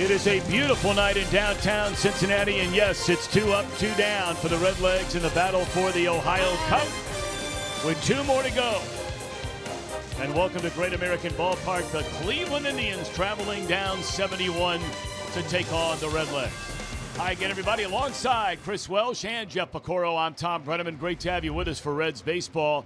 It is a beautiful night in downtown Cincinnati, and yes, it's 2 up, 2 down for the Redlegs in the battle for the Ohio Cup with 2 more to go. And welcome to Great American Ballpark, the Cleveland Indians traveling down 71 to take on the Redlegs. Hi again, everybody. Alongside Chris Welsh and Jeff Pecoro, I'm Tom Brenneman. Great to have you with us for Reds baseball.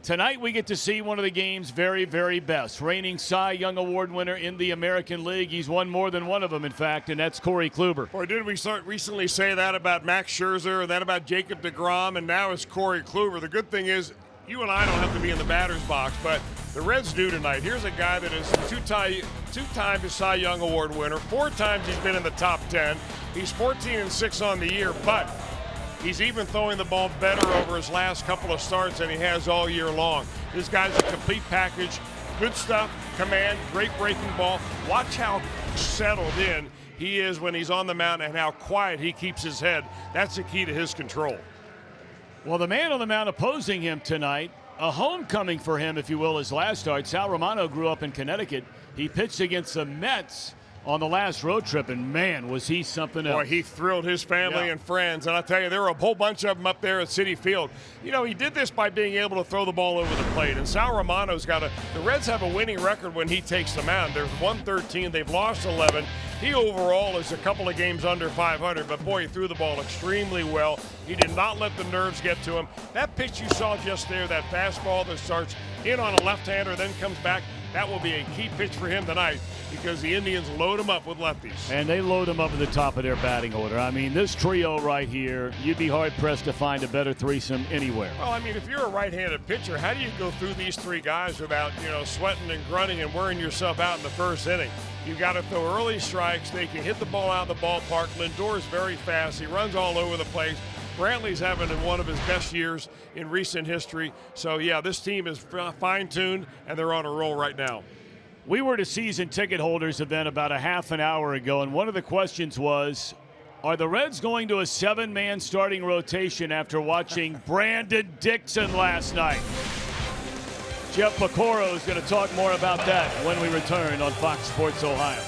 Tonight we get to see one of the game's very, very best. Reigning Cy Young Award winner in the American League. He's won more than one of them, in fact, and that's Corey Kluber. Boy, didn't we recently say that about Max Scherzer, that about Jacob deGrom, and now it's Corey Kluber. The good thing is you and I don't have to be in the batter's box, but the Reds do tonight. Here's a guy that is two-time Cy Young Award winner. 4 times he's been in the top 10. He's 14-6 on the year, but he's even throwing the ball better over his last couple of starts than he has all year long. This guy's a complete package. Good stuff, command, great breaking ball. Watch how settled in he is when he's on the mound and how quiet he keeps his head. That's the key to his control. Well, the man on the mound opposing him tonight, a homecoming for him, if you will, his last start. Sal Romano grew up in Connecticut. He pitched against the Mets on the last road trip, and man, was he something else. Boy, he thrilled his family and friends, and I'll tell you, there were a whole bunch of them up there at Citi Field. You know, he did this by being able to throw the ball over the plate, and Sal Romano's got the Reds have a winning record when he takes the mound. There's 113, they've lost 11. He overall is a couple of games under 500, but boy, he threw the ball extremely well. He did not let the nerves get to him. That pitch you saw just there, that fastball that starts in on a left-hander, then comes back, that will be a key pitch for him tonight because the Indians load him up with lefties. And they load him up at the top of their batting order. I mean, this trio right here, you'd be hard-pressed to find a better threesome anywhere. Well, I mean, if you're a right-handed pitcher, how do you go through these 3 guys without, sweating and grunting and wearing yourself out in the first inning? You've got to throw early strikes. They can hit the ball out of the ballpark. Lindor's very fast. He runs all over the place. Brantley's having one of his best years in recent history. So, yeah, this team is fine-tuned, and they're on a roll right now. We were at a season ticket holders event about a half an hour ago, and one of the questions was, are the Reds going to a 7-man starting rotation after watching Brandon Dixon last night? Jeff Pecoro is going to talk more about that when we return on Fox Sports Ohio.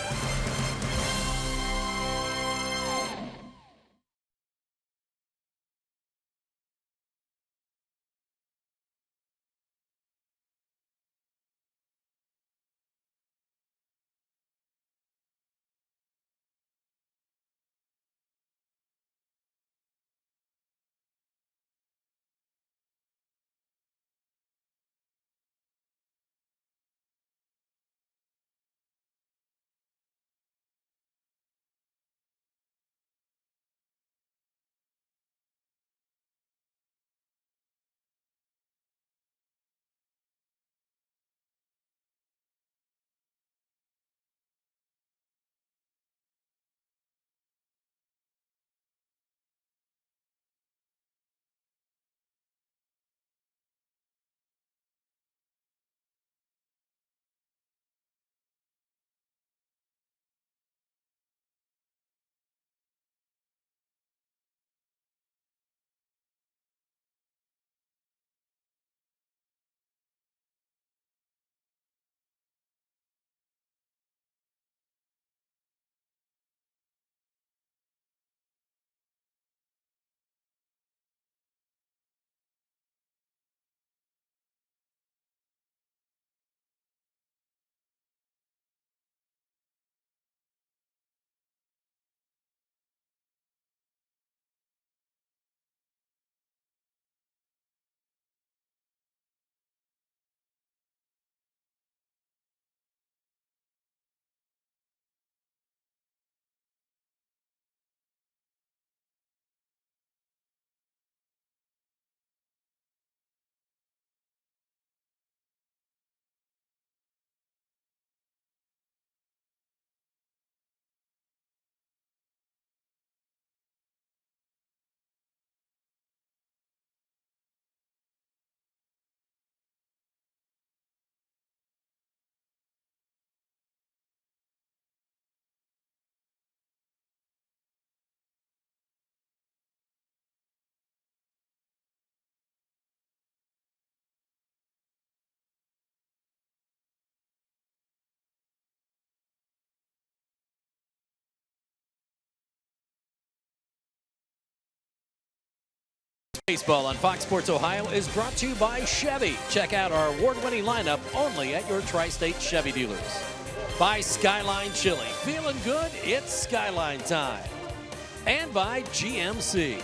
Baseball on Fox Sports Ohio is brought to you by Chevy. Check out our award-winning lineup only at your tri-state Chevy dealers. By Skyline Chili. Feeling good? It's Skyline time. And by GMC.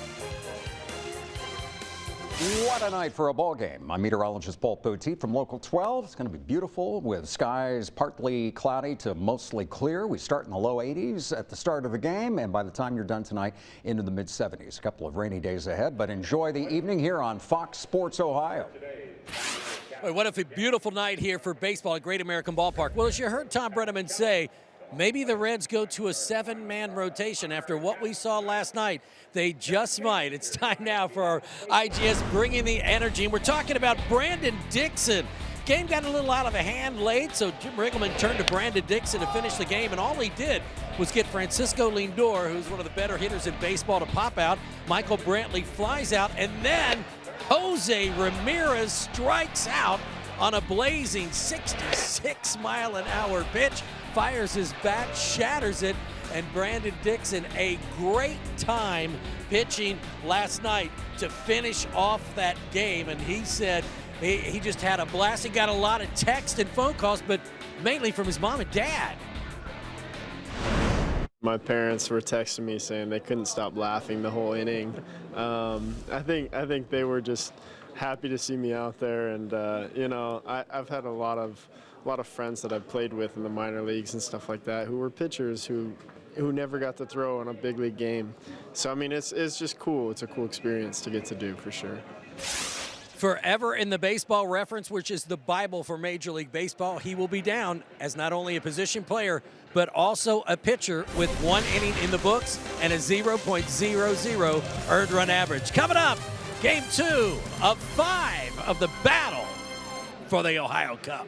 What a night for a ball game. I'm meteorologist Paul Poteet from Local 12. It's going to be beautiful with skies partly cloudy to mostly clear. We start in the low 80s at the start of the game, and by the time you're done tonight, into the mid 70s. A couple of rainy days ahead, but enjoy the evening here on Fox Sports Ohio. What a beautiful night here for baseball at Great American Ballpark. Well, as you heard Tom Brenneman say, maybe the Reds go to a 7-man rotation after what we saw last night. They just might. It's time now for our IGS bringing the energy. And we're talking about Brandon Dixon. Game got a little out of hand late, so Jim Riggleman turned to Brandon Dixon to finish the game, and all he did was get Francisco Lindor, who's one of the better hitters in baseball, to pop out. Michael Brantley flies out, and then Jose Ramirez strikes out on a blazing 66-mile-an-hour pitch. Fires his bat, shatters it, and Brandon Dixon, a great time pitching last night to finish off that game. And he said he just had a blast. He got a lot of text and phone calls, but mainly from his mom and dad. My parents were texting me saying they couldn't stop laughing the whole inning. I think they were just happy to see me out there, and you know, I've had a lot of friends that I've played with in the minor leagues and stuff like that who were pitchers who never got to throw in a big league game. So I mean, it's just cool. It's a cool experience to get to do for sure. Forever in the Baseball Reference, which is the Bible for Major League Baseball, he will be down as not only a position player, but also a pitcher with 1 inning in the books and a 0.00 earned run average. Coming up, Game 2 of 5 of the battle for the Ohio Cup.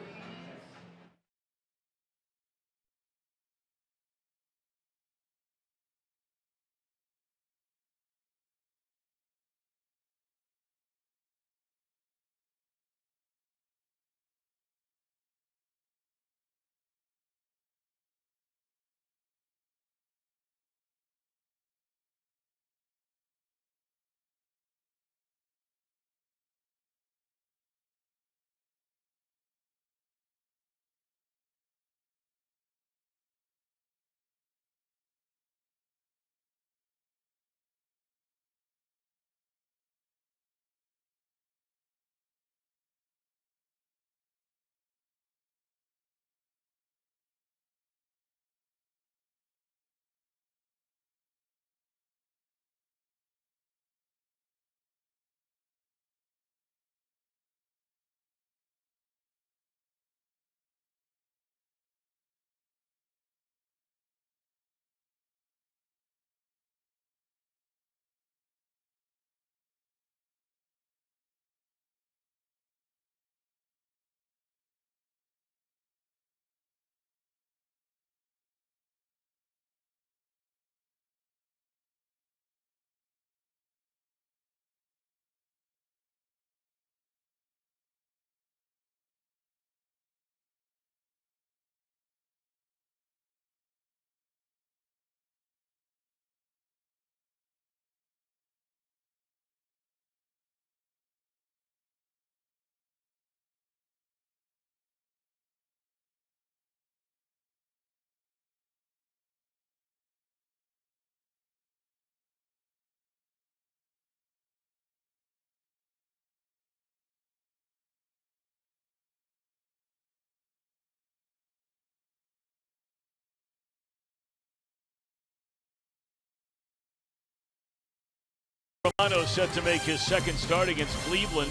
Romano set to make his second start against Cleveland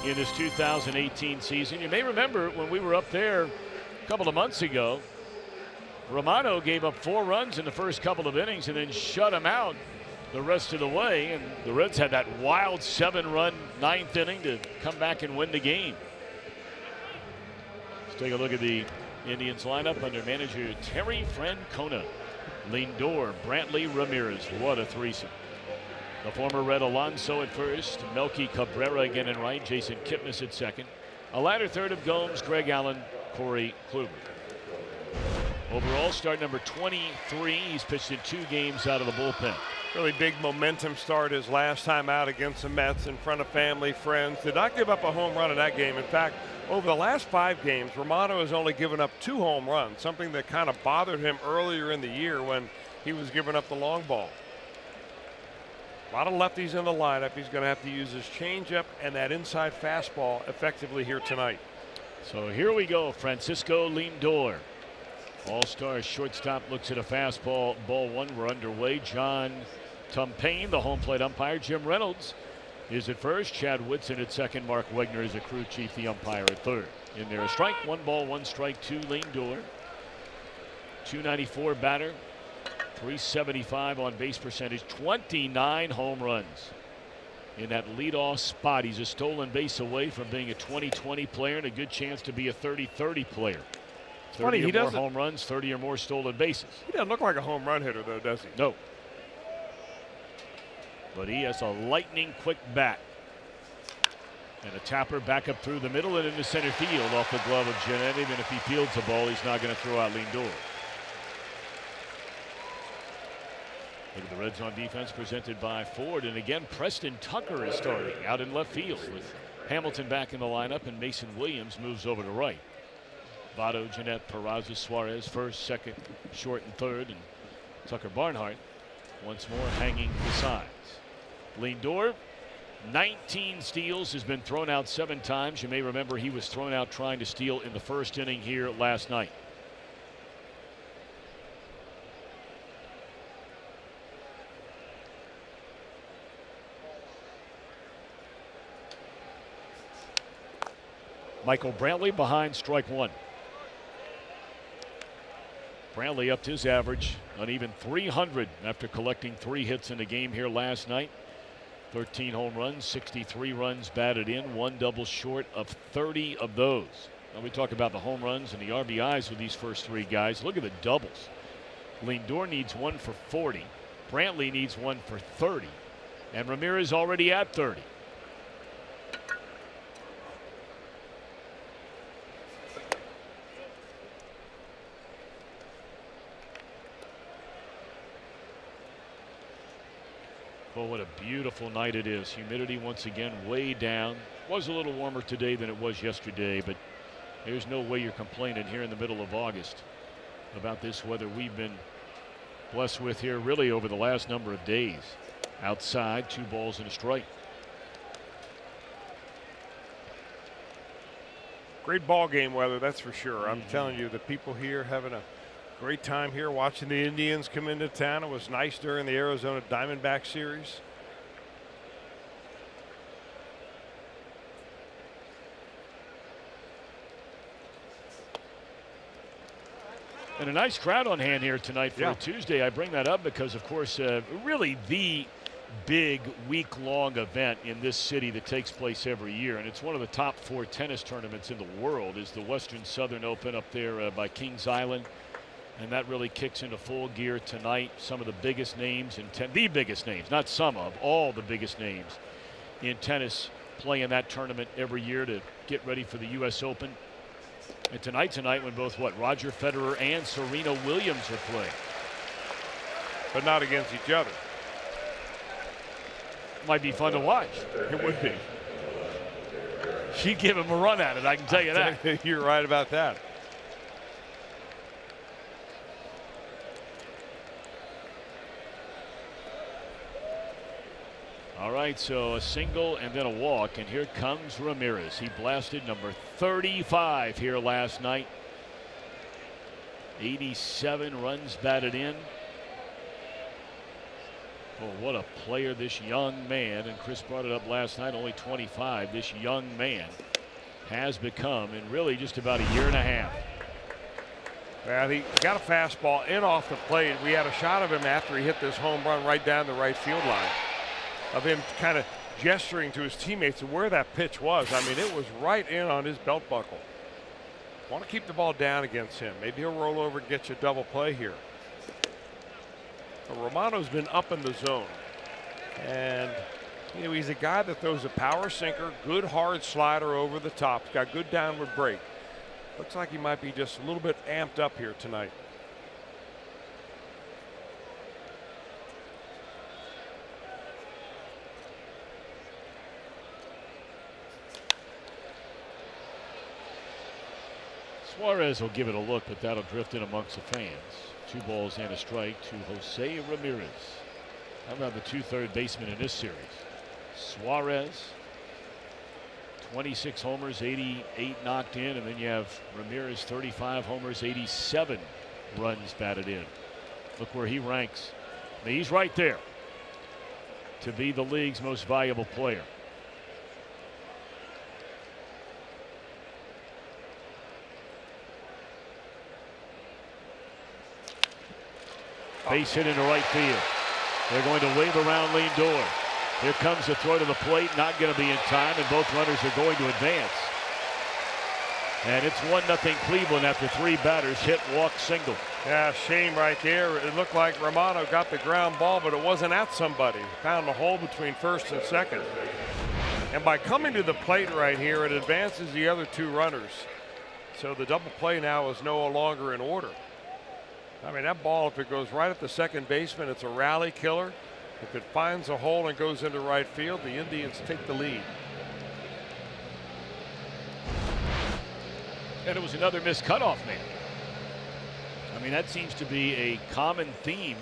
in his 2018 season. You may remember when we were up there a couple of months ago, Romano gave up 4 runs in the first couple of innings and then shut him out the rest of the way. And the Reds had that wild 7-run 9th inning to come back and win the game. Let's take a look at the Indians lineup under manager Terry Francona. Lindor, Brantley, Ramirez. What a threesome. The former Red Alonso at first, Melky Cabrera again in right, Jason Kipnis at second. A latter third of Gomes, Greg Allen, Corey Kluber. Overall, start number 23. He's pitched in 2 games out of the bullpen. Really big momentum start his last time out against the Mets in front of family, friends. Did not give up a home run in that game. In fact, over the last 5 games, Romano has only given up 2 home runs, something that kind of bothered him earlier in the year when he was giving up the long ball. A lot of lefties in the lineup. He's going to have to use his changeup and that inside fastball effectively here tonight. So here we go. Francisco Lindor, all-star shortstop, looks at a fastball. Ball 1. We're underway. John Tumpane, the home plate umpire. Jim Reynolds is at first. Chad Woodson at second. Mark Wegner is a crew chief, the umpire, at third. In there, a strike. 1 ball, 1 strike to Lindor. .294 batter. .375 on base percentage. 29 home runs in that leadoff spot. He's a stolen base away from being a 20-20 player and a good chance to be a 30-30 player. 30 or more home runs, 30 or more stolen bases. He doesn't look like a home run hitter, though, does he? No. But he has a lightning quick bat. And a tapper back up through the middle and into center field off the glove of Genetti. And if he fields the ball, he's not going to throw out Lindor. Look at the Reds on defense, presented by Ford. And again, Preston Tucker is starting out in left field with Hamilton back in the lineup, and Mason Williams moves over to right. Votto, Jeanette, Peraza, Suarez first, second, short, and third, and Tucker Barnhart once more hanging the sides. Lindor, 19 steals, has been thrown out 7 times. You may remember he was thrown out trying to steal in the first inning here last night. Michael Brantley behind strike 1. Brantley upped his average on even 300 after collecting 3 hits in the game here last night. 13 home runs, 63 runs batted in, 1 double short of 30 of those. Now we talk about the home runs and the RBIs with these first 3 guys. Look at the doubles. Lindor needs 1 for 40. Brantley needs 1 for 30. And Ramirez already at 30. Oh, what a beautiful night it is. Humidity once again way down. Was a little warmer today than it was yesterday, but there's no way you're complaining here in the middle of August about this weather we've been blessed with here really over the last number of days. Outside, 2 balls and a strike. Great ball game weather, that's for sure. I'm telling you, the people here having a great time here watching the Indians come into town. It was nice during the Arizona Diamondback series. And a nice crowd on hand here tonight for a Tuesday. I bring that up because, of course, really the big week-long event in this city that takes place every year, and it's one of the top 4 tennis tournaments in the world, is the Western Southern Open up there by Kings Island. And that really kicks into full gear tonight. Some of the biggest names in tennis, the biggest names, not some of, all the biggest names in tennis play in that tournament every year to get ready for the U.S. Open. And tonight's a night when both Roger Federer and Serena Williams are playing. But not against each other. Might be fun to watch. It would be. She'd give him a run at it, I can tell you that. You're right about that. All right, so a single and then a walk, and here comes Ramirez. He blasted number 35 here last night. 87 runs batted in. Oh, what a player this young man, and Chris brought it up last night, only 25. This young man has become in really just about a year and a half. Well, he got a fastball in off the plate. We had a shot of him after he hit this home run right down the right field line, of him kind of gesturing to his teammates of where that pitch was. I mean, it was right in on his belt buckle. Want to keep the ball down against him. Maybe he'll roll over and get you a double play here. But Romano's been up in the zone. And, you know, he's a guy that throws a power sinker, good hard slider over the top. He's got good downward break. Looks like he might be just a little bit amped up here tonight. Suarez will give it a look, but that'll drift in amongst the fans. 2 balls and a strike to Jose Ramirez. How about the 2 third basemen in this series? Suarez, 26 homers, 88 knocked in, and then you have Ramirez, 35 homers, 87 runs batted in. Look where he ranks. Now he's right there to be the league's most valuable player. Base hit into right field. They're going to wave around Lindor. Here comes the throw to the plate, not going to be in time, and both runners are going to advance. And it's 1-0 Cleveland after 3 batters hit, walk, single. Yeah, shame right there. It looked like Romano got the ground ball, but it wasn't at somebody. Found the hole between first and second. And by coming to the plate right here, it advances the other 2 runners. So the double play now is no longer in order. I mean, that ball, if it goes right at the second baseman, it's a rally killer. If it finds a hole and goes into right field, the Indians take the lead. And it was another missed cutoff man. I mean, that seems to be a common theme,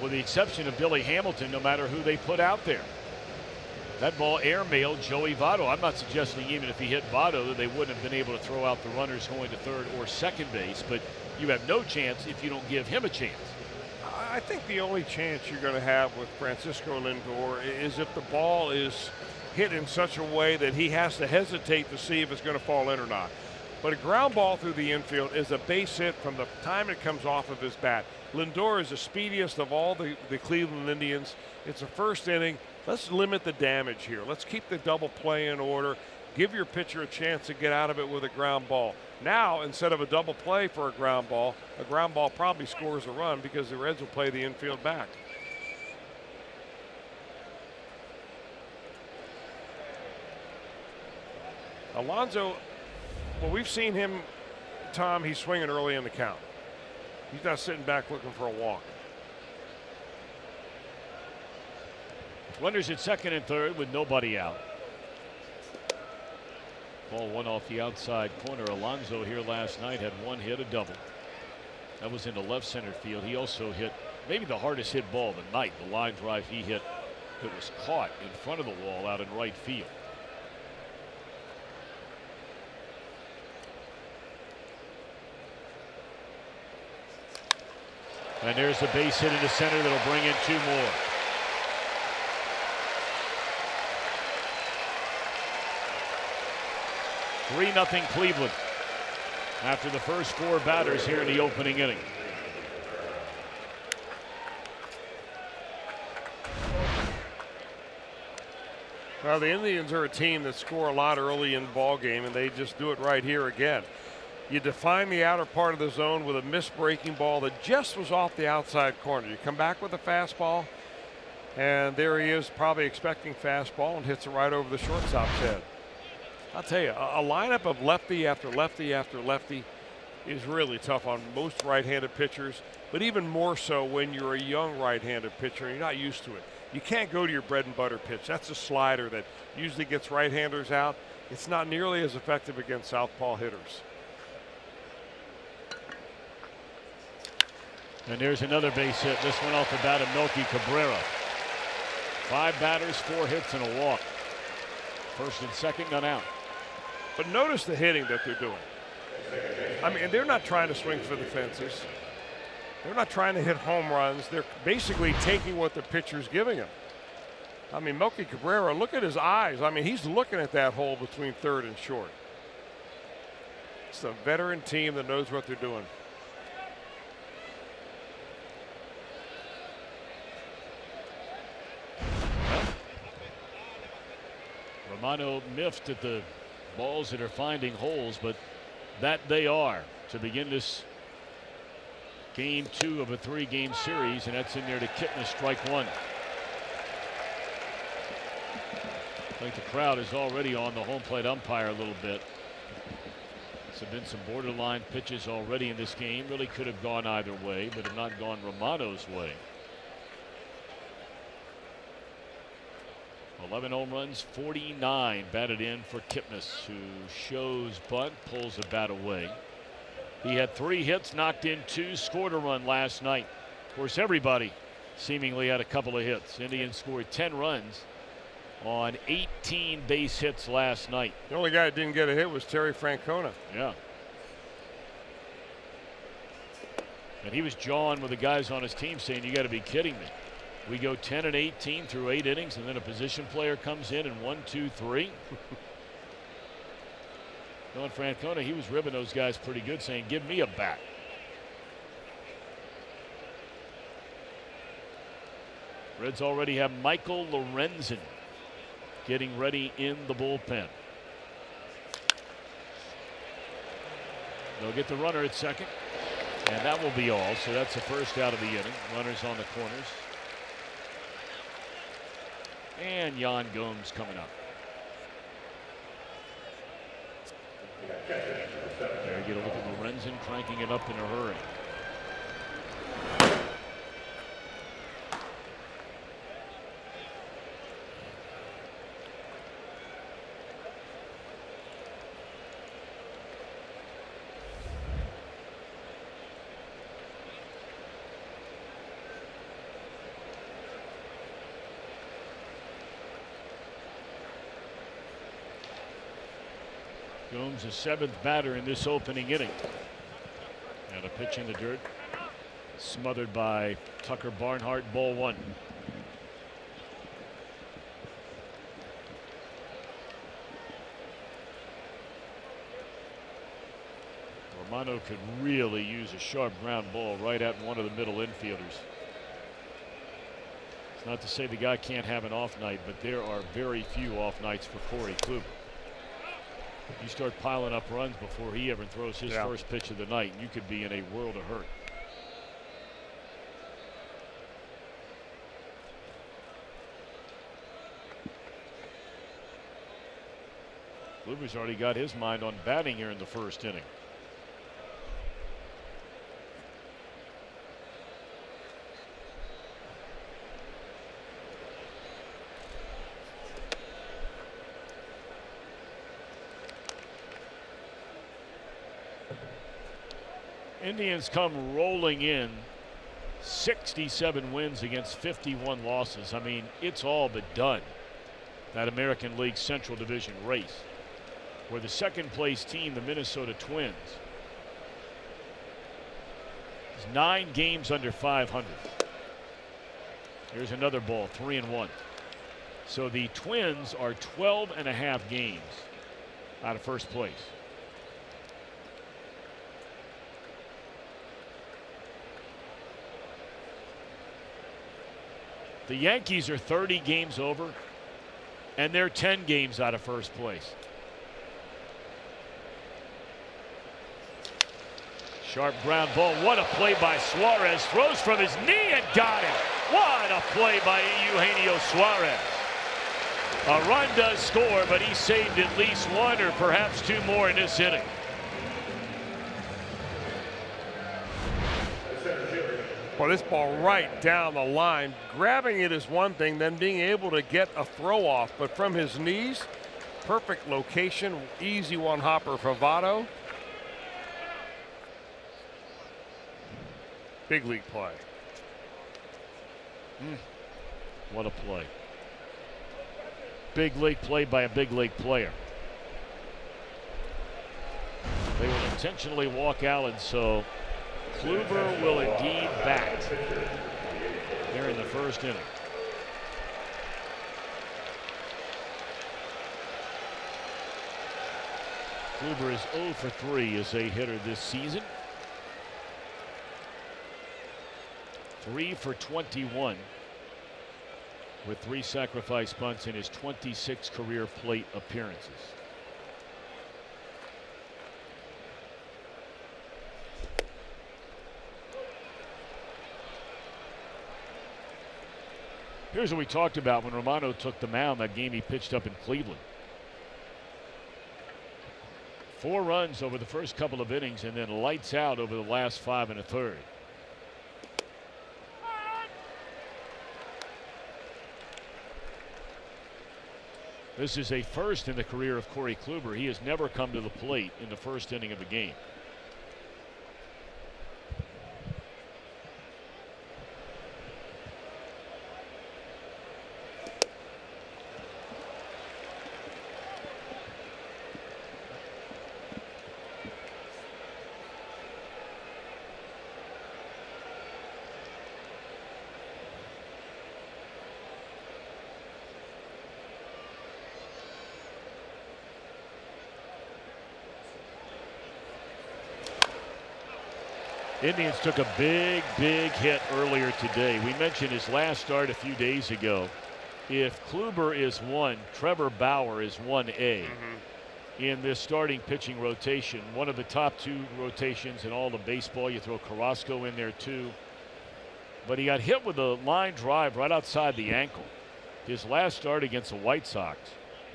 with the exception of Billy Hamilton, no matter who they put out there. That ball airmailed Joey Votto. I'm not suggesting even if he hit Votto that they wouldn't have been able to throw out the runners going to third or second base, but you have no chance if you don't give him a chance. I think the only chance you're going to have with Francisco Lindor is if the ball is hit in such a way that he has to hesitate to see if it's going to fall in or not. But a ground ball through the infield is a base hit from the time it comes off of his bat. Lindor is the speediest of all the Cleveland Indians. It's a first inning. Let's limit the damage here. Let's keep the double play in order. Give your pitcher a chance to get out of it with a ground ball. Now, instead of a double play for a ground ball probably scores a run because the Reds will play the infield back. Alonso, well, we've seen him, Tom, he's swinging early in the count. He's not sitting back looking for a walk. Runners at second and third with nobody out. Ball 1 off the outside corner. Alonso here last night had 1 hit, a double. That was into left center field. He also hit maybe the hardest hit ball of the night, the line drive he hit that was caught in front of the wall out in right field. And there's the base hit into center that'll bring in 2 more. (3-0) Cleveland after the first 4 batters here in the opening inning. Well, the Indians are a team that score a lot early in the ball game, and they just do it right here again. You define the outer part of the zone with a missed breaking ball that just was off the outside corner. You come back with a fastball, and there he is, probably expecting fastball, and hits it right over the shortstop's head. I'll tell you, a lineup of lefty after lefty after lefty is really tough on most right-handed pitchers, but even more so when you're a young right-handed pitcher and you're not used to it. You can't go to your bread and butter pitch. That's a slider that usually gets right-handers out. It's not nearly as effective against southpaw hitters. And there's another base hit. This one off the bat of Melky Cabrera. 5 batters, 4 hits, and a walk. First and second, none out. But notice the hitting that they're doing. I mean, they're not trying to swing for the fences. They're not trying to hit home runs. They're basically taking what the pitcher's giving them. I mean, Melky Cabrera, look at his eyes. I mean, he's looking at that hole between third and short. It's a veteran team that knows what they're doing. Romano miffed at the balls that are finding holes, but that they are to begin this game 2 of a 3-game series, and that's in there to Kitna, strike 1. I think the crowd is already on the home plate umpire a little bit. There's been some borderline pitches already in this game. Really could have gone either way, but have not gone Romano's way. 11 home runs, 49 batted in for Kipnis, who shows bunt, pulls a bat away. He had 3 hits, knocked in 2, scored a run last night. Of course, everybody seemingly had a couple of hits. Indians scored 10 runs on 18 base hits last night. The only guy that didn't get a hit was Terry Francona. Yeah. And he was jawing with the guys on his team saying, you got to be kidding me. We go 10 and 18 through 8 innings, and then a position player comes in and 1, 2, 3. Knowing Francona, he was ribbing those guys pretty good, saying, give me a bat. Reds already have Michael Lorenzen getting ready in the bullpen. They'll get the runner at second, and that will be all. So that's the first out of the inning. Runners on the corners. And Yan Gomes coming up. There you get a look at Lorenzen cranking it up in a hurry. Gomes, the 7th batter in this opening inning. And a pitch in the dirt. Smothered by Tucker Barnhart, ball 1. Romano could really use a sharp ground ball right at one of the middle infielders. It's not to say the guy can't have an off night, but there are very few off nights for Corey Kluber. You start piling up runs before he ever throws his first pitch of the night, you could be in a world of hurt. Kluber's already got his mind on batting here in the first inning. Indians come rolling in 67 wins against 51 losses. I mean, it's all but done. That American League Central Division race, where the second place team, the Minnesota Twins, is 9 games under 500. Here's another ball, 3-1. So the Twins are 12.5 games out of first place. The Yankees are 30 games over, and they're 10 games out of first place. Sharp ground ball. What a play by Suarez. Throws from his knee and got him. What a play by Eugenio Suarez. A run does score, but he saved at least 1 or perhaps 2 more in this inning. Well, this ball right down the line. Grabbing it is one thing, then being able to get a throw off. But from his knees, perfect location, easy one hopper for Votto. Big league play. What a play. Big league play by a big league player. They will intentionally walk Allen, so Kluber will indeed bat here in the first inning. Kluber is 0 for 3 as a hitter this season. 3 for 21 with 3 sacrifice bunts in his 26 career plate appearances. Here's what we talked about when Romano took the mound that game he pitched up in Cleveland. 4 runs over the first couple of innings and then lights out over the last 5 1/3. This is a first in the career of Corey Kluber. He has never come to the plate in the first inning of a game. Indians took a big hit earlier today. We mentioned his last start a few days ago. If Kluber is 1, Trevor Bauer is 1A in this starting pitching rotation. One of the top 2 rotations in all of baseball. You throw Carrasco in there too. But he got hit with a line drive right outside the ankle. His last start against the White Sox.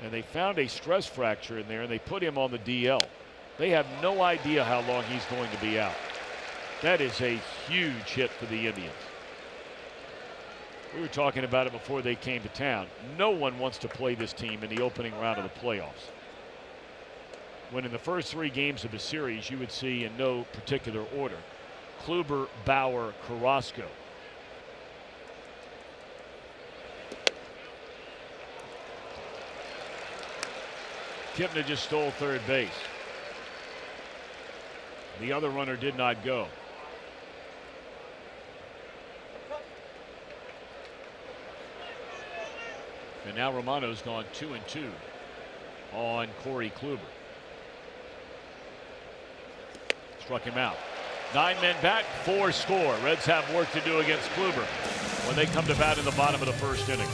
And they found a stress fracture in there and they put him on the DL. They have no idea how long he's going to be out. That is a huge hit for the Indians. We were talking about it before they came to town. No one wants to play this team in the opening round of the playoffs. When in the first 3 games of the series, you would see in no particular order: Kluber, Bauer, Carrasco. Kipner just stole third base. The other runner did not go. And now Romano's gone 2-2 on Corey Kluber. Struck him out. 9 men back, 4 score. Reds have work to do against Kluber when they come to bat in the bottom of the first inning.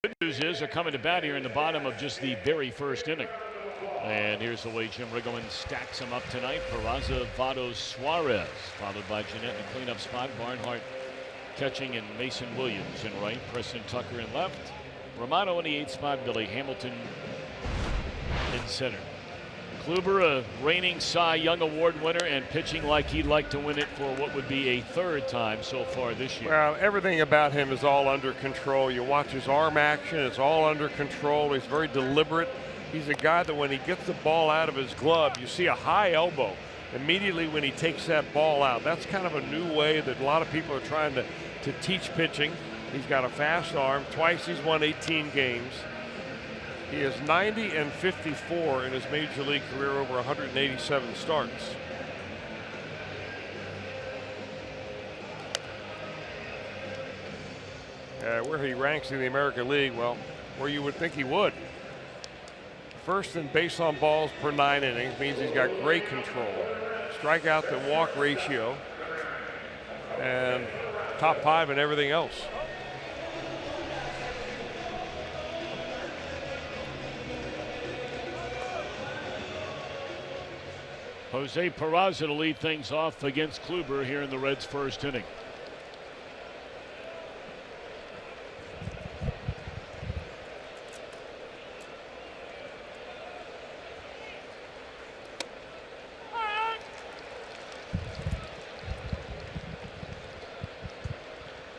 Good news is they're coming to bat here in the bottom of just the very first inning. And here's the way Jim Riggleman stacks them up tonight. Peraza, Votto, Suarez, followed by Jeanette in the cleanup spot. Barnhart catching, and Mason Williams in right. Preston Tucker in left. Romano in the 8th spot. Billy Hamilton in center. Kluber, a reigning Cy Young Award winner, and pitching like he'd like to win it for what would be a 3rd time so far this year. Well, everything about him is all under control. You watch his arm action, it's all under control. He's very deliberate. He's a guy that when he gets the ball out of his glove, you see a high elbow immediately when he takes that ball out. That's kind of a new way that a lot of people are trying to teach pitching. He's got a fast arm. Twice he's won 18 games. He is 90-54 in his major league career, over 187 starts. Where he ranks in the American League, well, where you would think he would. First in base on balls per 9 innings means he's got great control. Strikeout to walk ratio, and top 5 in everything else. Jose Peraza to lead things off against Kluber here in the Reds' first inning.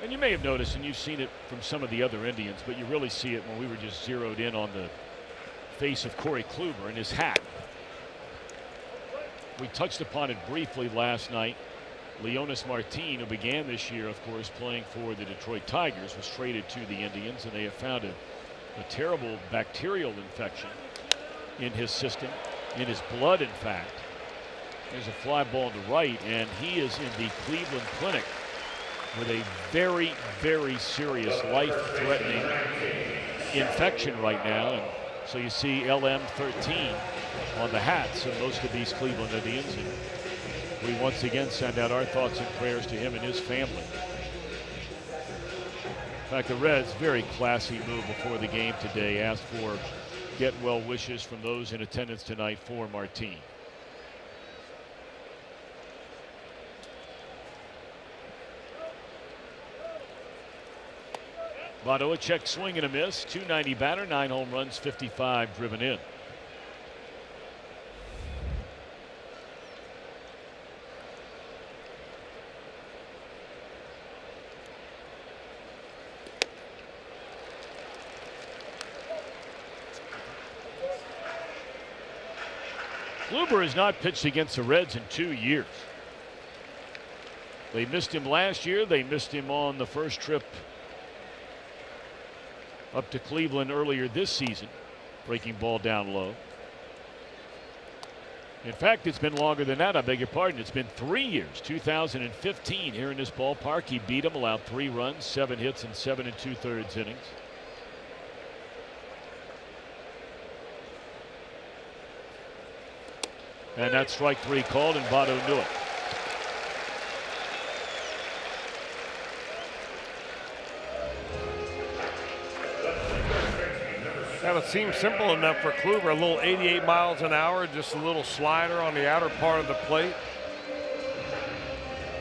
And you may have noticed, and you've seen it from some of the other Indians, but you really see it when we were just zeroed in on the face of Corey Kluber and his hat. We touched upon it briefly last night. Leonis Martin, who began this year, of course, playing for the Detroit Tigers, was traded to the Indians, and they have found a terrible bacterial infection in his system, in his blood, in fact. There's a fly ball to right, and he is in the Cleveland Clinic with a very, very serious life-threatening infection right now. And so you see LM13 on the hats of most of these Cleveland Indians. And we once again send out our thoughts and prayers to him and his family. In fact, the Reds, very classy move before the game today, asked for get well wishes from those in attendance tonight for Martin. Votto, a check swing and a miss. 290 batter, 9 home runs, 55 driven in. Kluber has not pitched against the Reds in 2 years. They missed him last year. They missed him on the first trip up to Cleveland earlier this season, breaking ball down low. In fact, it's been longer than that. I beg your pardon. It's been 3 years. 2015 here in this ballpark. He beat him, allowed 3 runs, 7 hits, and 7 2/3 innings. And that strike 3 called, and Votto knew it. Now it seems simple enough for Kluber, a little 88 miles an hour, just a little slider on the outer part of the plate.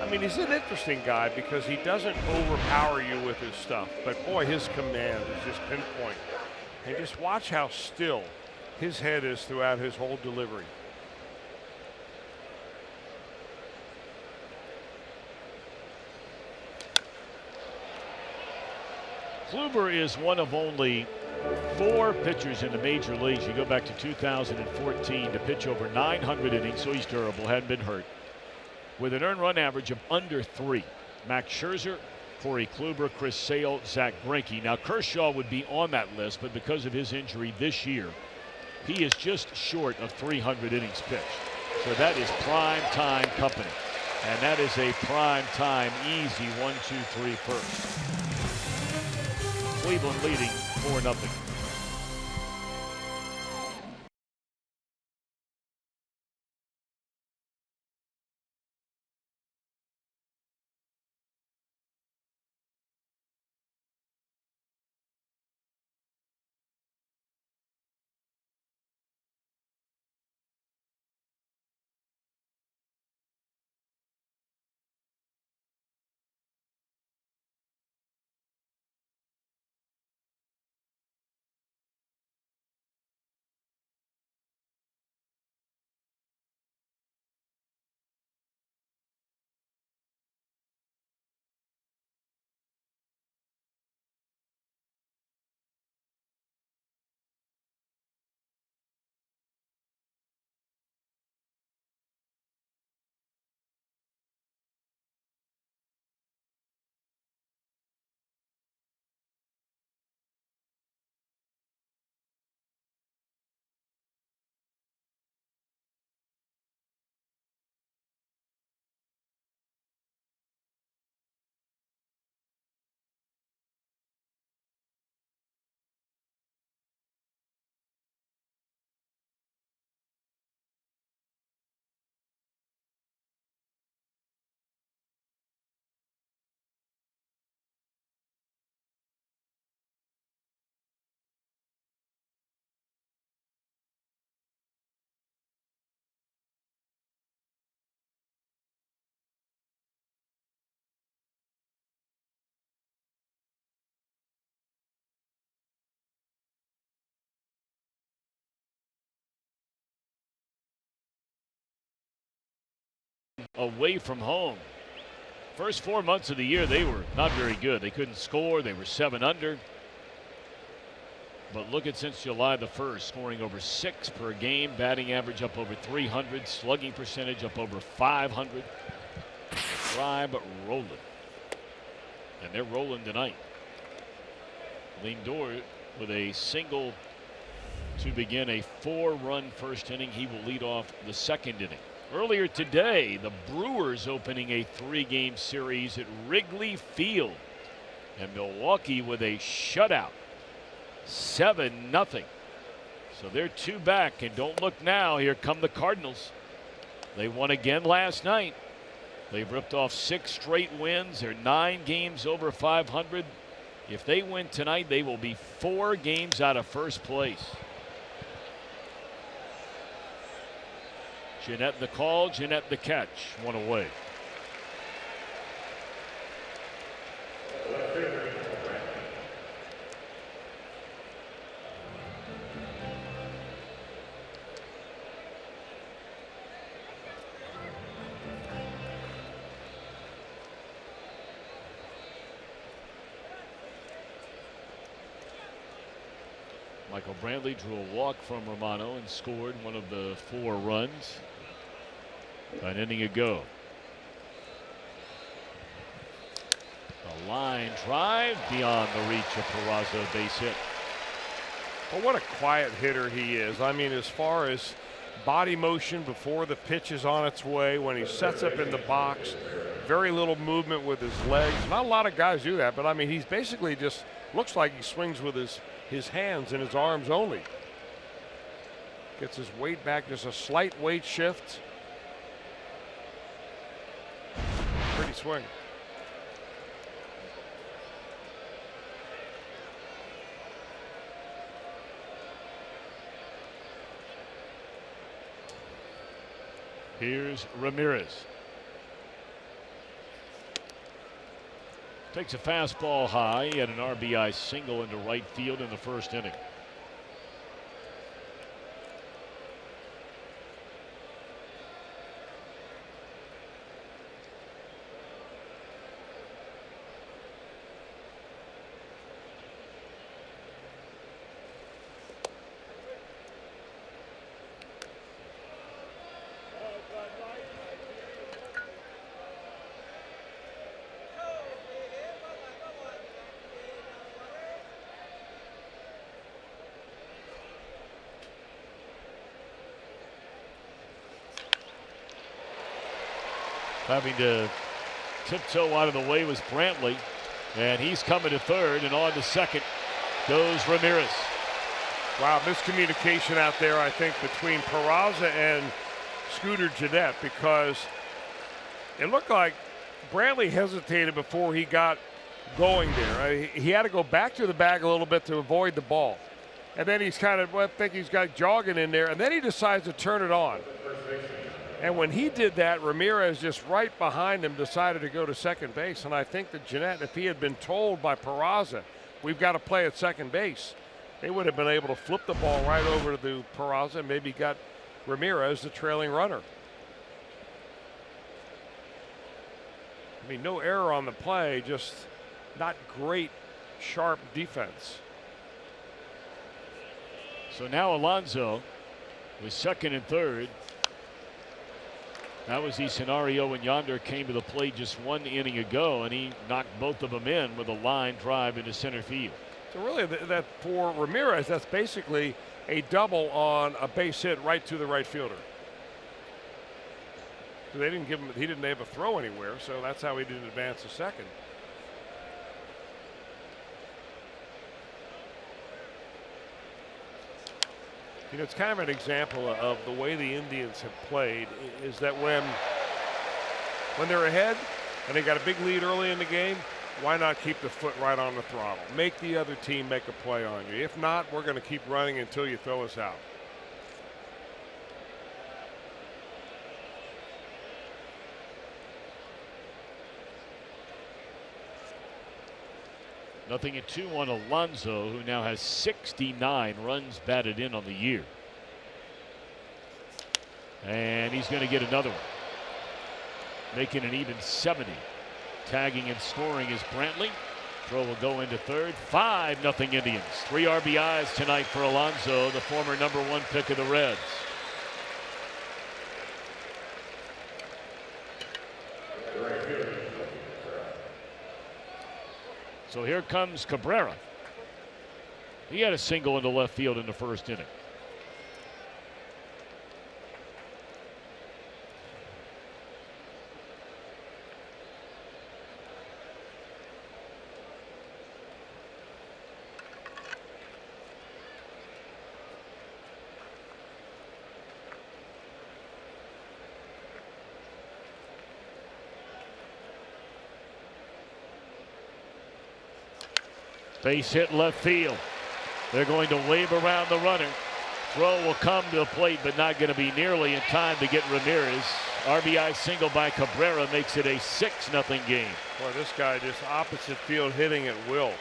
I mean, he's an interesting guy because he doesn't overpower you with his stuff, but boy, his command is just pinpoint. And just watch how still his head is throughout his whole delivery. Kluber is one of only 4 pitchers in the major leagues. You go back to 2014 to pitch over 900 innings, so he's durable, hadn't been hurt, with an earned run average of under 3. Max Scherzer, Corey Kluber, Chris Sale, Zach Greinke. Now Kershaw would be on that list, but because of his injury this year, he is just short of 300 innings pitched. So that is prime time company, and that is a prime time easy 1-2-3 first. Cleveland leading 4-0. away from home. First 4 months of the year, they were not very good. They couldn't score. They were 7 under. But look at since July the 1st, scoring over 6 per game, batting average up over 300, slugging percentage up over 500. Dry but rolling. And they're rolling tonight. Lindor with a single to begin a 4-run first inning. He will lead off the second inning. Earlier today, the Brewers opening a 3-game series at Wrigley Field. And Milwaukee with a shutout. 7-0. So they're 2 back. And don't look now. Here come the Cardinals. They won again last night. They've ripped off 6 straight wins. They're 9 games over 500. If they win tonight, they will be 4 games out of first place. Jeanette the call, Jeanette the catch. 1 away. Michael Brantley drew a walk from Romano and scored one of the 4 runs an inning ago. A line drive beyond the reach of Peraza, base hit. Well, what a quiet hitter he is. I mean, as far as body motion before the pitch is on its way, when he sets up in the box, very little movement with his legs. Not a lot of guys do that, but I mean, he's basically just looks like he swings with his hands and his arms only. Gets his weight back, just a slight weight shift. Pretty swing. Here's Ramirez. Takes a fastball high. He had an RBI single into right field in the first inning. Having to tiptoe out of the way was Brantley, and he's coming to third, and on to second goes Ramirez. Wow, miscommunication out there, I think, between Peraza and Scooter Jeanette, because it looked like Brantley hesitated before he got going there. He had to go back to the bag a little bit to avoid the ball. And then he's kind of, well, I think he's got jogging in there, and then he decides to turn it on. And when he did that, Ramirez just right behind him decided to go to second base. And I think that Jeanette, if he had been told by Peraza, we've got to play at second base, they would have been able to flip the ball right over to the Peraza and maybe got Ramirez the trailing runner. I mean, no error on the play, just not great, sharp defense. So now Alonso with second and third. That was the scenario when Yonder came to the plate just 1 inning ago, and he knocked both of them in with a line drive into center field. So really, that for Ramirez, that's basically a double on a base hit right to the right fielder. So they didn't give him, he didn't have a throw anywhere, so that's how he didn't advance to second. You know, it's kind of an example of the way the Indians have played, is that when they're ahead and they got a big lead early in the game, why not keep the foot right on the throttle? Make the other team make a play on you. If not, we're going to keep running until you throw us out. Nothing at 2 on Alonso, who now has 69 runs batted in on the year. And he's going to get another one. making an even 70. Tagging and scoring is Brantley. Throw will go into third. 5-0 Indians. 3 RBIs tonight for Alonso, the former #1 pick of the Reds. So here comes Cabrera. He had a single into left field in the first inning. Base hit left field. They're going to wave around the runner. Throw will come to the plate, but not going to be nearly in time to get Ramirez. RBI single by Cabrera makes it a 6-0 game. Boy, this guy just opposite field hitting at will.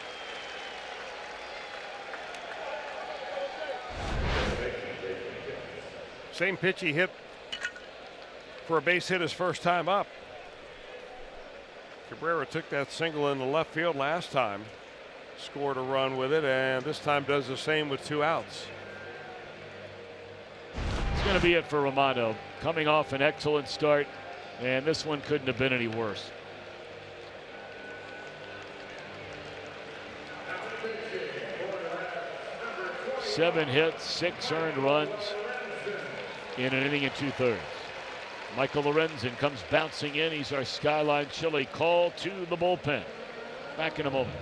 Same pitch he hit for a base hit his first time up. Cabrera took that single in the left field last time. Scored a run with it, and this time does the same with 2 outs. It's going to be it for Romano. Coming off an excellent start, and this one couldn't have been any worse. Seven hits, 6 earned runs in an inning and 2/3. Michael Lorenzen comes bouncing in. He's our Skyline Chili call to the bullpen. Back in a moment.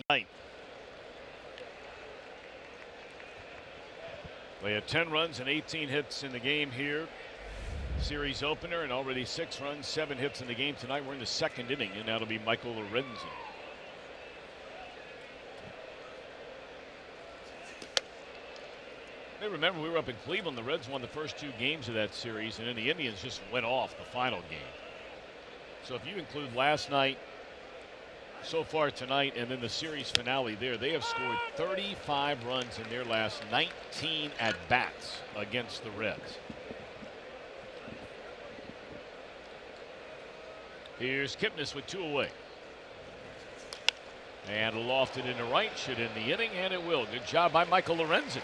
Night. They had 10 runs and 18 hits in the game here. Series opener, and already 6 runs, 7 hits in the game tonight. We're in the 2nd inning, and that'll be Michael Lorenzen. Hey, remember, we were up in Cleveland. The Reds won the first 2 games of that series, and then the Indians just went off the final game. So if you include last night, so far tonight, and then the series finale there, they have scored 35 runs in their last 19 at-bats against the Reds. Here's Kipnis with 2 away. And lofted into right, should end the inning, and it will. Good job by Michael Lorenzen.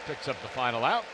Picks up the final out.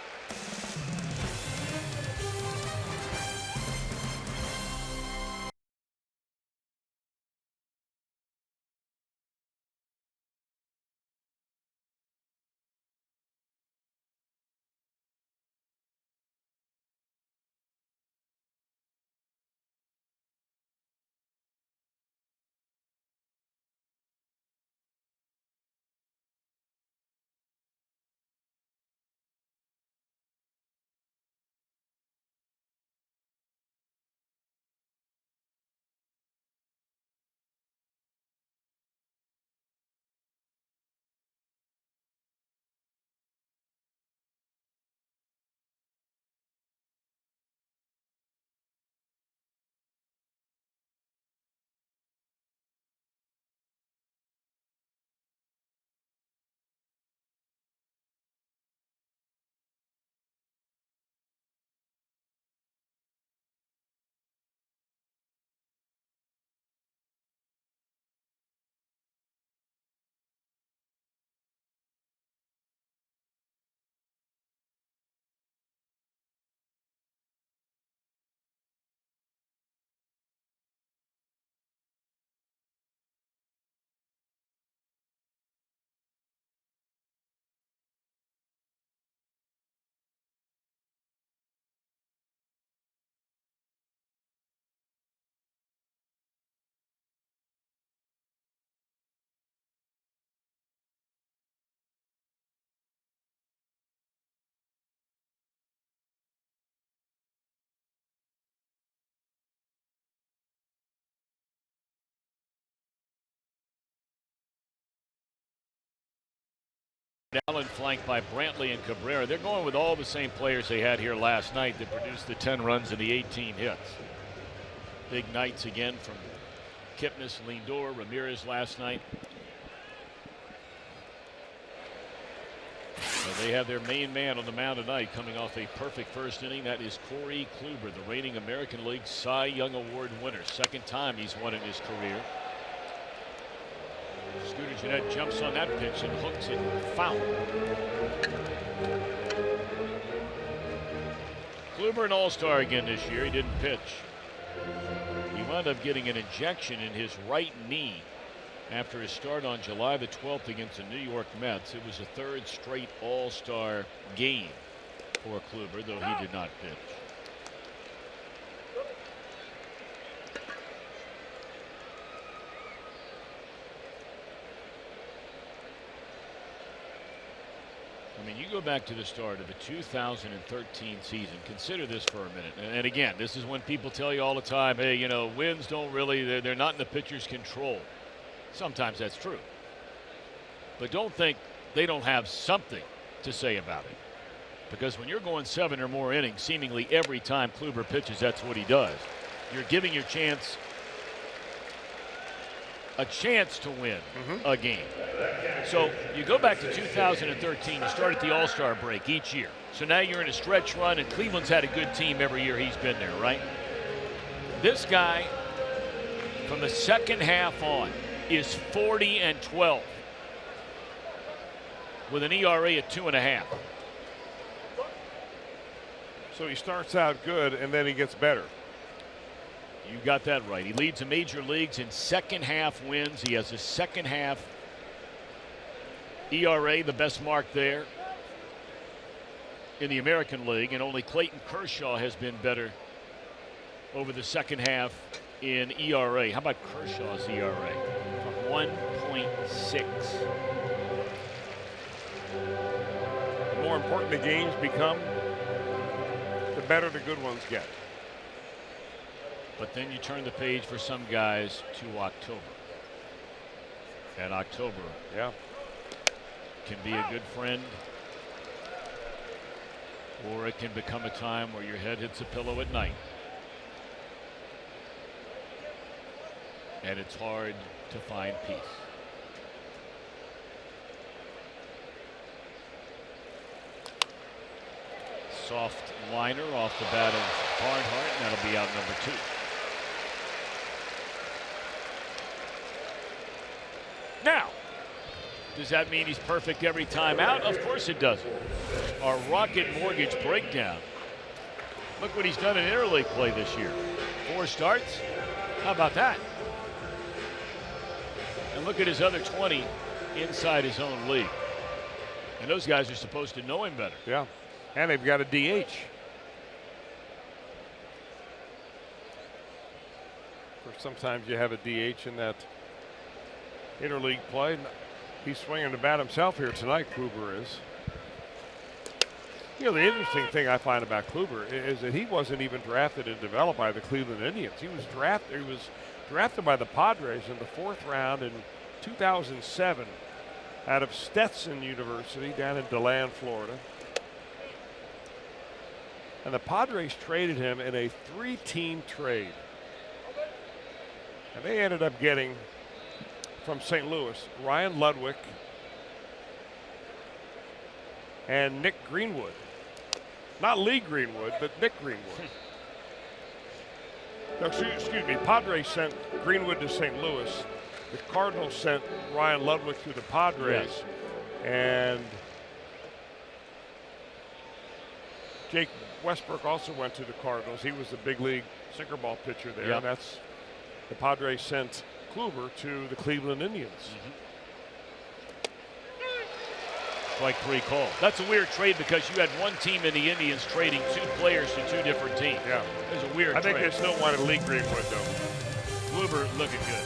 Allen flanked by Brantley and Cabrera. They're going with all the same players they had here last night that produced the 10 runs and the 18 hits. Big nights again from Kipnis, Lindor, Ramirez last night. So they have their main man on the mound tonight coming off a perfect first inning. That is Corey Kluber, the reigning American League Cy Young Award winner. Second time he's won in his career. Scooter Gennett jumps on that pitch and hooks it foul. Kluber an all-star again this year. He didn't pitch. He wound up getting an injection in his right knee after his start on July the 12th against the New York Mets. It was a third straight all-star game for Kluber, though he did not pitch. I mean, you go back to the start of the 2013 season. Consider this for a minute. And again, this is when people tell you all the time, hey, you know, wins don't really, they're not in the pitcher's control. Sometimes that's true. But don't think they don't have something to say about it. Because when you're going 7 or more innings, seemingly every time Kluber pitches, that's what he does. You're giving your chance a chance to win a game. So you go back to 2013, you start at the All-Star break each year. So now you're in a stretch run, and Cleveland's had a good team every year he's been there, right? This guy, from the second half on, is 40-12 with an ERA at 2.5. So he starts out good, and then he gets better. You got that right. He leads the major leagues in second half wins. He has a second half ERA, the best mark there in the American League, and only Clayton Kershaw has been better over the second half in ERA. How about Kershaw's ERA? 1.6. The more important the games become, the better the good ones get. But then you turn the page for some guys to October. And October can be a good friend, or it can become a time where your head hits a pillow at night. And it's hard to find peace. Soft liner off the bat of Barnhart, and that'll be out number 2. Now, does that mean he's perfect every time out? Of course it doesn't. Our Rocket Mortgage breakdown. Look what he's done in interleague play this year. 4 starts. How about that? And look at his other 20 inside his own league. And those guys are supposed to know him better. Yeah. And they've got a DH. Of course, sometimes you have a DH in that interleague play. He's swinging the bat himself here tonight, Kluber is. You know, the interesting thing I find about Kluber is that he wasn't even drafted and developed by the Cleveland Indians. He was drafted by the Padres in the 4th round in 2007 out of Stetson University down in DeLand, Florida. And the Padres traded him in a 3-team trade. And they ended up getting, from St. Louis, Ryan Ludwig and Nick Greenwood. Not Lee Greenwood, but Nick Greenwood. No, excuse me, Padres sent Greenwood to St. Louis. The Cardinals sent Ryan Ludwig to the Padres. Yes. And Jake Westbrook also went to the Cardinals. He was the big league sinker ball pitcher there. Yep. And that's the Padres sent Kluber to the Cleveland Indians. Strike 3 call. That's a weird trade because you had one team in the Indians trading 2 players to 2 different teams. Yeah. It was a weird I think trade. they still wanted Lee Greenwood, though. Kluber looking good.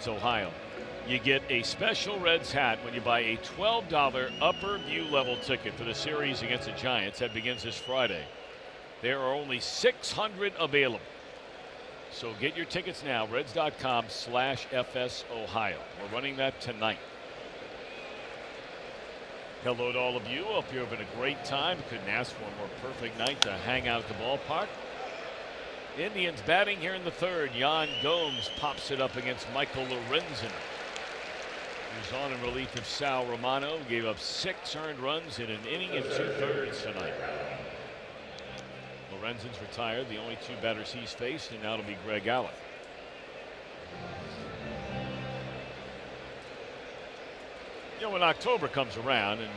Rapids, Ohio. You get a special Reds hat when you buy a $12 upper view level ticket for the series against the Giants. That begins this Friday. There are only 600 available. So get your tickets now, Reds.com/FS Ohio. We're running that tonight. Hello to all of you. Hope you're having a great time. Couldn't ask for a more perfect night to hang out at the ballpark. Indians batting here in the third. Jan Gomes pops it up against Michael Lorenzen, who's on in relief of Sal Romano. Gave up 6 earned runs in an inning and 2/3 tonight. Lorenzen's retired, the only 2 batters he's faced, and now it'll be Greg Allen. You know, when October comes around, and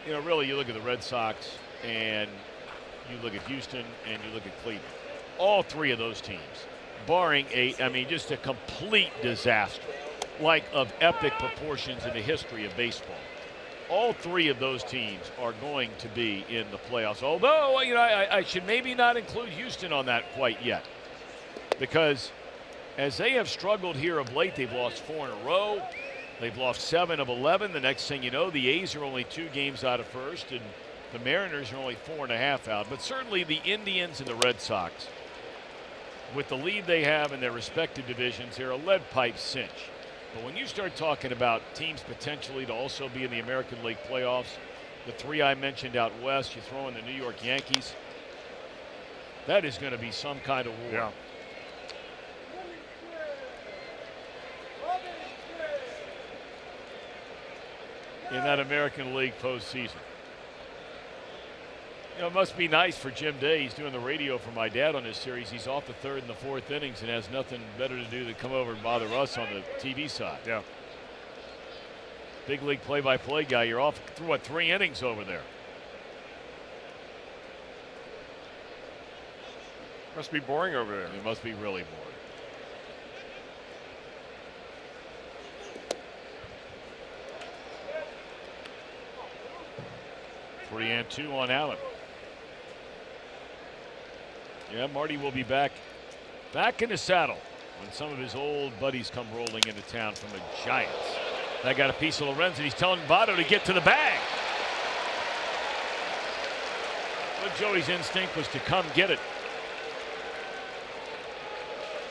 you know, really, you look at the Red Sox, and you look at Houston, and you look at Cleveland. All 3 of those teams, barring just a complete disaster, like of epic proportions in the history of baseball. All 3 of those teams are going to be in the playoffs. Although, you know, I should maybe not include Houston on that quite yet, because as they have struggled here of late, they've lost 4 in a row. They've lost 7 of 11. The next thing you know, the A's are only 2 games out of first, and the Mariners are only 4.5 out. But certainly the Indians and the Red Sox, with the lead they have in their respective divisions, they're a lead pipe cinch. But when you start talking about teams potentially to also be in the American League playoffs, the 3 I mentioned out west, you throw in the New York Yankees, that is going to be some kind of war. Yeah. In that American League postseason. You know, it must be nice for Jim Day. He's doing the radio for my dad on this series. He's off the 3rd and the 4th innings and has nothing better to do than come over and bother us on the TV side. Yeah. Big league play-by-play guy. You're off through, what, 3 innings over there? Must be boring over there. It must be really boring. Three and 2 on Allen. Yeah, Marty will be back in the saddle when some of his old buddies come rolling into town from the Giants. That got a piece of Lorenzen. He's telling Votto to get to the bag. But Joey's instinct was to come get it.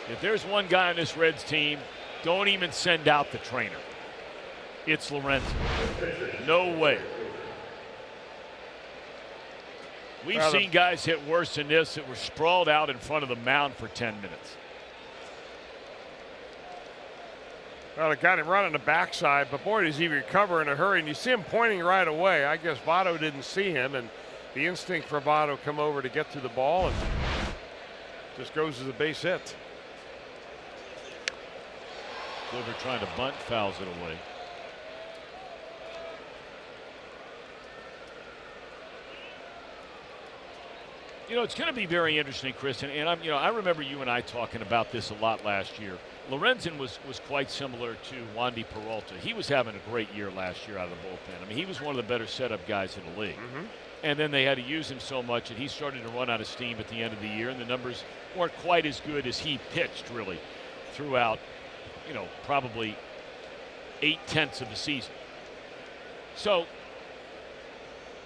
If there's one guy on this Reds team, don't even send out the trainer. It's Lorenzen. No way. We've seen guys hit worse than this that were sprawled out in front of the mound for 10 minutes. Well, the got him right on the backside, but boy, does he recover in a hurry. And you see him pointing right away. I guess Votto didn't see him, and the instinct for Votto come over to get to the ball, and just goes as a base hit. Kluber trying to bunt, fouls it away. You know, it's going to be very interesting, Chris, and I remember you and I talking about this a lot last year. Lorenzen was quite similar to Wandy Peralta. He was having a great year last year out of the bullpen. I mean, he was one of the better setup guys in the league. Mm-hmm. And then they had to use him so much that he started to run out of steam at the end of the year, and the numbers weren't quite as good as he pitched really throughout, you know, probably 8/10 of the season. So,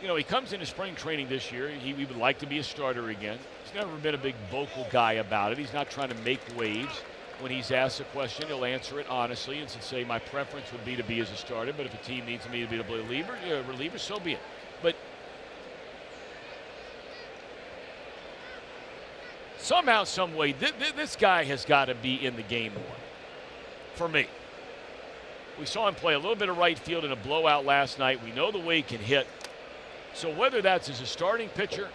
you know, he comes into spring training this year. He would like to be a starter again. He's never been a big vocal guy about it. He's not trying to make waves. When he's asked a question, he'll answer it honestly and say, my preference would be to be as a starter, but if a team needs me to be a reliever, so be it. But somehow, some way, this guy has got to be in the game more, for me. We saw him play a little bit of right field in a blowout last night. We know the way he can hit. So whether that's as a starting pitcher,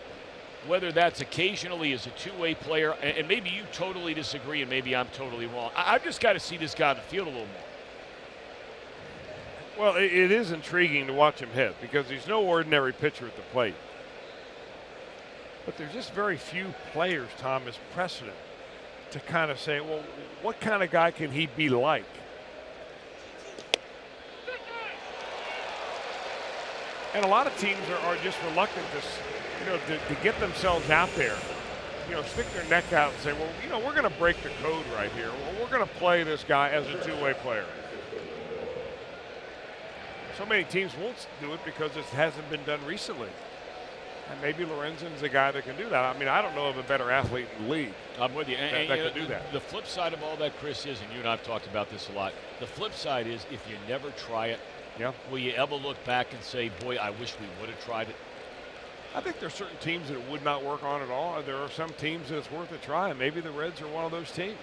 whether that's occasionally as a two-way player, and maybe you totally disagree and maybe I'm totally wrong. I've just got to see this guy on the field a little more. Well, it is intriguing to watch him hit because he's no ordinary pitcher at the plate. But there's just very few players, Tom, as precedent to kind of say, well, what kind of guy can he be like? And a lot of teams are just reluctant to get themselves out there stick their neck out and say, well, we're going to break the code right here. Well, we're going to play this guy as a two-way player. So many teams won't do it because it hasn't been done recently. And maybe Lorenzen's the guy that can do that. I mean, I don't know of a better athlete in the league. I'm with you. That can do that. The flip side of all that, Chris, is, and you and I have talked about this a lot, the flip side is if you never try it, will you ever look back and say, boy, I wish we would have tried it? I think there are certain teams that it would not work on at all. There are some teams that it's worth a try, and maybe the Reds are one of those teams.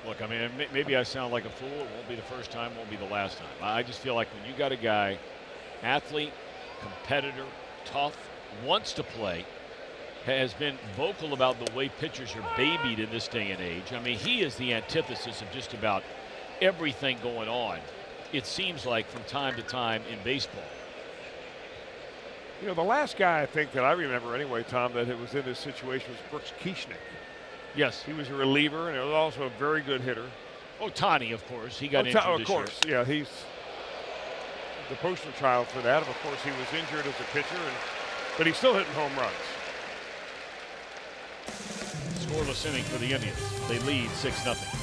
Look, I mean, maybe I sound like a fool. It won't be the first time, won't be the last time. I just feel like when you got a guy, athlete, competitor, tough, wants to play, has been vocal about the way pitchers are babied in this day and age. I mean, he is the antithesis of just about everything going on, it seems like, from time to time in baseball. The last guy I think that I remember anyway, Tom, that was in this situation was Brooks Kieschnick. Yes. He was a reliever, and he was also a very good hitter. Ohtani, of course. He got injured this year. Yeah, he's the poster child for that. Of course, he was injured as a pitcher, but he's still hitting home runs. Scoreless inning for the Indians. They lead 6-0.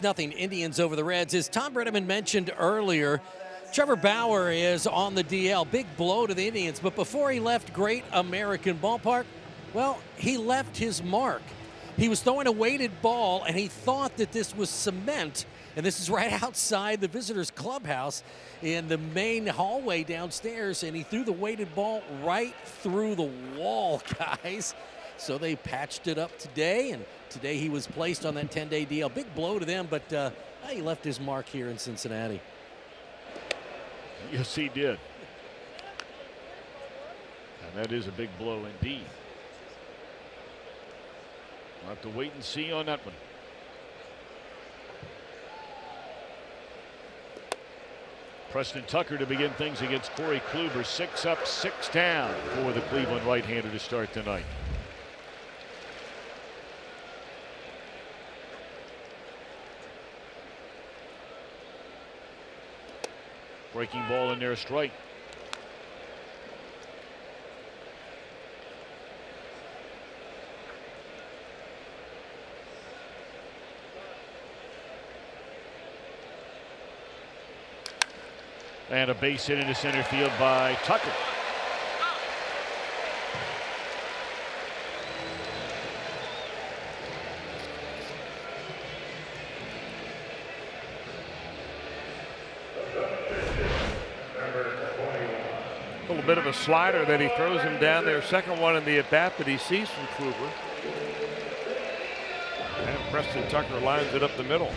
Nothing Indians over the Reds. As Tom Brenneman mentioned earlier, Trevor Bauer is on the DL. Big blow to the Indians. But before he left Great American Ballpark, well, he left his mark. He was throwing a weighted ball, and he thought that this was cement. And this is right outside the visitors' clubhouse in the main hallway downstairs. And he threw the weighted ball right through the wall, guys. So they patched it up today, and today he was placed on that 10-day deal. Big blow to them, but he left his mark here in Cincinnati. Yes, he did. And that is a big blow indeed. We'll have to wait and see on that one. Preston Tucker to begin things against Corey Kluber. 6 up, 6 down for the Cleveland right-hander to start tonight. Breaking ball in there, strike. And a base hit into center field by Tucker. A little bit of a slider that he throws him down there. Second one in the at-bat that he sees from Kluber. And Preston Tucker lines it up the middle.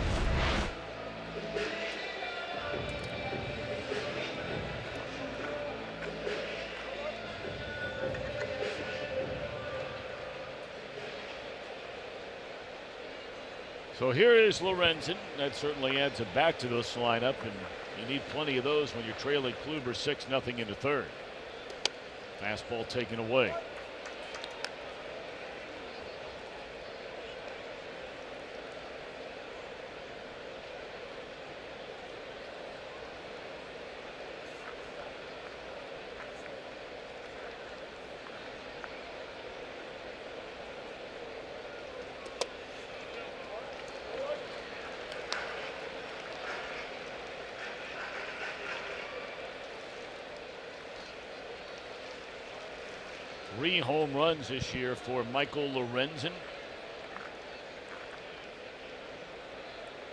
So here is Lorenzen. That certainly adds a bat to this lineup, and you need plenty of those when you're trailing Kluber 6-0 into third. Fastball taken away. Three home runs this year for Michael Lorenzen.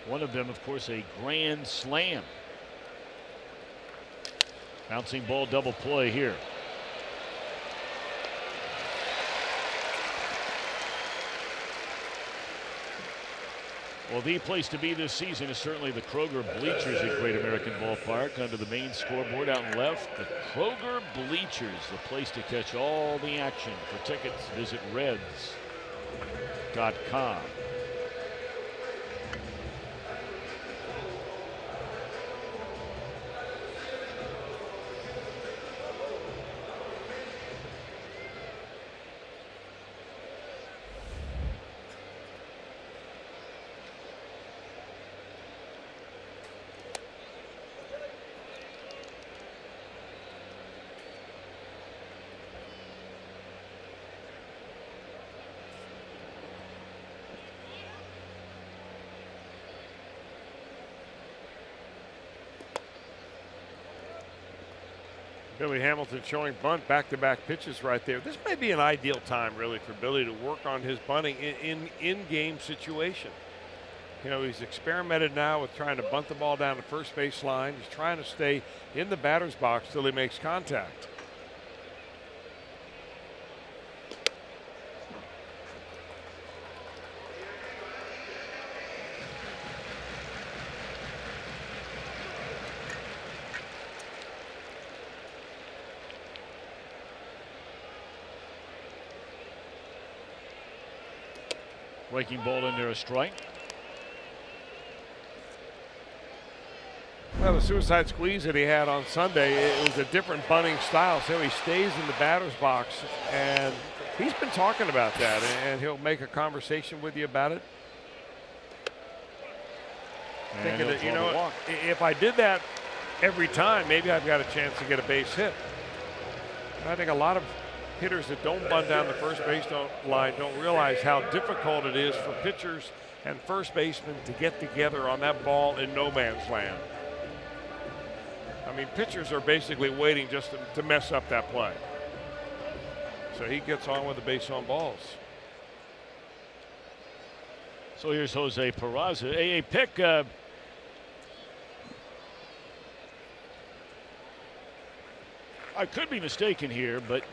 One of them, of course, a grand slam. Bouncing ball, double play here. Well, the place to be this season is certainly the Kroger bleachers at Great American Ballpark. Under the main scoreboard out in left, the Kroger bleachers, the place to catch all the action. For tickets, visit Reds.com. Billy Hamilton showing bunt back-to-back pitches right there. This may be an ideal time, really, for Billy to work on his bunting in-game situation. You know, he's experimented now with trying to bunt the ball down the first base line. He's trying to stay in the batter's box till he makes contact. Breaking ball in there, a strike. Well, the suicide squeeze that he had on Sunday, it was a different bunting style, so he stays in the batter's box, and he's been talking about that, and he'll make a conversation with you about it. Thinking that, you know, if I did that every time, maybe I've got a chance to get a base hit. And I think a lot of hitters that don't bunt down the first base line don't realize how difficult it is for pitchers and first basemen to get together on that ball in no man's land. I mean, pitchers are basically waiting just to mess up that play. So he gets on with the base on balls. So here's Jose Peraza. A pick. I could be mistaken here, but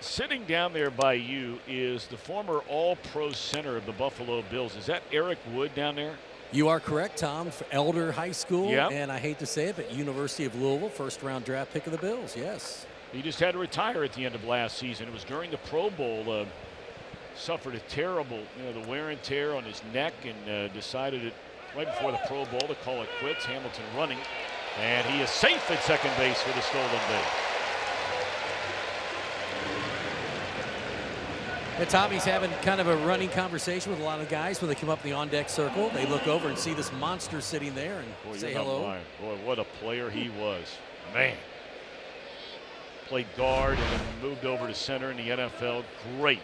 sitting down there by you is the former All-Pro center of the Buffalo Bills. Is that Eric Wood down there? You are correct, Tom. Elder High School, yep. And I hate to say it, but University of Louisville, first-round draft pick of the Bills, yes. He just had to retire at the end of last season. It was during the Pro Bowl. Suffered a terrible, the wear and tear on his neck, and decided it right before the Pro Bowl to call it quits. Hamilton running, and he is safe at second base with a stolen base. And Tommy's having kind of a running conversation with a lot of guys when they come up in the on-deck circle. They look over and see this monster sitting there and say hello. Boy, what a player he was. Man. Played guard and then moved over to center in the NFL. Great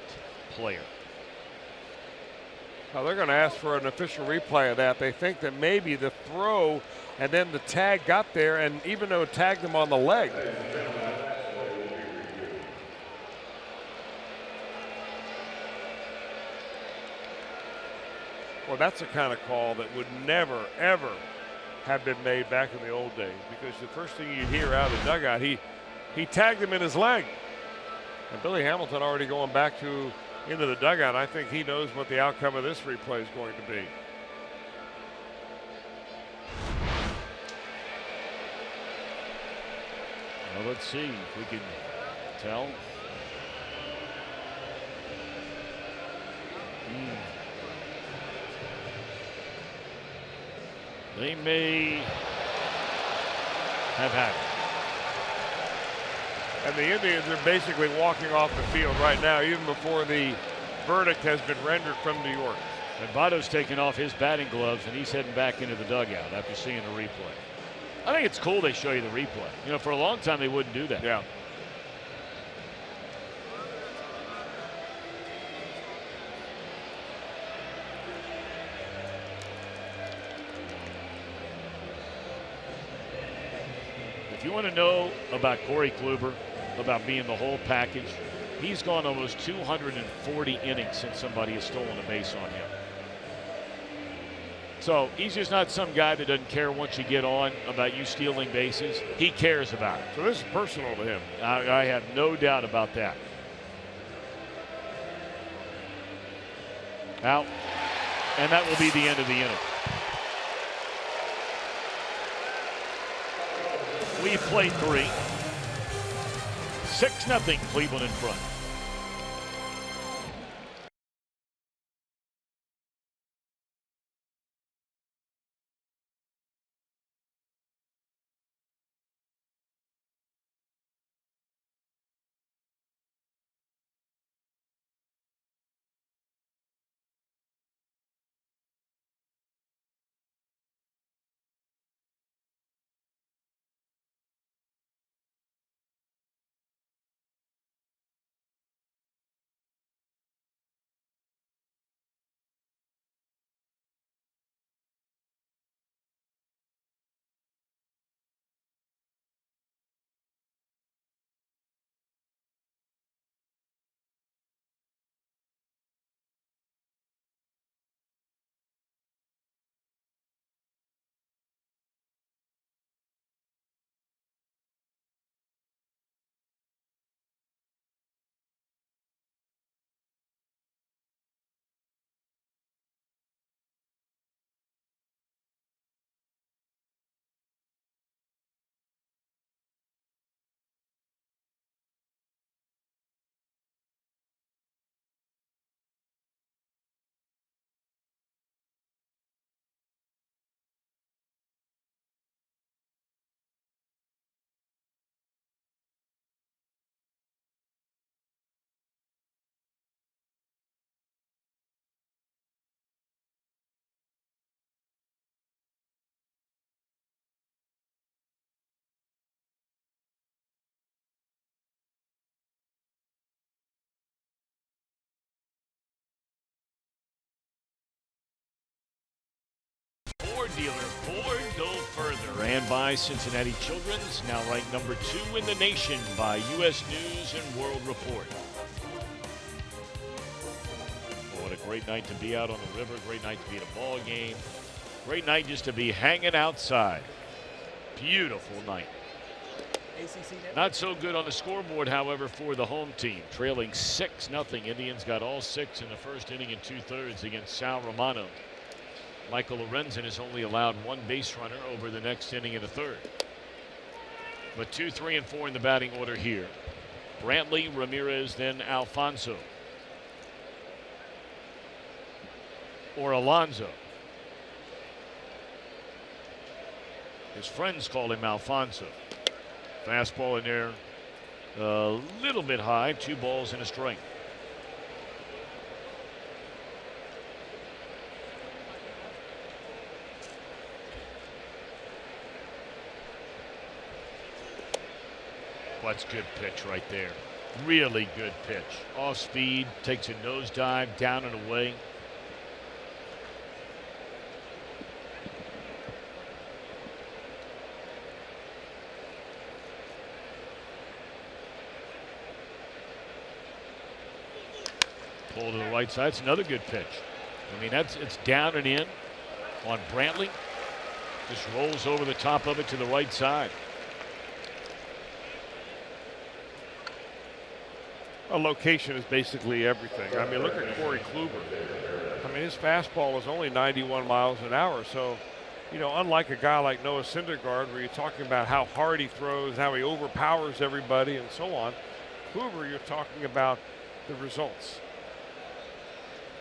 player. Now they're going to ask for an official replay of that. They think that maybe the throw and then the tag got there, and even though it tagged him on the leg. Well, that's the kind of call that would never, ever have been made back in the old days, because the first thing you'd hear out of the dugout, he tagged him in his leg. And Billy Hamilton already going back into the dugout. I think he knows what the outcome of this replay is going to be. Well, let's see if we can tell. They may have had it. And the Indians are basically walking off the field right now, even before the verdict has been rendered from New York. And Votto's taking off his batting gloves, and he's heading back into the dugout after seeing the replay. I think it's cool they show you the replay. You know, for a long time they wouldn't do that. Yeah. If you want to know about Corey Kluber, about being the whole package, he's gone almost 240 innings since somebody has stolen a base on him. So he's just not some guy that doesn't care once you get on about you stealing bases. He cares about it. So this is personal to him. I have no doubt about that. Out. And that will be the end of the inning. We've played 3. 6-0 Cleveland in front. Ford dealer, Ford go further. And by Cincinnati Children's, now ranked number 2 in the nation by U.S. News and World Report. Oh, what a great night to be out on the river. Great night to be at a ball game. Great night just to be hanging outside. Beautiful night. Not so good on the scoreboard, however, for the home team. Trailing 6-0. Indians got all 6 in the first inning and 2/3 against Sal Romano. Michael Lorenzen has only allowed 1 base runner over the next inning and a third. But 2, 3, and 4 in the batting order here. Brantley, Ramirez, then Alfonso. Or Alonso. His friends call him Alfonso. Fastball in there, a little bit high, 2 balls and a strike. That's good pitch right there. Really good pitch. Off speed, takes a nosedive, down and away. Pull to the right side. It's another good pitch. I mean, it's down and in on Brantley. Just rolls over the top of it to the right side. A location is basically everything. I mean, look at Corey Kluber. I mean, his fastball is only 91 miles an hour. So, you know, unlike a guy like Noah Syndergaard, where you're talking about how hard he throws, how he overpowers everybody, and so on, Kluber, you're talking about the results.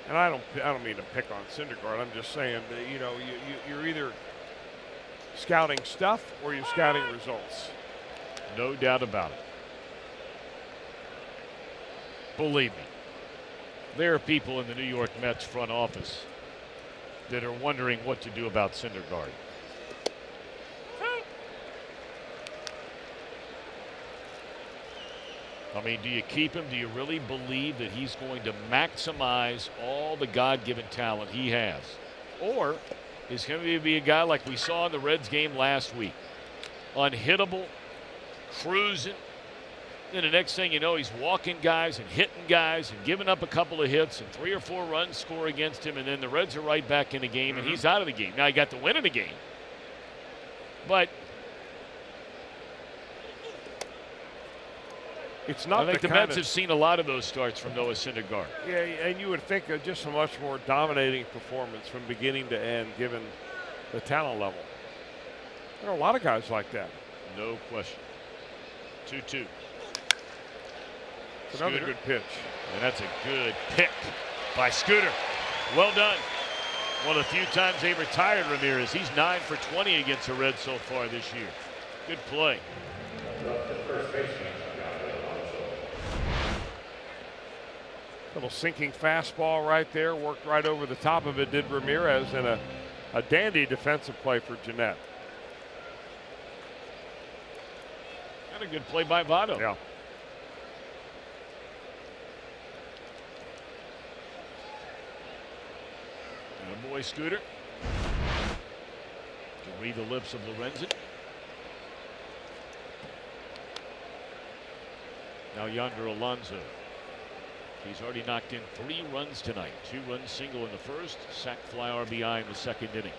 And I don't mean to pick on Syndergaard. I'm just saying that, you know, you're either scouting stuff or you're scouting results. No doubt about it. Believe me, there are people in the New York Mets front office that are wondering what to do about Syndergaard. I mean, do you keep him? Do you really believe that he's going to maximize all the God-given talent he has? Or is he going to be a guy like we saw in the Reds game last week? Unhittable, cruising. Then the next thing you know, he's walking guys and hitting guys and giving up a couple of hits and 3 or 4 runs score against him, and then the Reds are right back in the game and he's out of the game. Now he got the win of the game, but it's not. I think the Mets have seen a lot of those starts from Noah Syndergaard. Yeah, and you would think of just a much more dominating performance from beginning to end, given the talent level. There are a lot of guys like that. No question. 2-2. Another good pitch. And that's a good pick by Scooter. Well done. One of the few times they retired Ramirez. He's 9 for 20 against the Reds so far this year. Good play. Little sinking fastball right there. Worked right over the top of it, did Ramirez, and a dandy defensive play for Jeanette. And a good play by Votto. Yeah. Boy Scooter to read the lips of Lorenzen. Now yonder Alonso. He's already knocked in 3 runs tonight. 2-run single in the first, sac fly RBI in the second inning.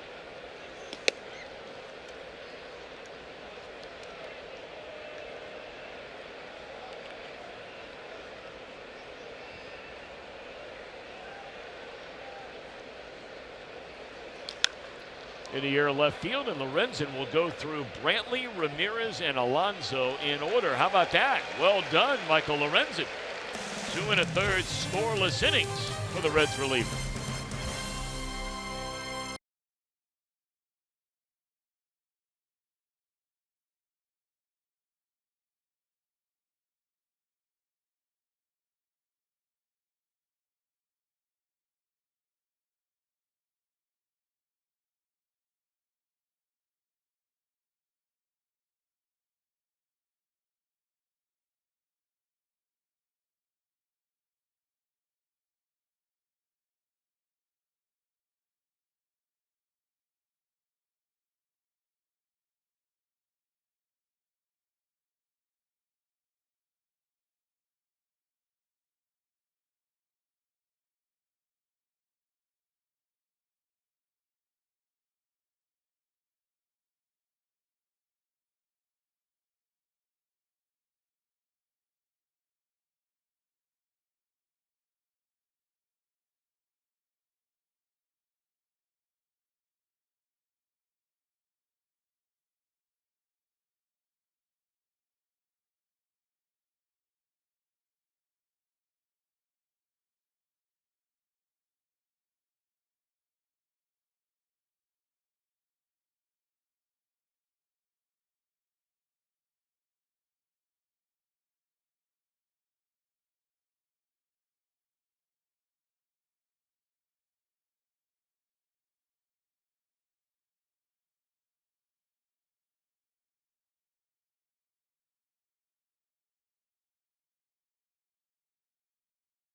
In the air left field, and Lorenzen will go through Brantley, Ramirez, and Alonso in order. How about that? Well done, Michael Lorenzen. 2 1/3 scoreless innings for the Reds reliever.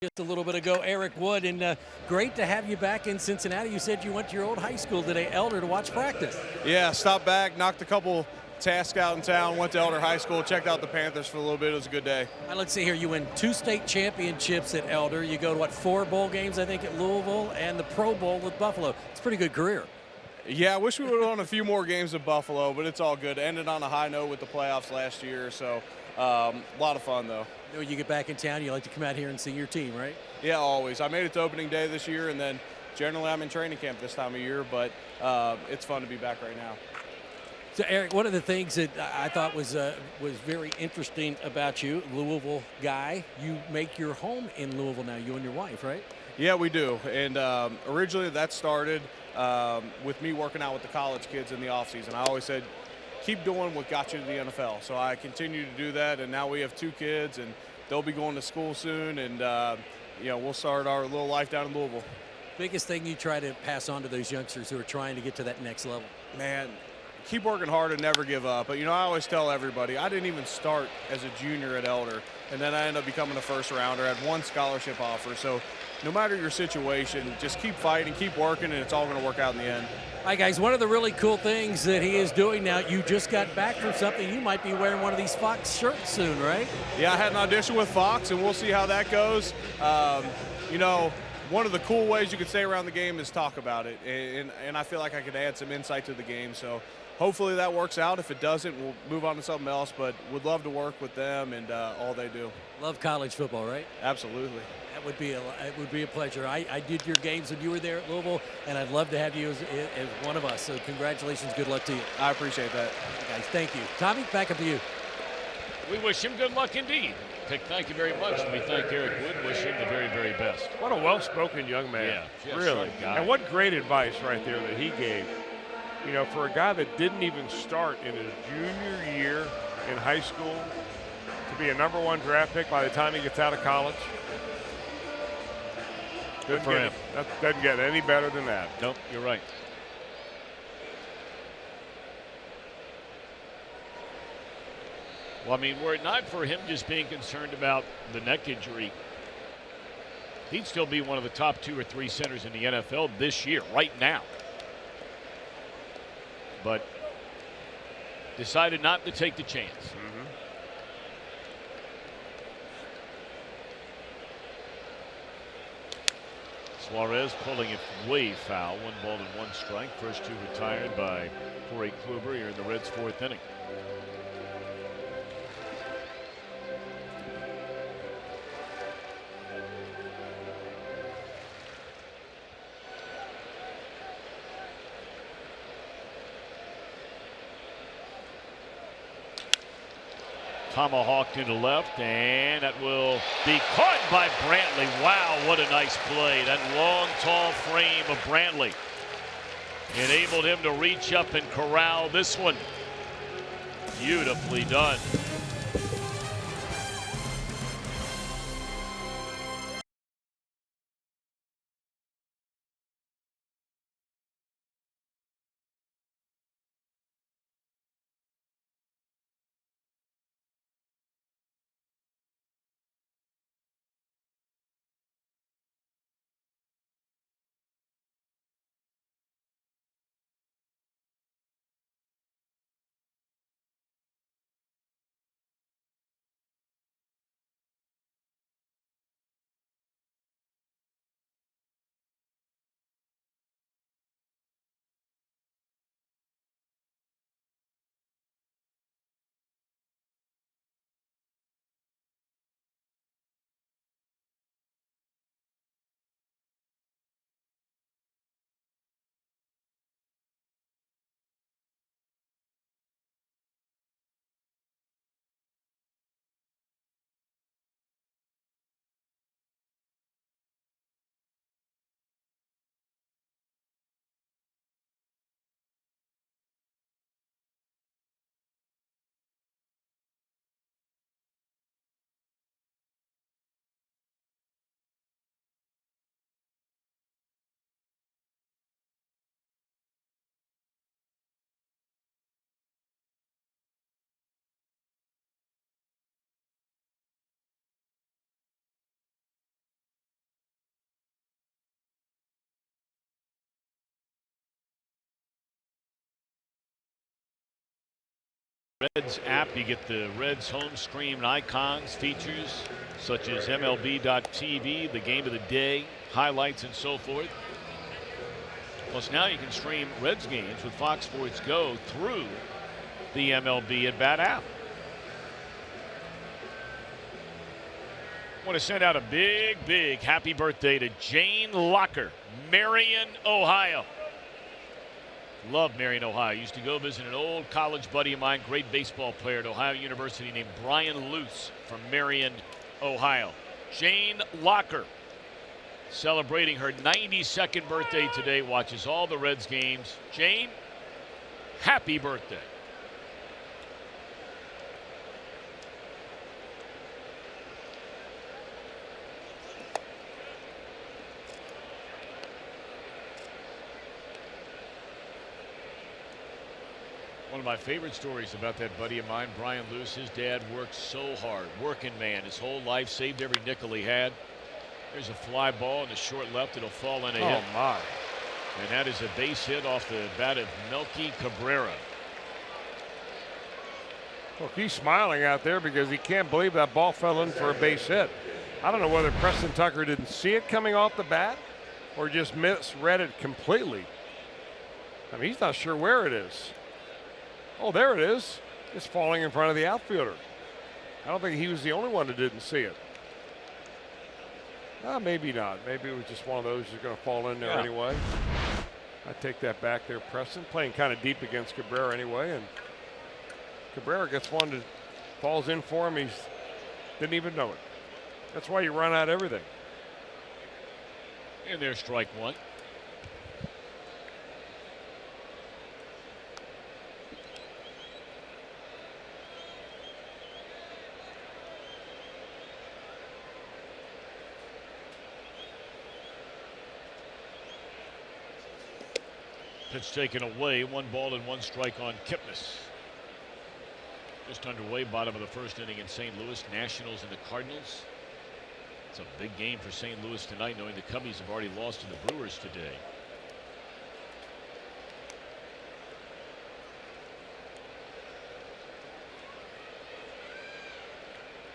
Just a little bit ago, Eric Wood, and great to have you back in Cincinnati. You said you went to your old high school today, Elder, to watch practice. Yeah, stopped back, knocked a couple tasks out in town, went to Elder High School, checked out the Panthers for a little bit. It was a good day. Let's see here. You win 2 state championships at Elder. You go to, what, 4 bowl games, I think, at Louisville, and the Pro Bowl with Buffalo. It's a pretty good career. Yeah, I wish we would have won a few more games at Buffalo, but it's all good. Ended on a high note with the playoffs last year, so a lot of fun, though. When you get back in town, you like to come out here and see your team, right? Yeah, always. I made it to opening day this year, and then generally I'm in training camp this time of year, but it's fun to be back right now. So, Eric, one of the things that I thought was very interesting about you, Louisville guy, you make your home in Louisville now, you and your wife, right? Yeah, we do. And originally that started with me working out with the college kids in the offseason. I always said, keep doing what got you to the NFL. So I continue to do that, and now we have 2 kids, and they'll be going to school soon, and we'll start our little life down in Louisville. Biggest thing you try to pass on to those youngsters who are trying to get to that next level? Man, keep working hard and never give up. But, I always tell everybody, I didn't even start as a junior at Elder, and then I ended up becoming a first-rounder. I had 1 scholarship offer. So no matter your situation, just keep fighting, keep working, and it's all going to work out in the end. All right, guys, one of the really cool things that he is doing now, you just got back from something. You might be wearing one of these Fox shirts soon, right? Yeah, I had an audition with Fox, and we'll see how that goes. One of the cool ways you could stay around the game is talk about it, and I feel like I could add some insight to the game. So hopefully that works out. If it doesn't, we'll move on to something else, but would love to work with them and all they do. Love college football, right? Absolutely. It would be a pleasure. I did your games when you were there at Louisville, and I'd love to have you as one of us. So congratulations, good luck to you. I appreciate that. Guys, thank you. Tommy, back up to you. We wish him good luck indeed. Pick, thank you very much. And we thank Eric Wood. Wish him the very, very best. What a well-spoken young man. Yeah, really. And what great advice right there that he gave. For a guy that didn't even start in his junior year in high school to be a #1 draft pick by the time he gets out of college. Good for him. That doesn't get any better than that. Nope, you're right. Well, were it not for him just being concerned about the neck injury, he'd still be one of the top 2 or 3 centers in the NFL this year, right now. But decided not to take the chance. Suarez pulling it way foul. 1 ball and 1 strike. First 2 retired by Corey Kluber here in the Reds' 4th inning. Tomahawked into left, and that will be caught by Brantley. Wow, what a nice play. That long, tall frame of Brantley enabled him to reach up and corral this one. Beautifully done. Reds app, you get the Reds home screen icons, features such as MLB.TV, the game of the day, highlights, and so forth. Plus now you can stream Reds games with Fox Sports Go through the MLB at Bat app. I want to send out a big, big happy birthday to Jane Locker, Marion, Ohio. Love Marion, Ohio. Used to go visit an old college buddy of mine, great baseball player at Ohio University named Brian Luce from Marion, Ohio. Jane Locker. celebrating her 92nd birthday today, watches all the Reds games. Jane, happy birthday. One of my favorite stories about that buddy of mine, Brian Luce, his dad worked so hard, working man, his whole life, saved every nickel he had. There's a fly ball in the short left. It'll fall in a hit. Oh, my. And that is a base hit off the bat of Melky Cabrera. Look, he's smiling out there because he can't believe that ball fell in for a base hit. I don't know whether Preston Tucker didn't see it coming off the bat or just misread it completely. I mean, he's not sure where it is. Oh, there it is. It's falling in front of the outfielder. I don't think he was the only one that didn't see it. Maybe not. Maybe it was just one of those that's going to fall in there anyway. I take that back there, Preston. Playing kind of deep against Cabrera anyway, and Cabrera gets one that falls in for him. He didn't even know it. That's why you run out everything. And there's strike one. Pitch taken away. 1 ball and 1 strike on Kipnis. Just underway, bottom of the first inning in St. Louis. Nationals and the Cardinals. It's a big game for St. Louis tonight, knowing the Cubbies have already lost to the Brewers today.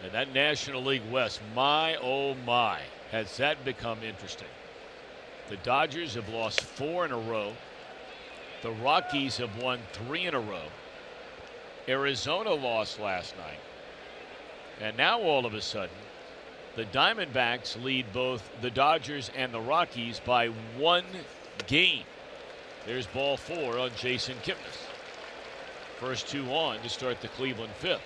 And that National League West, my oh my, has that become interesting. The Dodgers have lost 4 in a row. The Rockies have won 3 in a row. Arizona lost last night. And now all of a sudden, the Diamondbacks lead both the Dodgers and the Rockies by 1 game. There's ball 4 on Jason Kipnis. First 2 on to start the Cleveland 5th.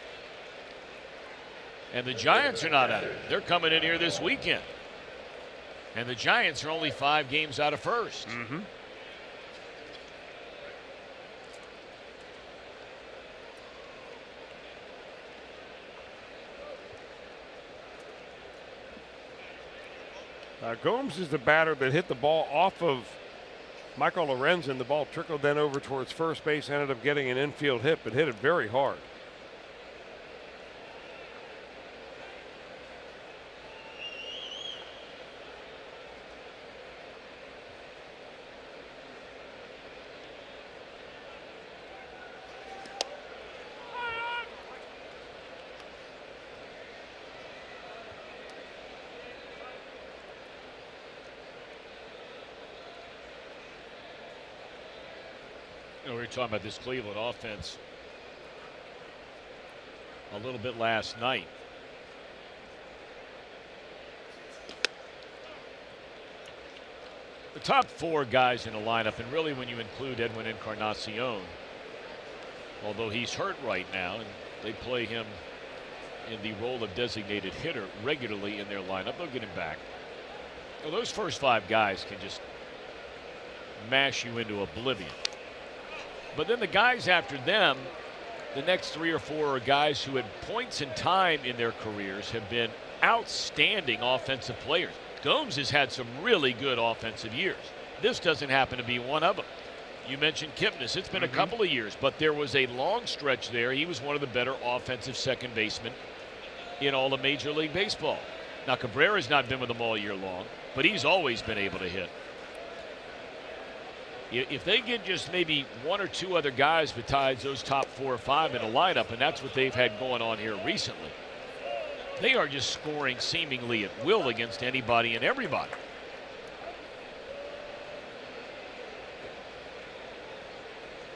And the Giants are not at it. They're coming in here this weekend. And the Giants are only 5 games out of first. Mm-hmm. Gomes is the batter that hit the ball off of Michael Lorenzen. The ball trickled then over towards first base, ended up getting an infield hit, but hit it very hard. We were talking about this Cleveland offense a little bit last night. The top 4 guys in the lineup, and really when you include Edwin Encarnacion, although he's hurt right now, and they play him in the role of designated hitter regularly in their lineup, they'll get him back. Well, those first 5 guys can just mash you into oblivion. But then the guys after them, the next 3 or 4 are guys who at points in time in their careers have been outstanding offensive players. Gomes has had some really good offensive years. This doesn't happen to be one of them. You mentioned Kipnis. It's been a couple of years, but there was a long stretch there. He was one of the better offensive second basemen in all of Major League Baseball. Now, Cabrera's not been with them all year long, but he's always been able to hit. If they get just maybe 1 or 2 other guys besides those top 4 or 5 in the lineup, and that's what they've had going on here recently, they are just scoring seemingly at will against anybody and everybody.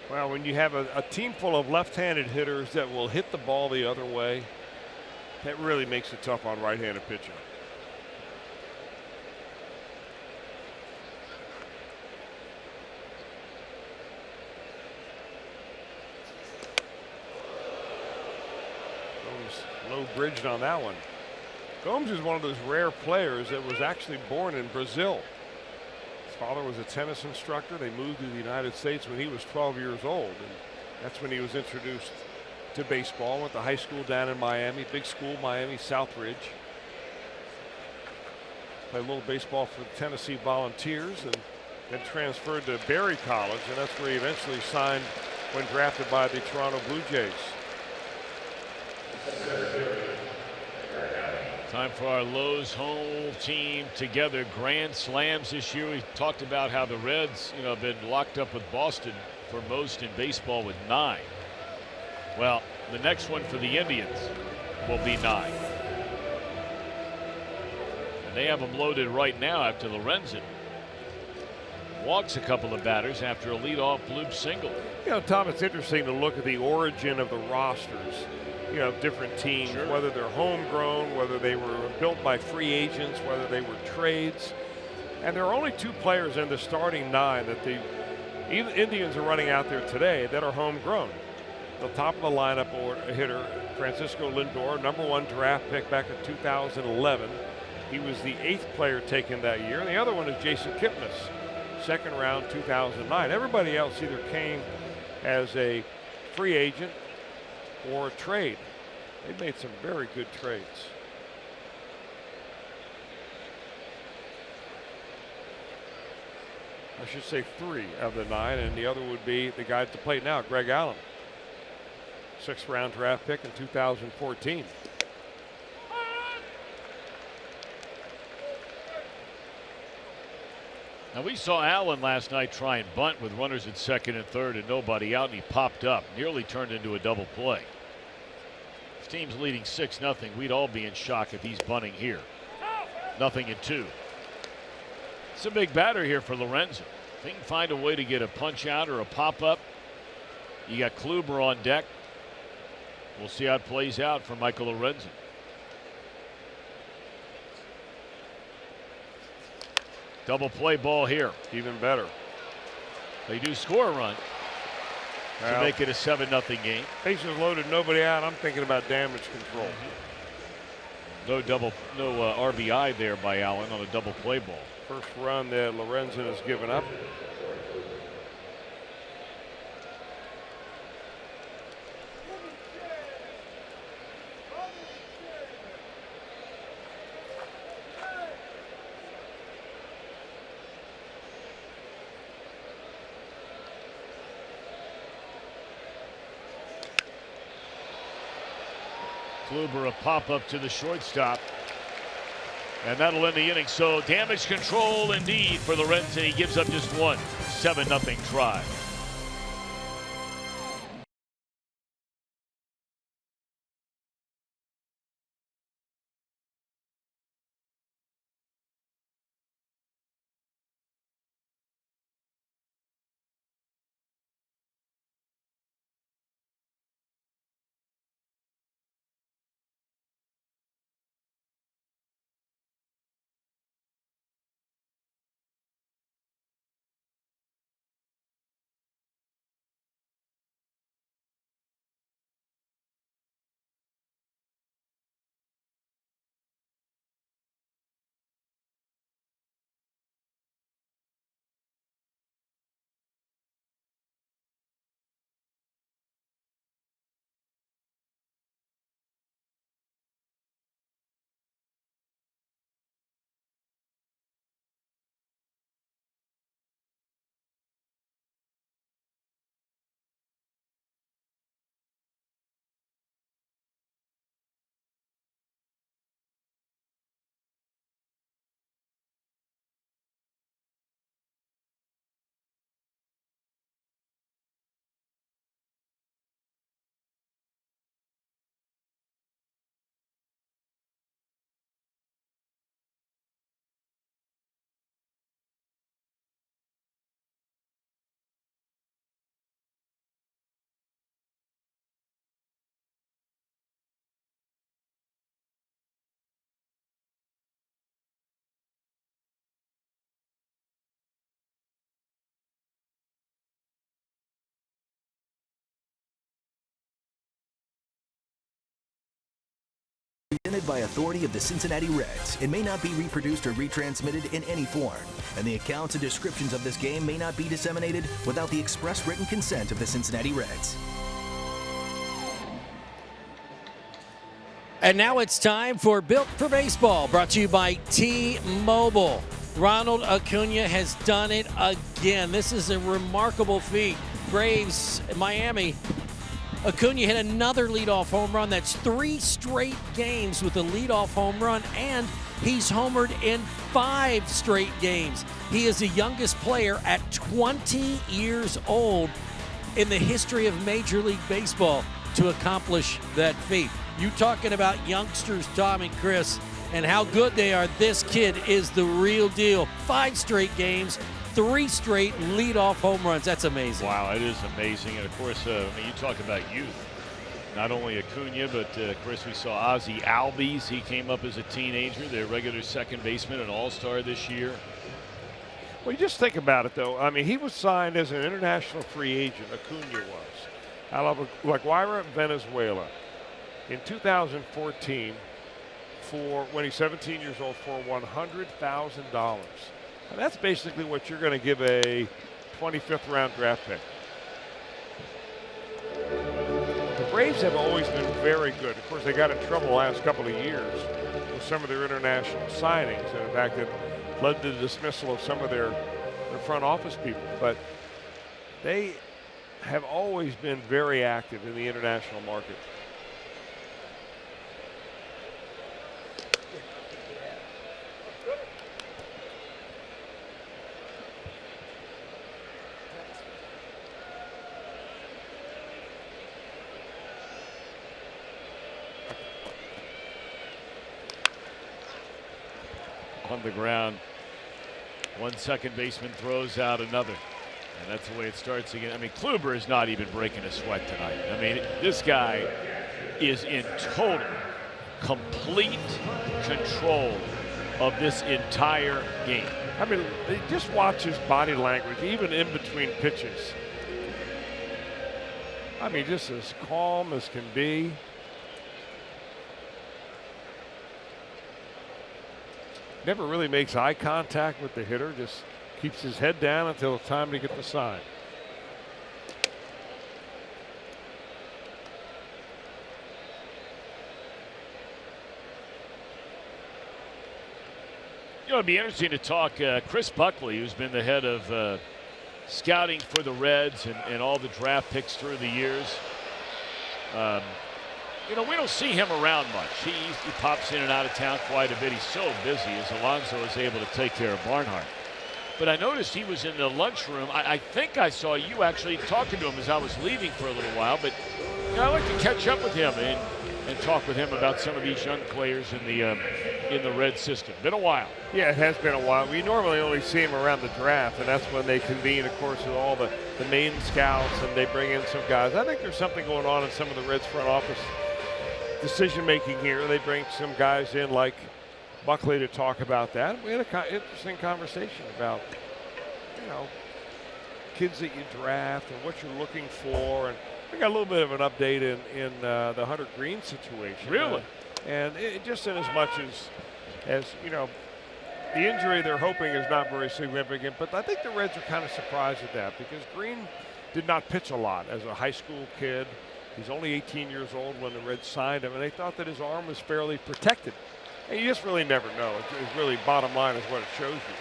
Well, when you have a team full of left-handed hitters that will hit the ball the other way, that really makes it tough on right-handed pitching. Low bridged on that one. Gomes is one of those rare players that was actually born in Brazil. His father was a tennis instructor. They moved to the United States when he was 12 years old, and that's when he was introduced to baseball. Went to high school down in Miami, big school, Miami Southridge. Played a little baseball for the Tennessee Volunteers, and then transferred to Berry College, and that's where he eventually signed when drafted by the Toronto Blue Jays. Time for our Lowe's whole team together. Grand slams this year. We talked about how the Reds, have been locked up with Boston for most in baseball with 9. Well, the next one for the Indians will be 9. And they have them loaded right now after Lorenzen walks a couple of batters after a leadoff bloop single. Tom, it's interesting to look at the origin of the rosters. Different teams, Sure. whether they're homegrown, whether they were built by free agents, whether they were trades. And there are only 2 players in the starting 9 that the Indians are running out there today that are homegrown. The top of the lineup hitter, Francisco Lindor, #1 draft pick back in 2011. He was the 8th player taken that year. And the other one is Jason Kipnis, 2nd round, 2009. Everybody else either came as a free agent or a trade. They've made some very good trades. I should say 3 of the 9, and the other would be the guy at the plate now, Greg Allen. 6th round draft pick in 2014. Now, we saw Allen last night try and bunt with runners at 2nd and 3rd and nobody out, and he popped up, nearly turned into a double play. His team's leading 6-0. We'd all be in shock if he's bunting here. 0-2. It's a big batter here for Lorenzen. If he can find a way to get a punch out or a pop up, you got Kluber on deck. We'll see how it plays out for Michael Lorenzen. Double play ball here. Even better. They do score a run to make it a 7-0 game. Bases loaded, nobody out. I'm thinking about damage control. No RBI there by Allen on a double play ball. First run that Lorenzen has given up. Kluber a pop up to the shortstop. And that'll end the inning. So damage control indeed for Lorenzen. He gives up just one 7-0 try. presented by authority of the Cincinnati Reds. It may not be reproduced or retransmitted in any form, and the accounts and descriptions of this game may not be disseminated without the express written consent of the Cincinnati Reds. And now it's time for Built for Baseball, brought to you by T-Mobile. Ronald Acuna has done it again. This is a remarkable feat. Braves, Miami. Acuna hit another leadoff home run. That's 3 straight games with a leadoff home run, and he's homered in 5 straight games. He is the youngest player at 20 years old in the history of Major League Baseball to accomplish that feat. You talking about youngsters, Tom and Chris, and how good they are. This kid is the real deal. 5 straight games, 3 straight leadoff home runs. That's amazing. Wow, it is amazing. And of course, I mean, you talk about youth. Not only Acuna, but Chris, we saw Ozzie Albies. He came up as a teenager, their regular second baseman, an all-star this year. Well, you just think about it, though. I mean, he was signed as an international free agent, Acuna was, out of La Guaira, Venezuela, in 2014 for, when he's 17 years old, for $100,000. And that's basically what you're going to give a 25th round draft pick. The Braves have always been very good. Of course, they got in trouble the last couple of years with some of their international signings, and in fact, it led to the dismissal of some of their front office people. But they have always been very active in the international market. On the ground, one second baseman throws out another, and that's the way it starts again. I mean, Kluber is not even breaking a sweat tonight. I mean, this guy is in total, complete control of this entire game. I mean, just watch his body language, even in between pitches. I mean, just as calm as can be. Never really makes eye contact with the hitter, just keeps his head down until it's time to get the sign. You know, it'd be interesting to talk Chris Buckley, who's been the head of scouting for the Reds and all the draft picks through the years. You know, we don't see him around much. He pops in and out of town quite a bit. He's so busy as Alonso is able to take care of Barnhart. But I noticed he was in the lunchroom. I think I saw you actually talking to him as I was leaving for a little while. But you know, I like to catch up with him and talk with him about some of these young players in the Red system. Been a while. Yeah, it has been a while. We normally only see him around the draft, and that's when they convene, of course, with all the main scouts, and they bring in some guys. I think there's something going on in some of the Reds front office decision making here. They bring some guys in like Buckley to talk about that. We had an interesting conversation about, you know, kids that you draft and what you're looking for, and we got a little bit of an update in the Hunter Green situation. Really? And it just in as much as you know, the injury they're hoping is not very significant, but I think the Reds are kind of surprised at that because Green did not pitch a lot as a high school kid. He's only 18 years old when the Reds signed him, and they thought that his arm was fairly protected. And you just really never know. It's really bottom line is what it shows you.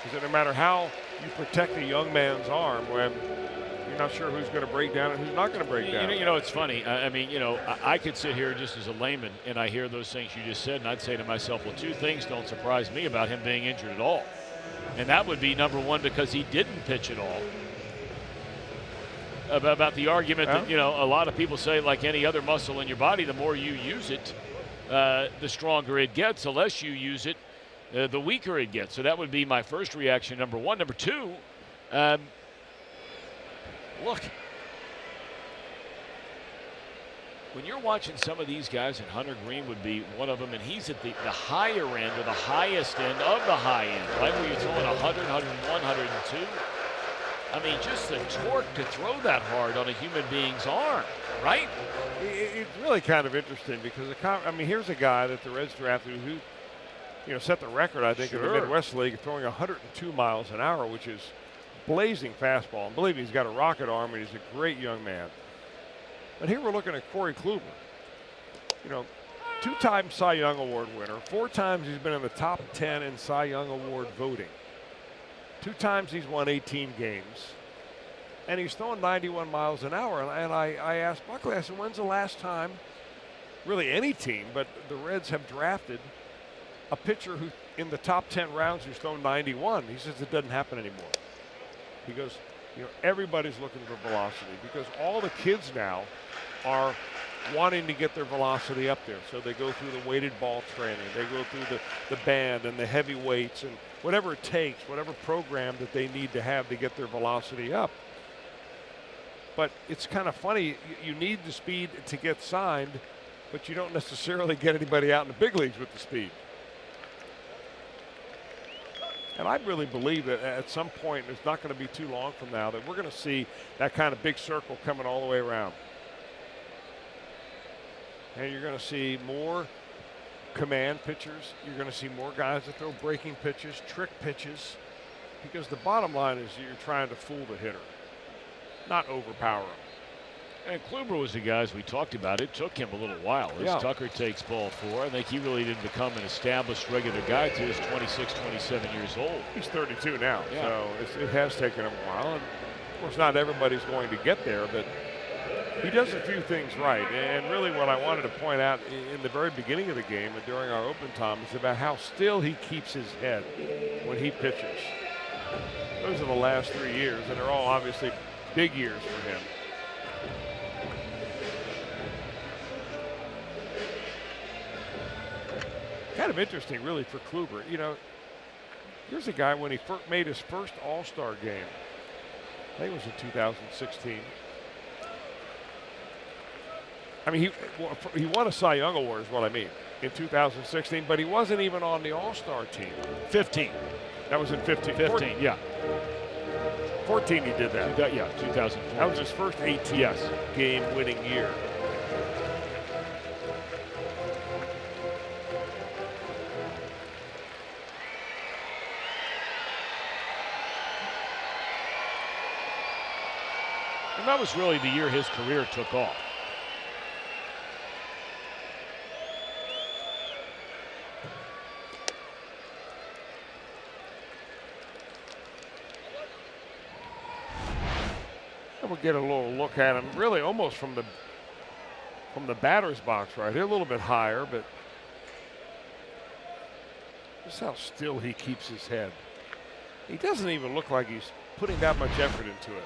Because no matter how you protect a young man's arm, when you're not sure who's going to break down and who's not going to break down. You know, it's funny. I mean, you know, I could sit here just as a layman, and I hear those things you just said, and I'd say to myself, well, 2 things don't surprise me about him being injured at all. And that would be, number one, because he didn't pitch at all. About the argument that, you know, a lot of people say, like any other muscle in your body, the more you use it, the stronger it gets. The less you use it, the weaker it gets. So that would be my first reaction, number one. Number two, look, when you're watching some of these guys, and Hunter Green would be one of them, and he's at the higher end or the highest end of the high end, right, where you're throwing 100, 101, 102. I mean, just the torque to throw that hard on a human being's arm, right? It's really kind of interesting because, I mean, here's a guy that the Reds drafted who, set the record, I think, in the Midwest League, throwing 102 miles an hour, which is blazing fastball. And believe me, he's got a rocket arm, and he's a great young man. But here we're looking at Corey Kluber. 2-time Cy Young Award winner. 4 times he's been in the top 10 in Cy Young Award voting. 2 times he's won 18 games. And he's throwing 91 miles an hour. And I asked Buckley, I said, when's the last time, really any team, but the Reds have drafted a pitcher who in the top 10 rounds who's thrown 91? He says it doesn't happen anymore. He goes, everybody's looking for velocity because all the kids now are wanting to get their velocity up there. So they go through the weighted ball training. They go through the band and the heavy weights and whatever it takes, whatever program that they need to have to get their velocity up. But it's kind of funny. You need the speed to get signed, but you don't necessarily get anybody out in the big leagues with the speed. And I really believe that at some point, it's not going to be too long from now, that we're going to see that kind of big circle coming all the way around. And you're going to see more command pitchers. You're going to see more guys that throw breaking pitches, trick pitches, because the bottom line is you're trying to fool the hitter, not overpower him. And Kluber was the guy, as we talked about. It took him a little while. As Tucker takes ball 4, I think he really didn't become an established regular guy till he was 26, 27 years old. He's 32 now, so it has taken him a while. And of course, not everybody's going to get there, but he does a few things right. And really what I wanted to point out in the very beginning of the game and during our open time is about how still he keeps his head when he pitches. Those are the last 3 years, and they're all obviously big years for him. Kind of interesting, really, for Kluber. Here's a guy when he made his first All-Star game. I think it was in 2016. I mean, he won a Cy Young Award is what I mean in 2016, but he wasn't even on the All-Star team. 15. That was in 15. 15, yeah. 14 he did that. 2004. That was his first 18 game winning year. And that was really the year his career took off. And we'll get a little look at him, really almost from the batter's box right here, a little bit higher, but just how still he keeps his head. He doesn't even look like he's putting that much effort into it.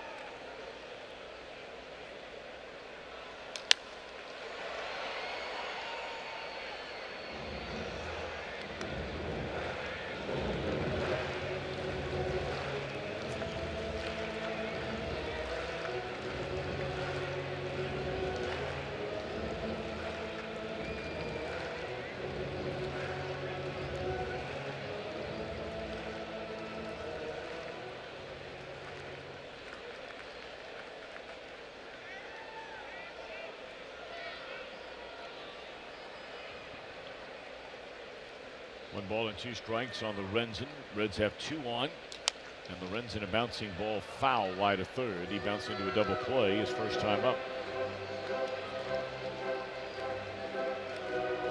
One ball and 2 strikes on the Renzen. Reds have 2 on. And the Renzen a bouncing ball foul wide of third. He bounced into a double play his first time up.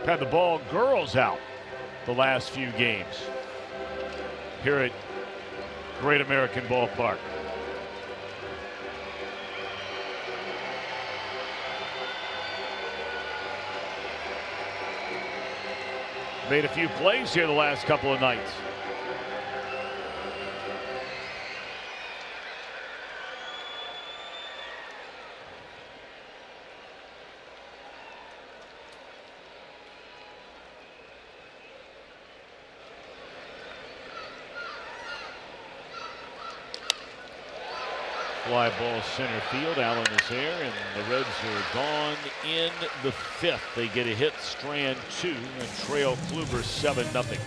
Had the ball girls out the last few games here at Great American Ballpark. Made a few plays here the last couple of nights. Fly ball center field. Allen is there, and the Reds are gone in the 5th. They get a hit, Strand 2, and trail Kluber 7-0.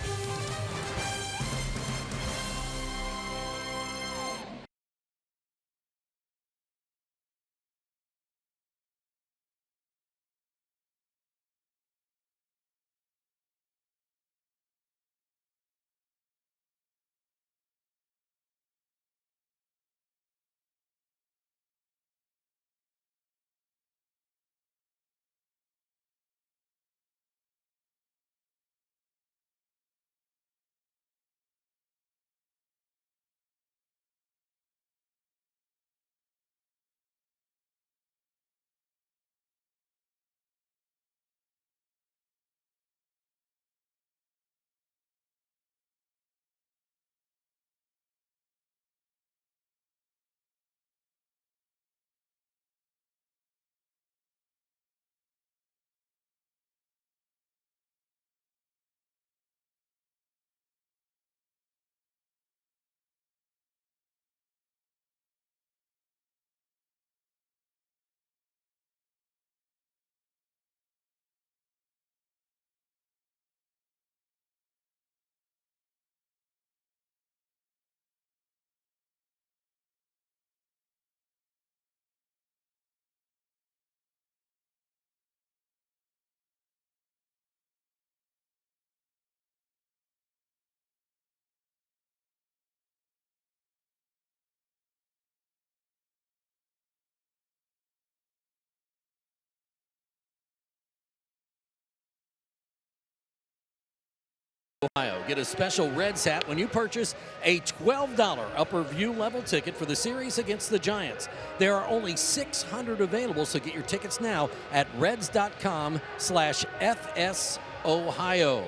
Ohio. Get a special Reds hat when you purchase a $12 upper view level ticket for the series against the Giants. There are only 600 available, so get your tickets now at reds.com/FSOhio.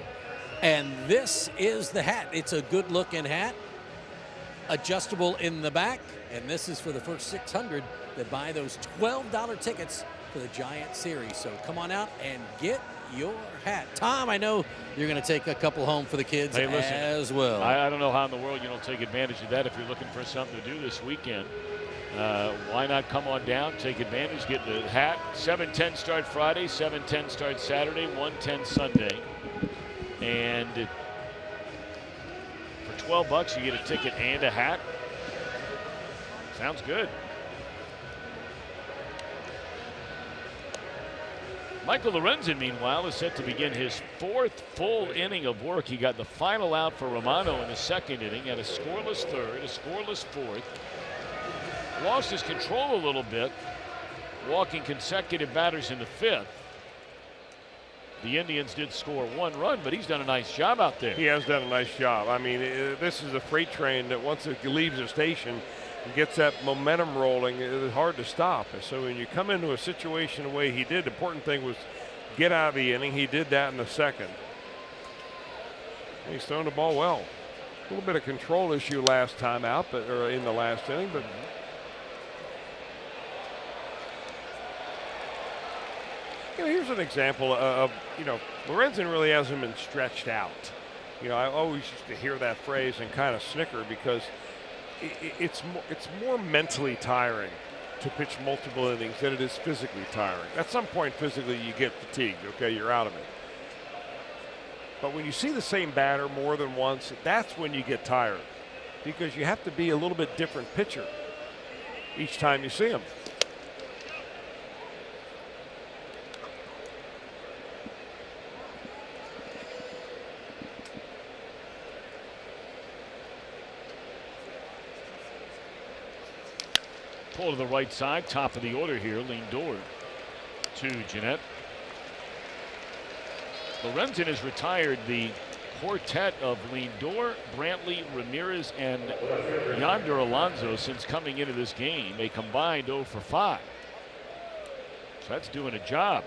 And this is the hat. It's a good looking hat, adjustable in the back, and this is for the first 600 that buy those $12 tickets for the Giant series. So come on out and get your hat. Tom, I know you're going to take a couple home for the kids as well. I don't know how in the world you don't take advantage of that if you're looking for something to do this weekend. Why not come on down, take advantage, get the hat. 7:10 start Friday, 7:10 start Saturday, 1:10 Sunday. And for $12 you get a ticket and a hat. Sounds good. Michael Lorenzen, meanwhile, is set to begin his 4th full inning of work. He got the final out for Romano in the 2nd inning, had a scoreless 3rd, a scoreless 4th. Lost his control a little bit, walking consecutive batters in the 5th. The Indians did score 1 run, but he's done a nice job out there. He has done a nice job. I mean, this is a freight train that once it leaves the station and gets that momentum rolling, it's hard to stop. And so when you come into a situation the way he did, the important thing was get out of the inning. He did that in the 2nd. And he's thrown the ball well. A little bit of control issue last time out, or in the last inning, but here's an example of, Lorenzen really hasn't been stretched out. I always used to hear that phrase and kind of snicker because it's more mentally tiring to pitch multiple innings than it is physically tiring. At some point, physically, you get fatigued. Okay, you're out of it. But when you see the same batter more than once, that's when you get tired because you have to be a little bit different pitcher each time you see him. Pull to the right side, top of the order here, Lindor to Jeanette. Lorenzen has retired the quartet of Lindor, Brantley, Ramirez, and Yonder Alonso since coming into this game. A combined 0 for 5. So that's doing a job.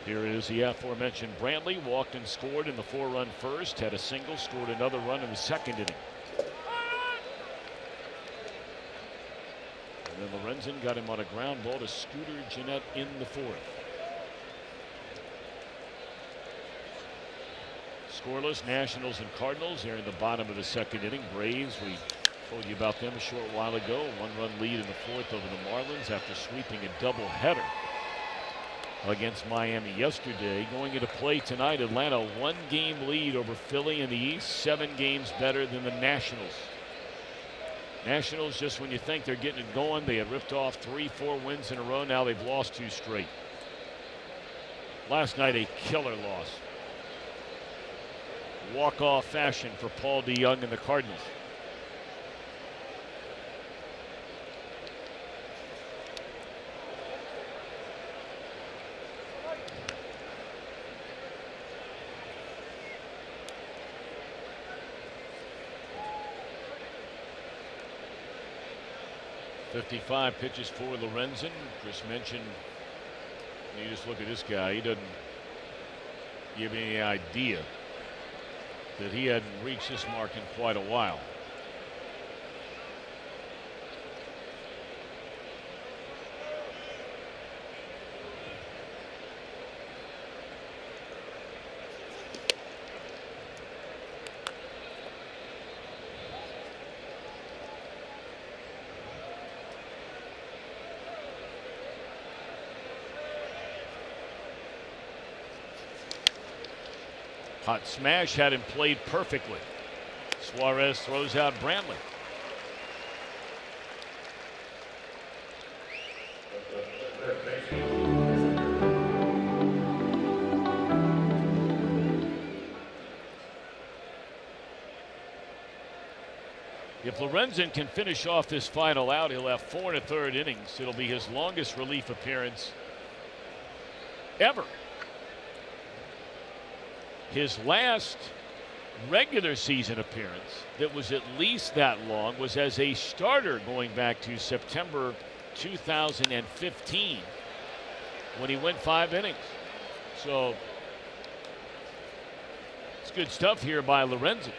Here is the aforementioned Brantley. Walked and scored in the 4-run first. Had a single, scored another run in the 2nd inning. And then Lorenzen got him on a ground ball to Scooter Jeanette in the 4th. Scoreless, Nationals and Cardinals. They're in the bottom of the 2nd inning. Braves, we told you about them a short while ago. 1-run lead in the 4th over the Marlins after sweeping a doubleheader against Miami yesterday. Going into play tonight, Atlanta 1-game lead over Philly in the East, 7 games better than the Nationals. Nationals, just when you think they're getting it going, they had ripped off 3-4 wins in a row. Now they've lost 2 straight. Last night, a killer loss. Walk-off fashion for Paul DeYoung and the Cardinals. .55 pitches for Lorenzen. Chris mentioned, you just look at this guy, he doesn't give you any idea that he hadn't reached this mark in quite a while. Hot smash had him played perfectly. Suarez throws out Brantley. If Lorenzen can finish off this final out, he'll have 4 1/3 innings. It'll be his longest relief appearance ever. His last regular season appearance that was at least that long was as a starter going back to September 2015 when he went 5 innings. So it's good stuff here by Lorenzen.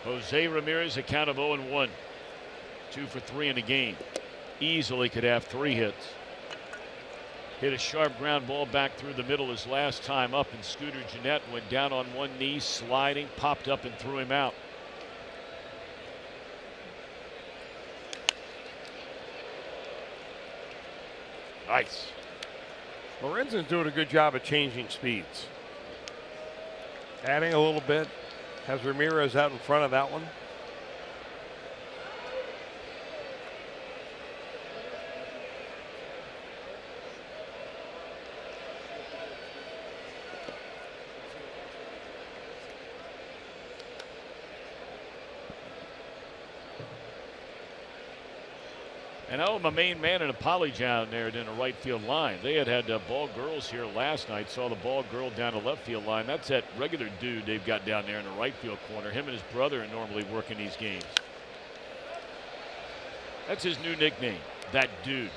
Jose Ramirez, a count of 0-1. 2 for 3 in the game. Easily could have 3 hits. Hit a sharp ground ball back through the middle his last time up, and Scooter Gennett went down on one knee, sliding, popped up and threw him out. Nice. Lorenzen's doing a good job of changing speeds. Adding a little bit. Has Ramirez out in front of that one. And I owe my main man an apology down there in the right field line. They had ball girls here last night. Saw the ball girl down the left field line. That's that regular dude they've got down there in the right field corner. Him and his brother are normally working these games. That's his new nickname, that dude.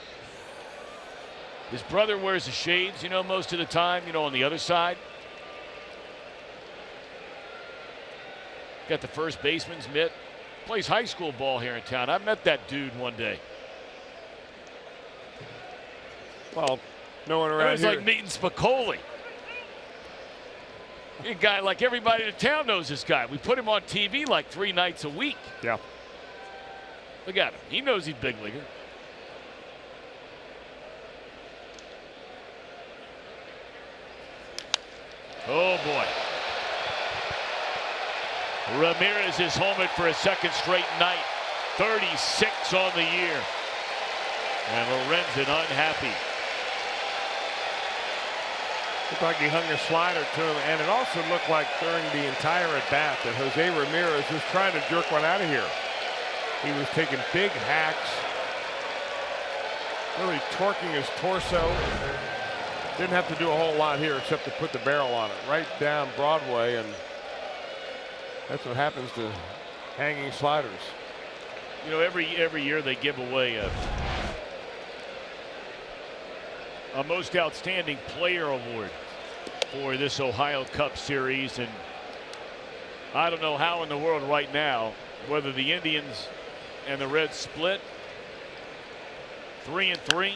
His brother wears the shades, most of the time, on the other side. Got the first baseman's mitt. Plays high school ball here in town. I met that dude one day. Well, no one around here. It was like meeting Spicoli. A guy like everybody in town knows this guy. We put him on TV like 3 nights a week. Yeah. Look at him. He knows he's big leaguer. Oh boy. Ramirez is homered for a second straight night. 36 on the year. And Lorenzen unhappy. Looked like he hung a slider to him, and it also looked like during the entire at-bat that Jose Ramirez was trying to jerk one out of here. He was taking big hacks, really torquing his torso. Didn't have to do a whole lot here except to put the barrel on it, right down Broadway, and that's what happens to hanging sliders. Every year they give away a most outstanding player award for this Ohio Cup series, and I don't know how in the world right now whether the Indians and the Reds split 3-3,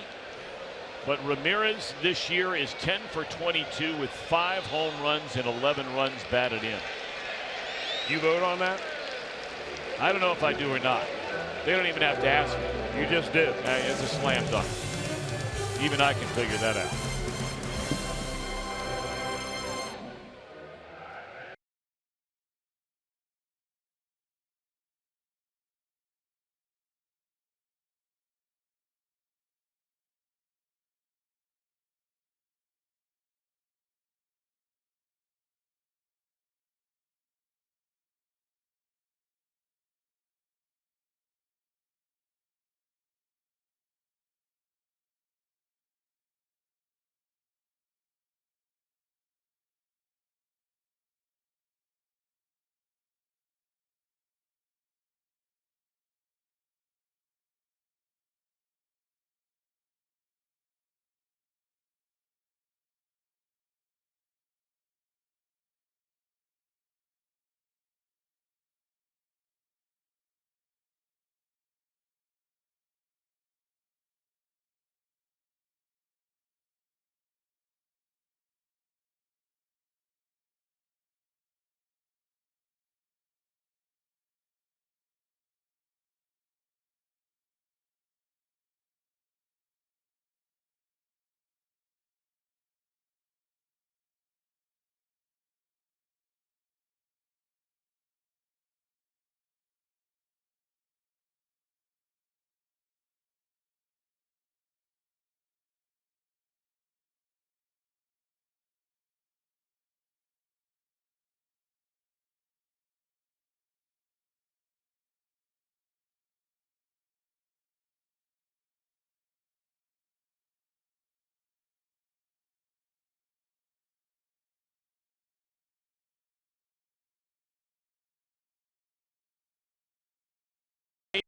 but Ramirez this year is 10 for 22 with 5 home runs and 11 runs batted in. You vote on that? I don't know if I do or not. They don't even have to ask me. You just did. It's a slam dunk. Even I can figure that out.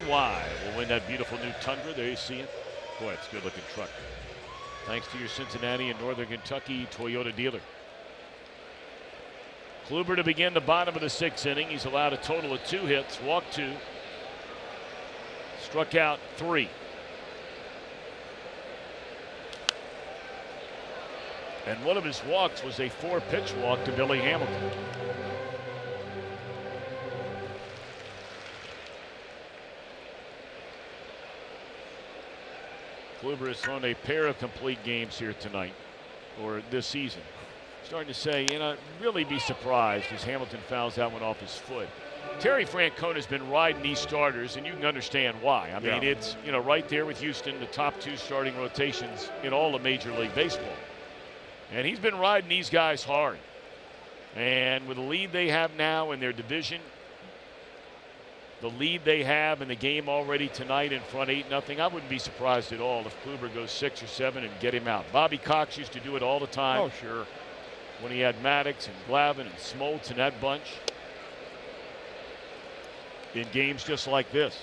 why will win that beautiful new Tundra. There you see it. Boy, it's a good-looking truck. Thanks to your Cincinnati and Northern Kentucky Toyota dealer. Kluber to begin the bottom of the 6th inning. He's allowed a total of 2 hits, walked 2, struck out 3. And one of his walks was a 4-pitch walk to Billy Hamilton. Kluber has thrown a pair of complete games here tonight, or this season. Starting to say, really be surprised as Hamilton fouls that one off his foot. Terry Francona's been riding these starters, and you can understand why. I mean, it's, right there with Houston, the top 2 starting rotations in all of Major League Baseball. And he's been riding these guys hard. And with the lead they have now in their division, the lead they have in the game already tonight in front 8-0, I wouldn't be surprised at all if Kluber goes 6 or 7 and get him out. Bobby Cox used to do it all the time. Oh, sure. When he had Maddox and Glavine and Smoltz and that bunch in games just like this.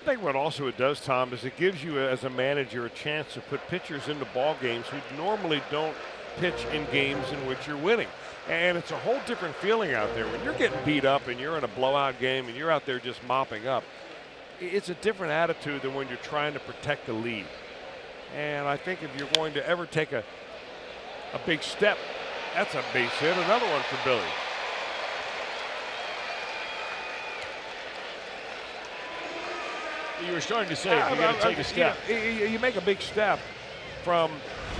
I think what also it does, Tom, is it gives you as a manager a chance to put pitchers into ball games who normally don't pitch in games in which you're winning. And it's a whole different feeling out there. When you're getting beat up and you're in a blowout game and you're out there just mopping up, it's a different attitude than when you're trying to protect the lead. And I think if you're going to ever take a big step, that's a base hit. Another one for Billy. You were starting to say if you're going to take a step. You make a big step from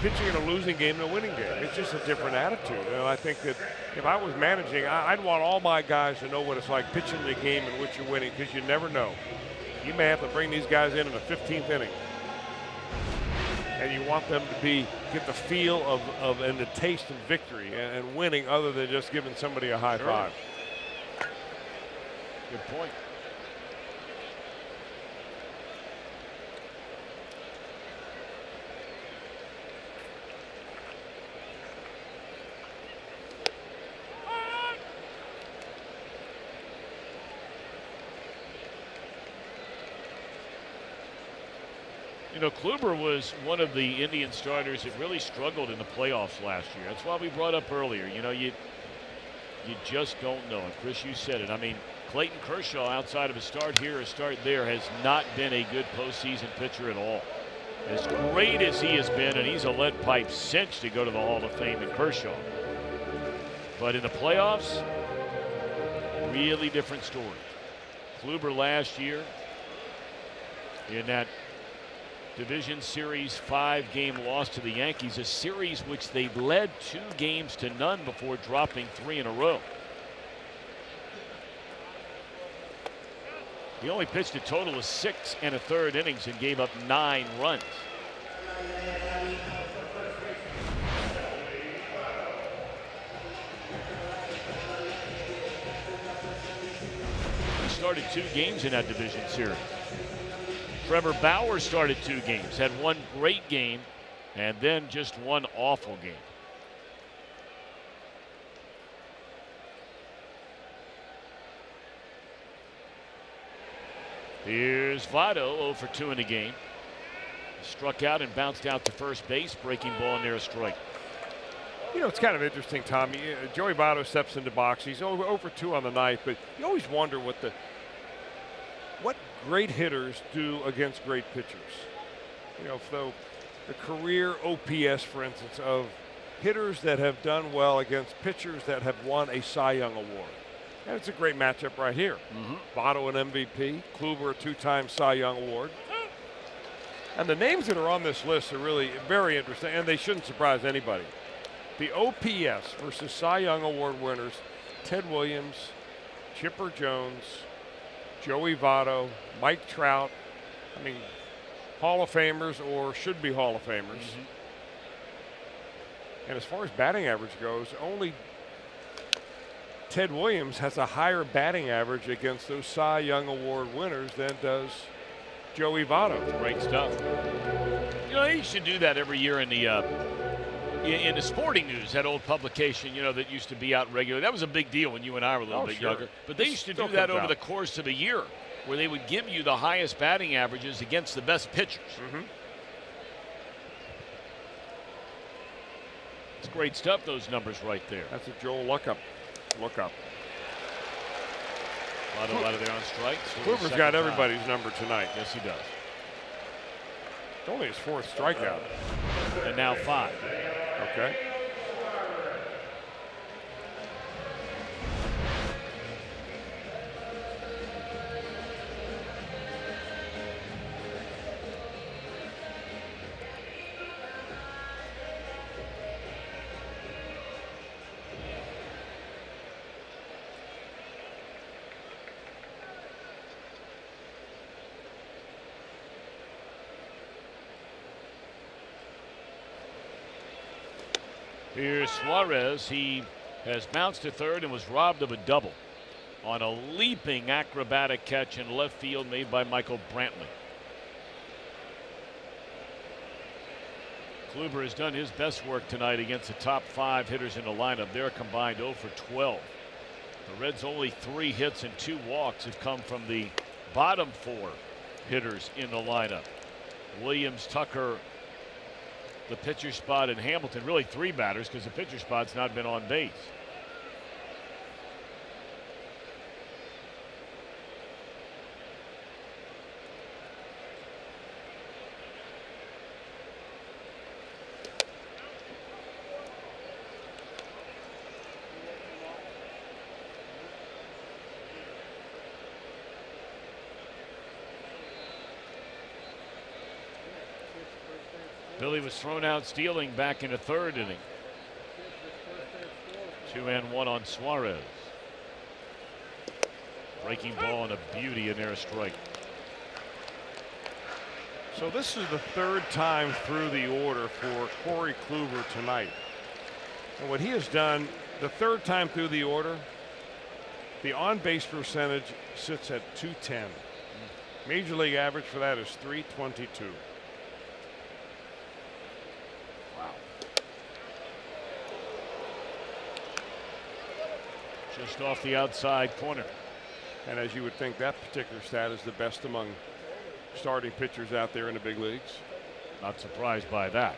pitching in a losing game to a winning game. It's just a different attitude. And I think that if I was managing, I'd want all my guys to know what it's like pitching in a game in which you're winning, because you never know. You may have to bring these guys in the 15th inning. And you want them to get the feel of and the taste of victory and winning, other than just giving somebody a high five. Good point. Kluber was one of the Indian starters that really struggled in the playoffs last year. That's why we brought up earlier, you just don't know. And Chris, you said it. I mean, Clayton Kershaw, outside of a start here, a start there, has not been a good postseason pitcher at all. As great as he has been, and he's a lead pipe cinch to go to the Hall of Fame in Kershaw. But in the playoffs, really different story. Kluber last year in that Division Series 5-game loss to the Yankees, a series which they led 2 games to none before dropping 3 in a row. He only pitched a total of 6 1/3 innings and gave up 9 runs. He started 2 games in that division series. Trevor Bauer started 2 games, had 1 great game, and then just 1 awful game. Here's Votto, 0 for 2 in the game. Struck out and bounced out to first base, breaking ball near a strike. It's kind of interesting, Tom. Joey Votto steps into box. He's 0 for 2 on the night, but you always wonder what great hitters do against great pitchers. The career OPS, for instance, of hitters that have done well against pitchers that have won a Cy Young Award. And it's a great matchup right here. Votto, an MVP, Kluber, a 2-time Cy Young Award. And the names that are on this list are really very interesting, and they shouldn't surprise anybody. The OPS versus Cy Young Award winners, Ted Williams, Chipper Jones, Joey Votto, Mike Trout. I mean, Hall of Famers or should be Hall of Famers. And as far as batting average goes, only Ted Williams has a higher batting average against those Cy Young Award winners than does Joey Votto. Great stuff. You know, they used to do that every year in the sporting news, that old publication, you know, that used to be out regularly. That was a big deal when you and I were a little bit younger. But they used to do that over the course of a year, where they would give you the highest batting averages against the best pitchers. It's great stuff, those numbers right there. That's a Joel look-up. A lot of there on strikes. Kluber's got everybody's number tonight. Yes, he does. It's only his 4th strikeout. And now 5. Okay. Here's Suarez. He has bounced to third and was robbed of a double on a leaping acrobatic catch in left field made by Michael Brantley. Kluber has done his best work tonight against the top 5 hitters in the lineup. They're combined 0 for 12. The Reds' only 3 hits and 2 walks have come from the bottom 4 hitters in the lineup. Williams, Tucker, the pitcher spot, and Hamilton. Really 3 batters, because the pitcher spot's not been on base. Billy was thrown out stealing back in the 3rd inning. 2-1 on Suarez. Breaking ball and a beauty in there, a strike. So this is the 3rd time through the order for Corey Kluber tonight. And what he has done, the 3rd time through the order, the on-base percentage sits at .210. Major league average for that is .322. Just off the outside corner. And as you would think, that particular stat is the best among starting pitchers out there in the big leagues. Not surprised by that.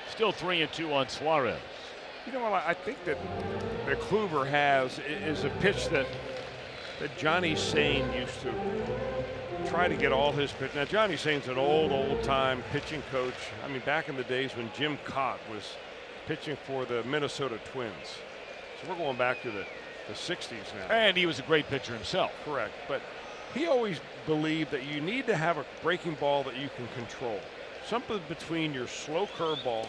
Still 3-2 on Suarez. You know what I think that Kluber has is a pitch that Johnny Sain used to try to get all his pitch. Now Johnny Sain's an old time pitching coach. I mean, back in the days when Jim Cott was pitching for the Minnesota Twins. So we're going back to the 60s now. And he was a great pitcher himself. Correct. But he always believed that you need to have a breaking ball that you can control. Something between your slow curveball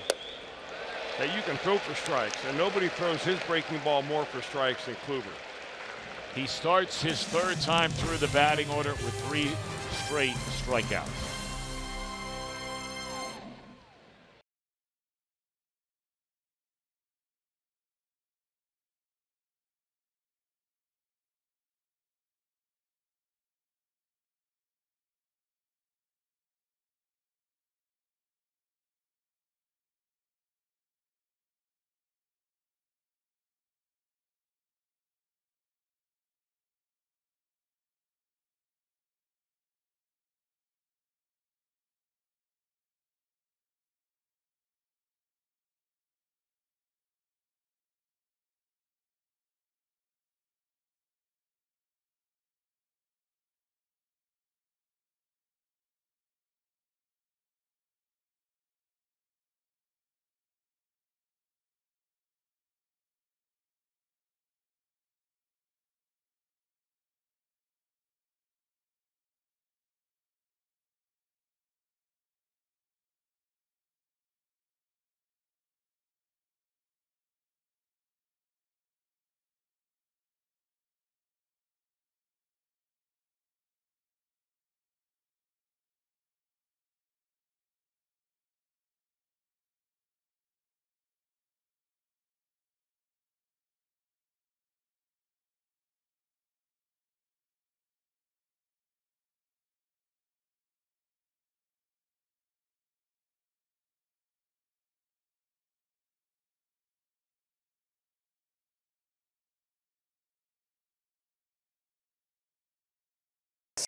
that you can throw for strikes, and nobody throws his breaking ball more for strikes than Kluber. He starts his 3rd time through the batting order with 3 straight strikeouts.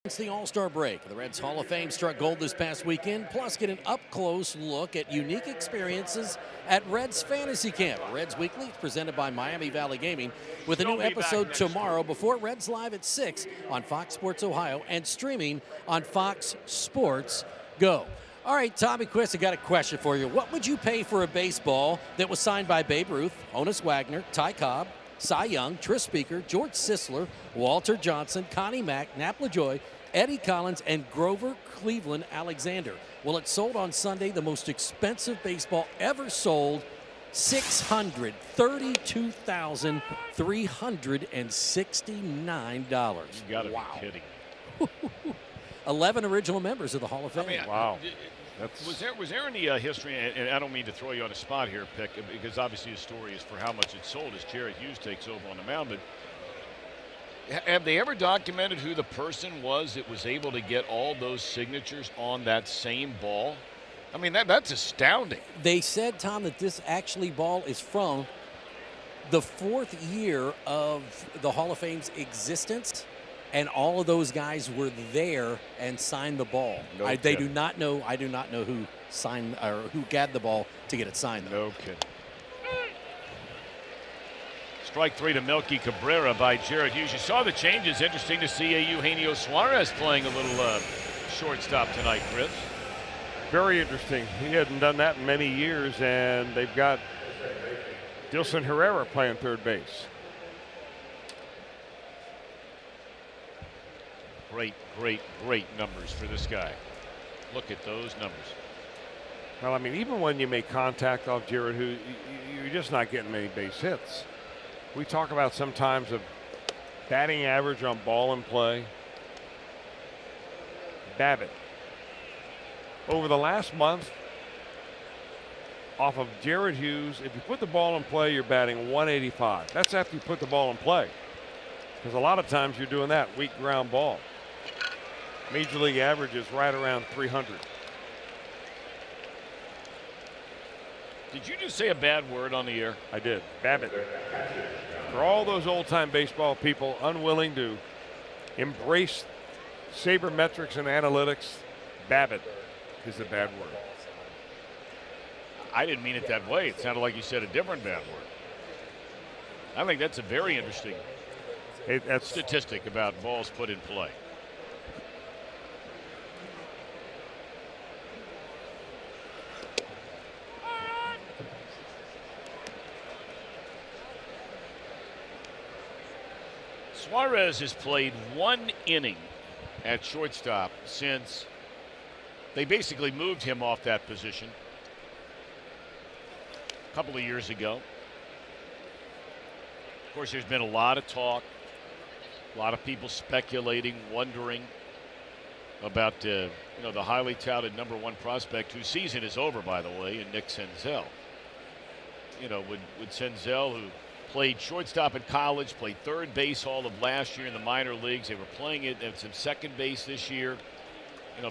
It's the All-Star break. The Reds Hall of Fame struck gold this past weekend, plus get an up-close look at unique experiences at Reds Fantasy Camp. Reds Weekly is presented by Miami Valley Gaming with a new episode tomorrow before Reds Live at 6 on Fox Sports Ohio and streaming on Fox Sports Go. All right, Tommy Quist, I got a question for you. What would you pay for a baseball that was signed by Babe Ruth, Honus Wagner, Ty Cobb, Cy Young, Tris Speaker, George Sisler, Walter Johnson, Connie Mack, Nap LaJoy, Eddie Collins, and Grover Cleveland Alexander? Well, it sold on Sunday, the most expensive baseball ever sold, $632,369. You gotta be kidding. 11 original members of the Hall of Fame. I mean, wow. Was there any history, and I don't mean to throw you on the spot here, Pick, because obviously the story is for how much it sold as Jared Hughes takes over on the mound, but have they ever documented who the person was that was able to get all those signatures on that same ball? I mean, that's astounding. They said, Tom, that this actually ball is from the 4th year of the Hall of Fame's existence, and all of those guys were there and signed the ball. They do not know. I do not know who signed or who got the ball to get it signed. Though. No kidding. Strike 3 to Melky Cabrera by Jared Hughes. You saw the changes. Interesting to see Eugenio Suarez playing a little shortstop tonight, Chris. Very interesting. He hadn't done that in many years, and they've got Dilson Herrera playing third base. Great, great, great numbers for this guy. Look at those numbers. Well, I mean, even when you make contact off Jared, you're just not getting many base hits. We talk about sometimes of batting average on ball in play. Babbitt, over the last month, off of Jared Hughes, if you put the ball in play, you're batting 185. That's after you put the ball in play. Because a lot of times you're doing that, weak ground ball. Major league average is right around 300. Did you just say a bad word on the air? I did. Babbitt. For all those old-time baseball people unwilling to embrace sabermetrics and analytics, Babbitt is a bad word. I didn't mean it that way. It sounded like you said a different bad word. I think that's a very interesting statistic about balls put in play. Suarez has played 1 inning at shortstop since they basically moved him off that position a couple of years ago. Of course, there's been a lot of talk, a lot of people speculating, wondering about the highly touted #1 prospect, whose season is over, by the way, and Nick Senzel. Would Senzel, who played shortstop in college, played third base all of last year in the minor leagues. They were playing it at some second base this year.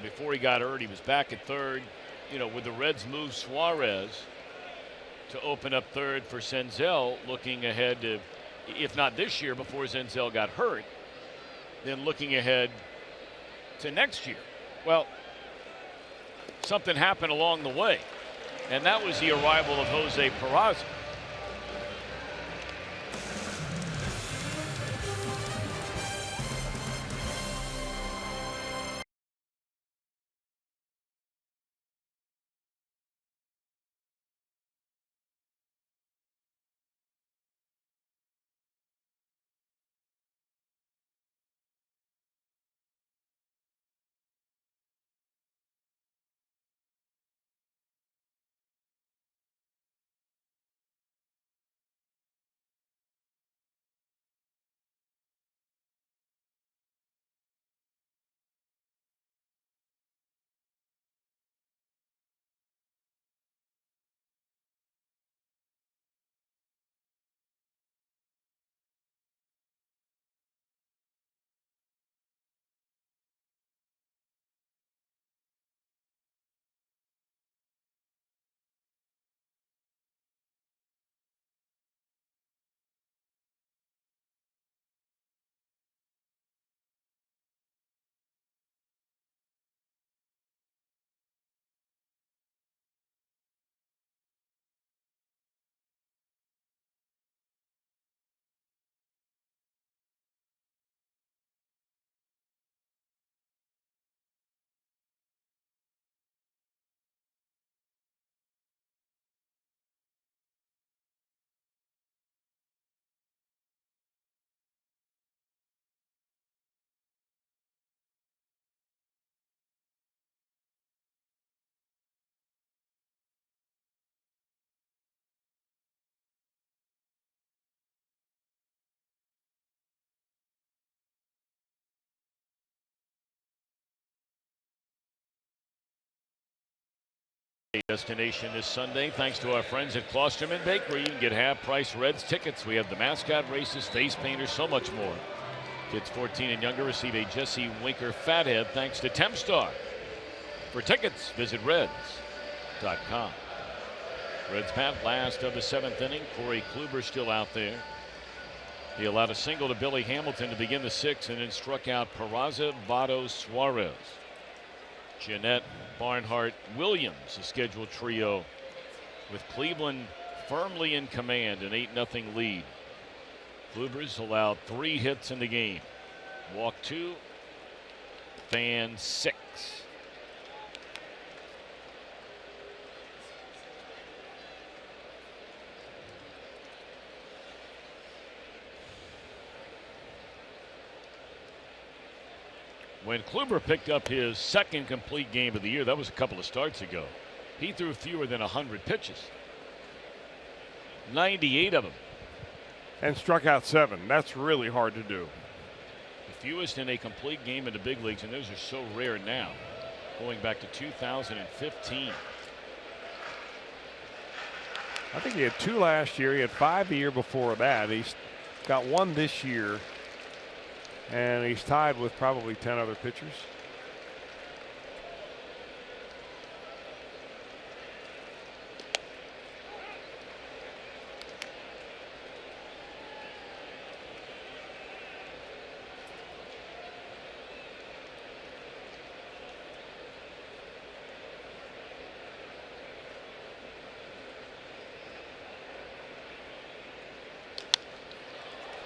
Before he got hurt, he was back at third. Would the Reds move Suarez to open up third for Senzel, looking ahead to, if not this year before Senzel got hurt, then looking ahead to next year? Well, something happened along the way, and that was the arrival of Jose Peraza. Destination this Sunday, thanks to our friends at Klosterman Bakery. You can get half-price Reds tickets. We have the mascot races, face painters, so much more. Kids 14 and younger receive a Jesse Winker Fathead thanks to Tempstar. For tickets, visit Reds.com. Reds bat last of the 7th inning. Corey Kluber still out there. He allowed a single to Billy Hamilton to begin the 6th and then struck out Peraza, Votto, Suarez. Jeanette, Barnhart, Williams, a scheduled trio with Cleveland firmly in command, an 8-0 lead. Kluber's allowed 3 hits in the game. Walk 2, fan 6. When Kluber picked up his 2nd complete game of the year, that was a couple of starts ago, he threw fewer than 100 pitches. 98 of them. And struck out 7. That's really hard to do. The fewest in a complete game in the big leagues, and those are so rare now, going back to 2015. I think he had 2 last year. He had 5 the year before that. He's got 1 this year. And he's tied with probably 10 other pitchers.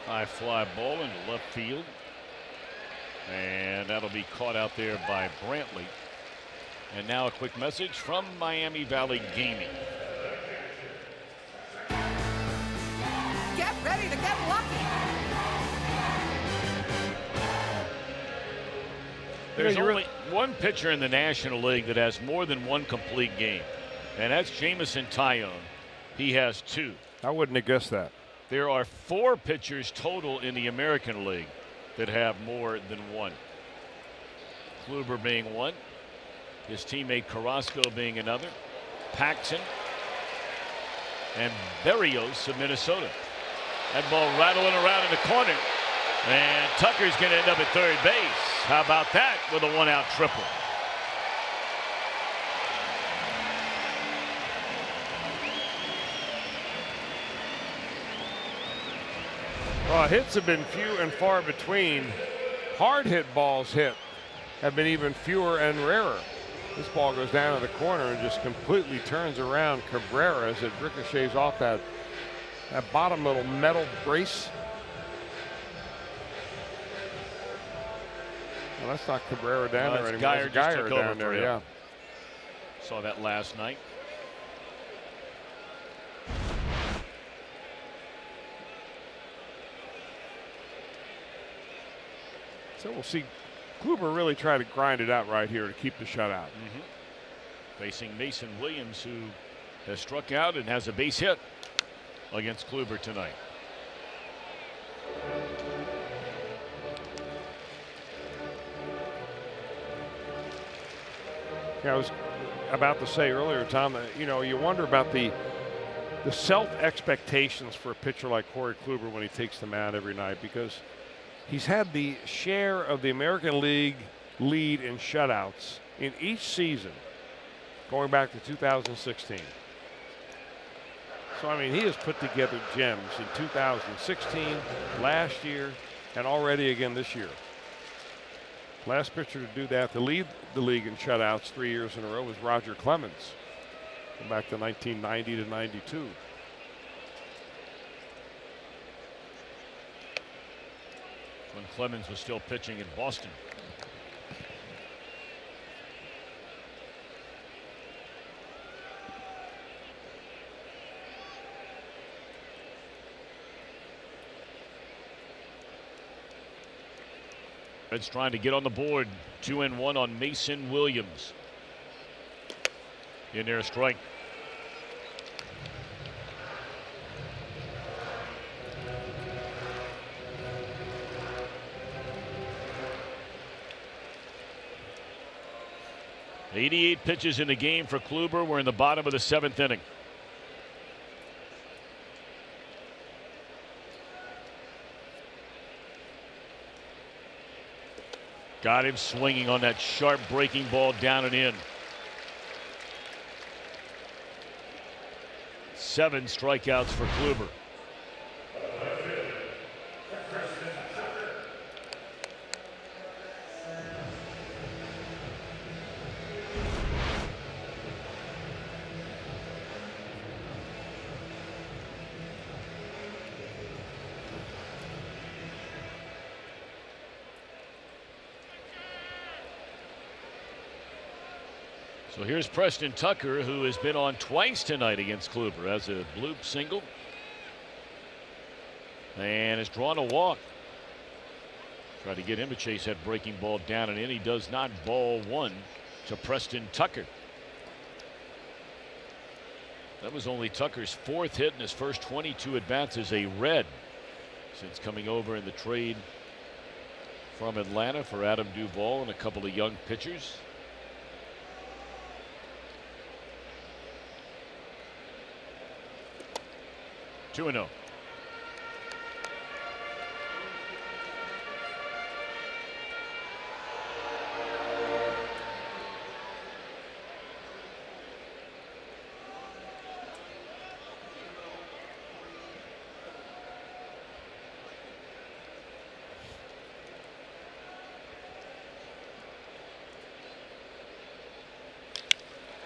High fly ball into left field. And that'll be caught out there by Brantley. And now a quick message from Miami Valley Gaming. Get ready to get lucky. There's only one pitcher in the National League that has more than 1 complete game, and that's Jameson Taillon. He has 2. I wouldn't have guessed that. There are 4 pitchers total in the American League that have more than 1. Kluber being 1, his teammate Carrasco being another, Paxton, and Berrios of Minnesota. That ball rattling around in the corner, and Tucker's going to end up at third base. How about that with a 1-out triple? Well, hits have been few and far between. Hard hit balls hit have been even fewer and rarer. This ball goes down to the corner and just completely turns around Cabrera as it ricochets off that bottom little metal brace. Well, that's not Cabrera down there anymore. Geyer just took down over there, for him. yeah. Saw that last night. So we'll see Kluber really try to grind it out right here to keep the shutout. Facing Mason Williams, who has struck out and has a base hit against Kluber tonight. Yeah, I was about to say earlier, Tom, that, you know, you wonder about the self-expectations for a pitcher like Corey Kluber when he takes the mound every night, because he's had the share of the American League lead in shutouts in each season going back to 2016. So, I mean, he has put together gems in 2016, last year, and already again this year. Last pitcher to do that, to lead the league in shutouts 3 years in a row, was Roger Clemens, going back to 1990 to 92. When Clemens was still pitching in Boston. Reds trying to get on the board. 2-1 on Mason Williams. In there, a strike. 88 pitches in the game for Kluber. We're in the bottom of the 7th inning. Got him swinging on that sharp breaking ball down and in. 7 strikeouts for Kluber. So here's Preston Tucker, who has been on twice tonight against Kluber as a bloop single. And has drawn a walk. Try to get him to chase that breaking ball down and in. He does not. Ball 1 to Preston Tucker. That was only Tucker's 4th hit in his first 22 at-bats as a Red since coming over in the trade from Atlanta for Adam Duvall and a couple of young pitchers. 2-0.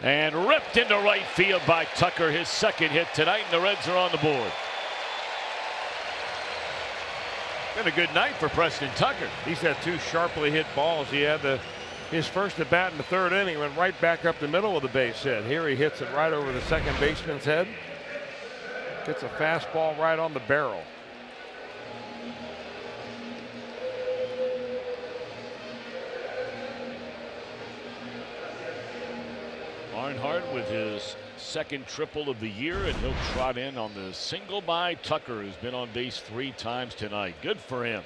And ripped into right field by Tucker, his 2nd hit tonight, and the Reds are on the board. Been a good night for Preston Tucker. He's had 2 sharply hit balls. He had his first at bat in the 3rd inning, went right back up the middle of the base hit. Here he hits it right over the second baseman's head. Gets a fastball right on the barrel. Barnhart with his 2nd triple of the year, and he'll trot in on the single by Tucker, who's been on base 3 times tonight. Good for him.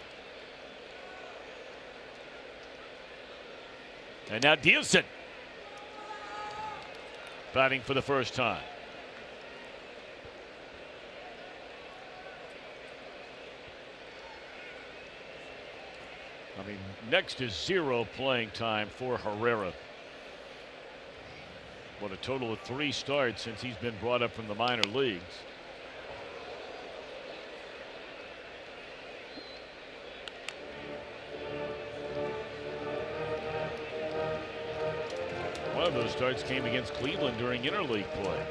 And now Dielsen batting for the first time. I mean, next is 0 playing time for Herrera. What a total of 3 starts since he's been brought up from the minor leagues. One of those starts came against Cleveland during interleague play.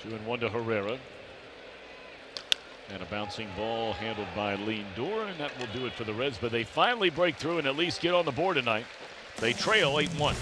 Two and one to Herrera. And a bouncing ball handled by Lindor, and that will do it for the Reds. But they finally break through and at least get on the board tonight. They trail 8-1.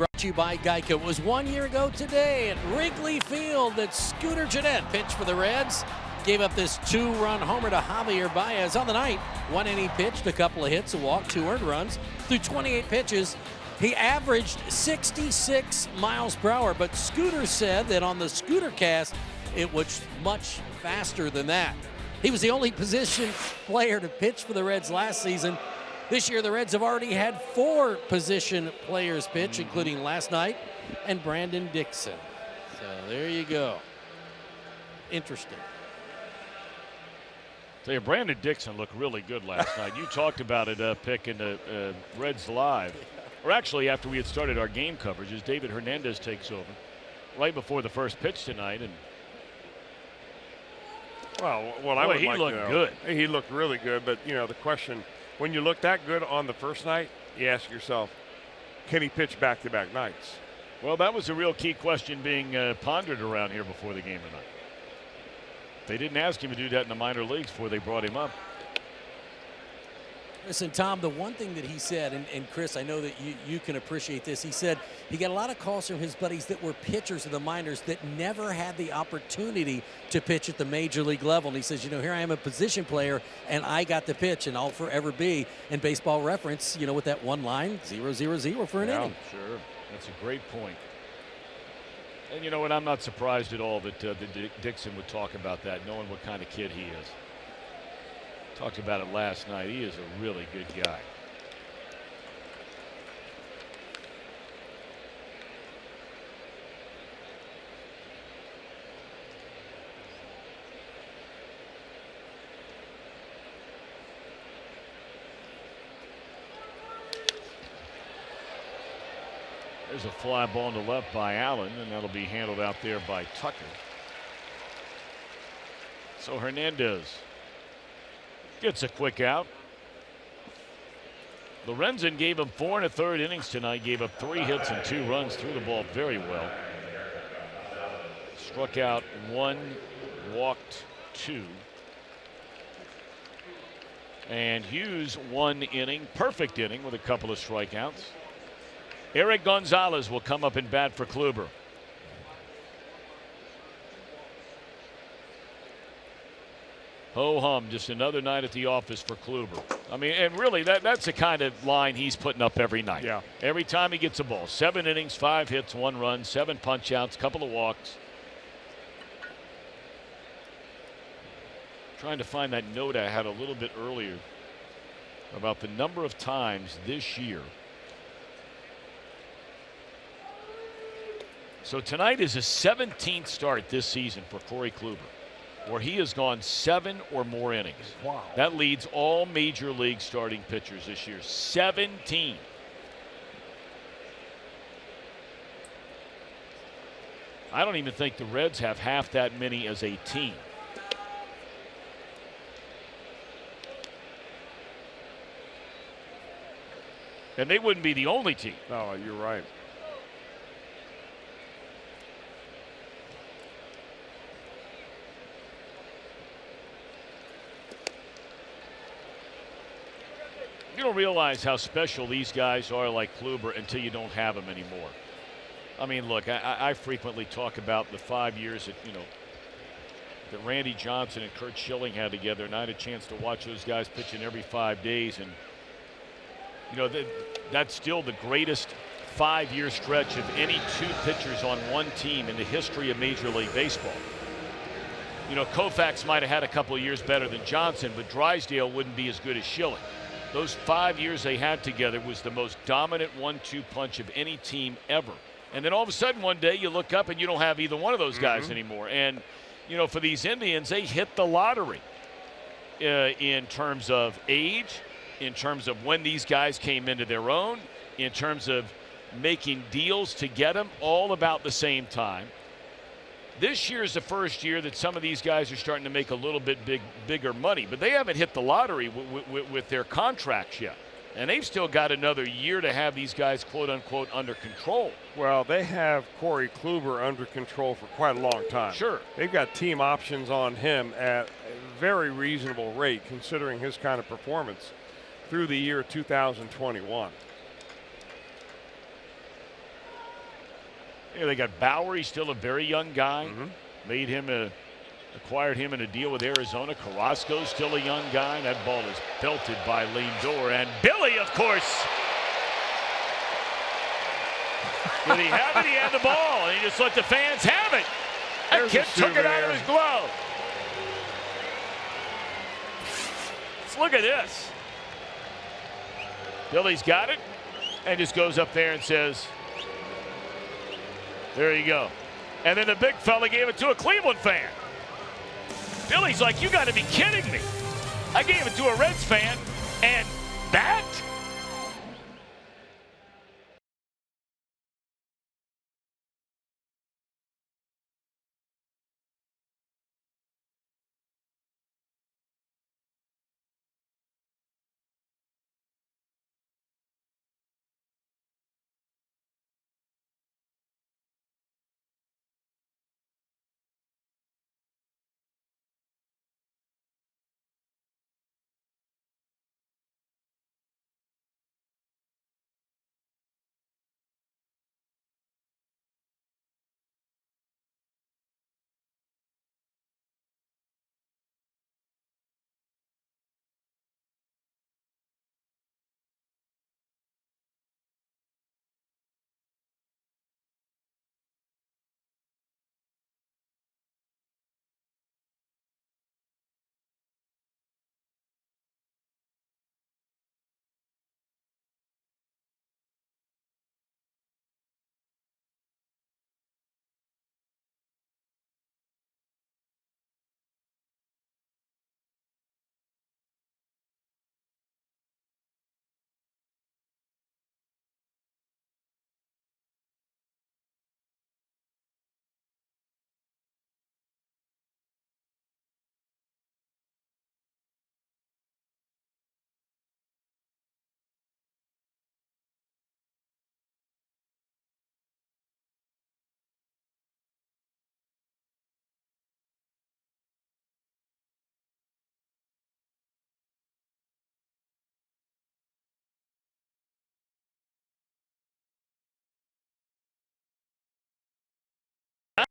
Brought to you by Geico. It was 1 year ago today at Wrigley Field that Scooter Gennett pitched for the Reds. Gave up this 2-run homer to Javier Baez on the night. 1 inning pitched, a couple of hits, a walk, 2 earned runs. Through 28 pitches, he averaged 66 miles per hour. But Scooter said that on the Scooter cast, it was much faster than that. He was the only position player to pitch for the Reds last season. This year, the Reds have already had 4 position players pitch, including last night and Brandon Dixon. So there you go. Interesting. Tell you, Brandon Dixon looked really good last night. You talked about it, Pick, in the Reds Live. Or actually, after we had started our game coverage, as David Hernandez takes over, right before the first pitch tonight. And well, what I would he like looked to know, good. He looked really good, but you know the question: when you look that good on the first night, you ask yourself, can he pitch back-to-back nights? Well, that was a real key question being pondered around here before the game tonight. They didn't ask him to do that in the minor leagues before they brought him up. Listen, Tom, the one thing that he said, and Chris, I know that you can appreciate this, he said he got a lot of calls from his buddies that were pitchers in the minors that never had the opportunity to pitch at the major league level. And he says, you know, here I am a position player, and I got to pitch, and I'll forever be in Baseball Reference, you know, with that one line, 0-0-0 for an inning. Sure. That's a great point. And you know what? I'm not surprised at all that Dixon would talk about that, knowing what kind of kid he is. Talked about it last night. He is a really good guy. There's a fly ball to left by Allen, and that'll be handled out there by Tucker. So Hernandez gets a quick out. Lorenzen gave him 4 1/3 innings tonight, gave up 3 hits and 2 runs, threw the ball very well. Struck out 1, walked 2. And Hughes 1 inning, perfect inning with a couple of strikeouts. Eric Gonzalez will come up and bat for Kluber. Ho hum, just another night at the office for Kluber. I mean, and really, that's the kind of line he's putting up every night. Yeah. Every time he gets a ball. 7 innings, 5 hits, 1 run, 7 punch outs, couple of walks. Trying to find that note I had a little bit earlier about the number of times this year. So tonight is his 17th start this season for Corey Kluber, where he has gone 7 or more innings. Wow. That leads all major league starting pitchers this year. 17. I don't even think the Reds have half that many as a team. And they wouldn't be the only team. No, you're right. You don't realize how special these guys are like Kluber until you don't have them anymore. I mean, look, I frequently talk about the 5 years that, you know, that Randy Johnson and Curt Schilling had together, and I had a chance to watch those guys pitching every 5 days. And, you know, that's still the greatest 5-year stretch of any 2 pitchers on one team in the history of Major League Baseball. You know, Koufax might have had a couple of years better than Johnson, but Drysdale wouldn't be as good as Schilling. Those 5 years they had together was the most dominant 1-2 punch of any team ever. And then all of a sudden one day you look up and you don't have either one of those guys anymore. And, you know, for these Indians, they hit the lottery in terms of age, in terms of when these guys came into their own, in terms of making deals to get them all about the same time. This year is the first year that some of these guys are starting to make a little bit bigger money, but they haven't hit the lottery with their contracts yet. And they've still got another year to have these guys, quote unquote, under control. Well, they have Corey Kluber under control for quite a long time. Sure. They've got team options on him at a very reasonable rate considering his kind of performance through the year 2021. Yeah, they got Bauer. He's still a very young guy. Acquired him in a deal with Arizona. Carrasco's still a young guy. That ball is belted by Lindor. And Billy, of course. Did he have it? He had the ball. And he just let the fans have it. That kid took it out of his glove. Let's look at this. Billy's got it. And just goes up there and says, there you go. And then the big fella gave it to a Cleveland fan. Billy's like, you got to be kidding me. I gave it to a Reds fan, and that?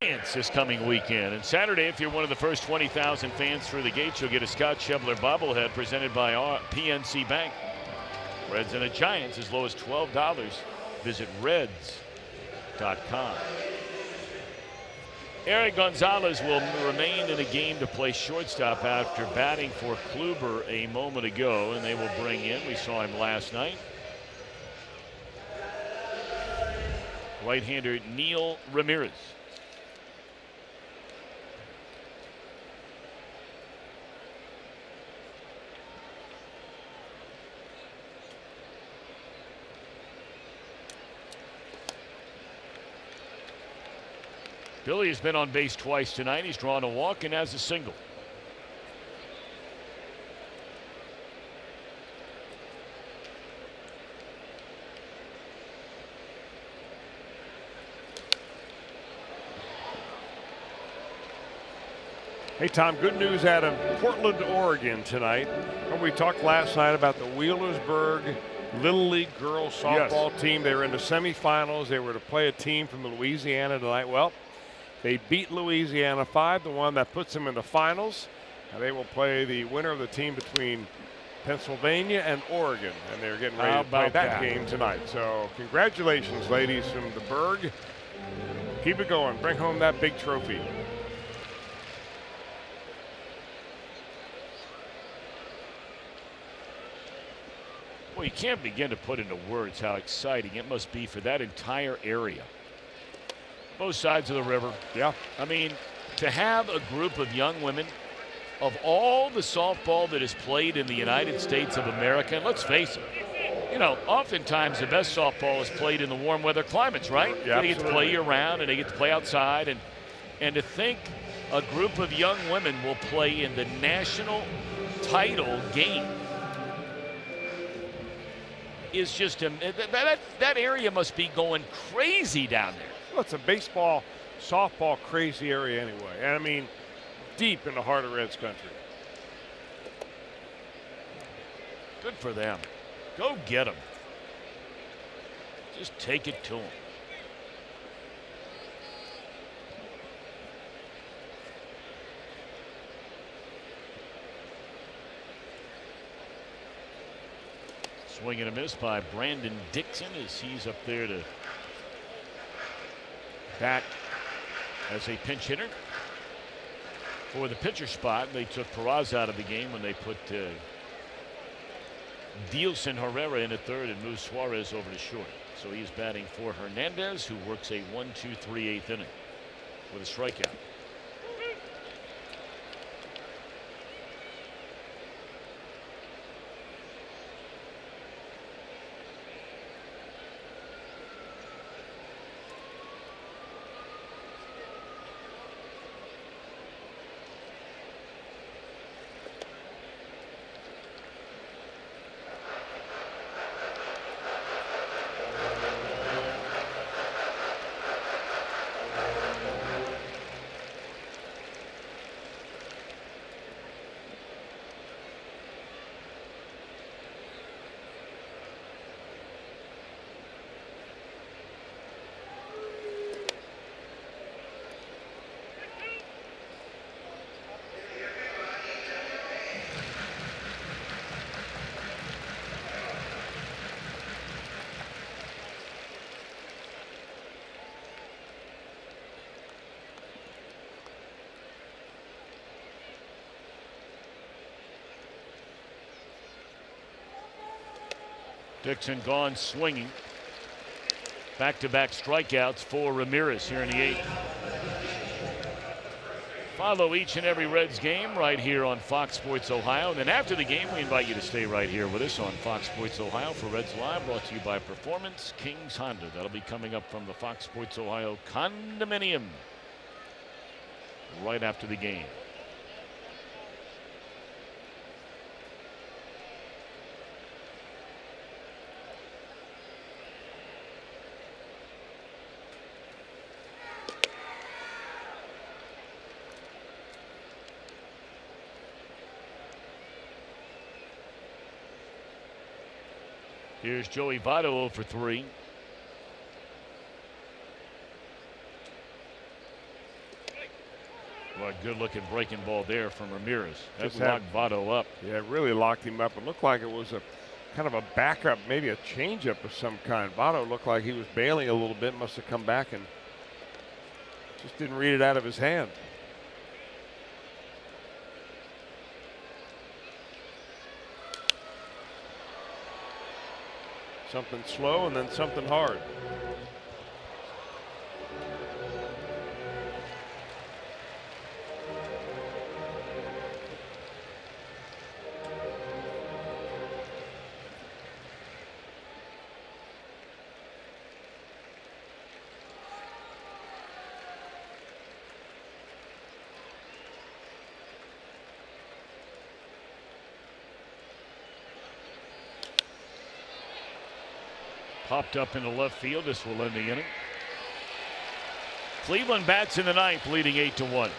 Giants this coming weekend. And Saturday, if you're one of the first 20,000 fans through the gates, you'll get a Scott Schebler bobblehead presented by PNC Bank. Reds and the Giants as low as $12. Visit Reds.com. Eric Gonzalez will remain in the game to play shortstop after batting for Kluber a moment ago, and they will bring in, we saw him last night, right-hander Neil Ramirez. Billy has been on base twice tonight. He's drawn a walk and has a single. Hey, Tom, good news out of Portland, Oregon tonight. Remember we talked last night about the Wheelersburg Little League girls softball team. They were in the semifinals. They were to play a team from Louisiana tonight. Well, they beat Louisiana 5-1. That puts them in the finals. And they will play the winner of the team between Pennsylvania and Oregon. And they're getting ready to play that game tonight. So congratulations, ladies from the Berg. Keep it going. Bring home that big trophy. Well, you can't begin to put into words how exciting it must be for that entire area. Both sides of the river. Yeah. I mean, to have a group of young women, of all the softball that is played in the United States of America, and let's face it, you know, oftentimes the best softball is played in the warm weather climates, right? Yeah, they get to play year round and they get to play outside. And to think a group of young women will play in the national title game is just that area must be going crazy down there. Well, it's a baseball, softball crazy area anyway. And I mean, deep in the heart of Reds country. Good for them. Go get them. Just take it to them. Swing and a miss by Brandon Dixon as he's up there to bat as a pinch hitter for the pitcher spot. They took Peraza out of the game when they put Dielson Herrera in at third and moved Suarez over to short. So he's batting for Hernandez, who works a 1-2-3/8 inning with a strikeout. Dixon gone swinging. Back-to-back strikeouts for Ramirez here in the 8th. Follow each and every Reds game right here on Fox Sports Ohio. And then after the game, we invite you to stay right here with us on Fox Sports Ohio for Reds Live, brought to you by Performance Kings Honda. That'll be coming up from the Fox Sports Ohio condominium right after the game. Here's Joey Votto 0 for 3. Well, good looking breaking ball there from Ramirez. That locked Votto up. Yeah, it really locked him up. It looked like it was a kind of a backup, maybe a changeup of some kind. Votto looked like he was bailing a little bit, must have come back and just didn't read it out of his hand. Something slow and then something hard. Popped up into left field. This will end the inning. Cleveland bats in the 9th, leading 8-1.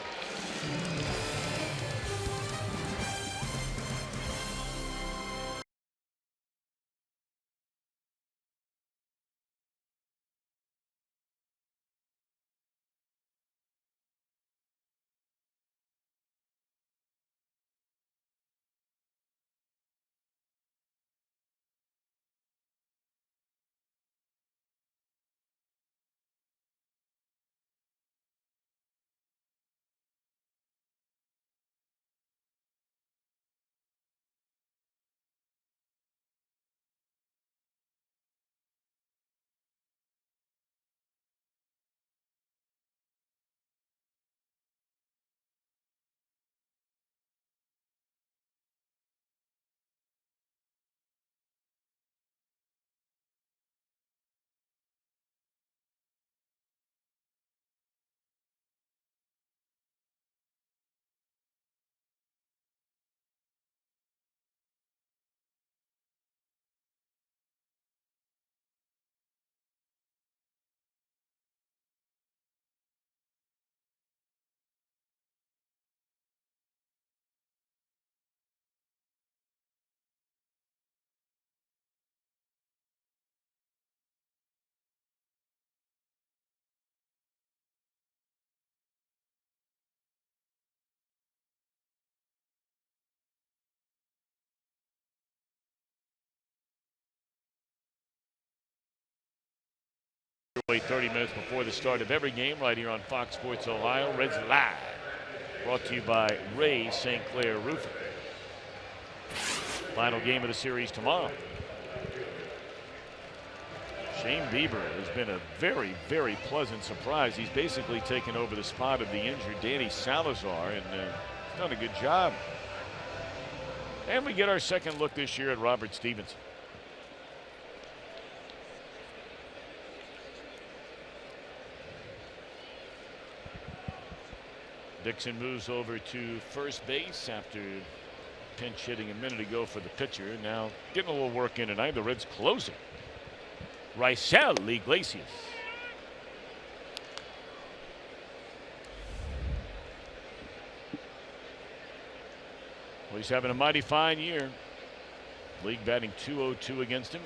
30 minutes before the start of every game right here on Fox Sports Ohio. Reds Live. Brought to you by Ray St. Clair Roofing. Final game of the series tomorrow. Shane Bieber has been a very, very pleasant surprise. He's basically taken over the spot of the injured Danny Salazar and done a good job. And we get our second look this year at Robert Stevenson. Dixon moves over to first base after pinch hitting a minute ago for the pitcher. Now getting a little work in tonight. The Reds closing. Raisel Iglesias. Well, he's having a mighty fine year. League batting .202 against him.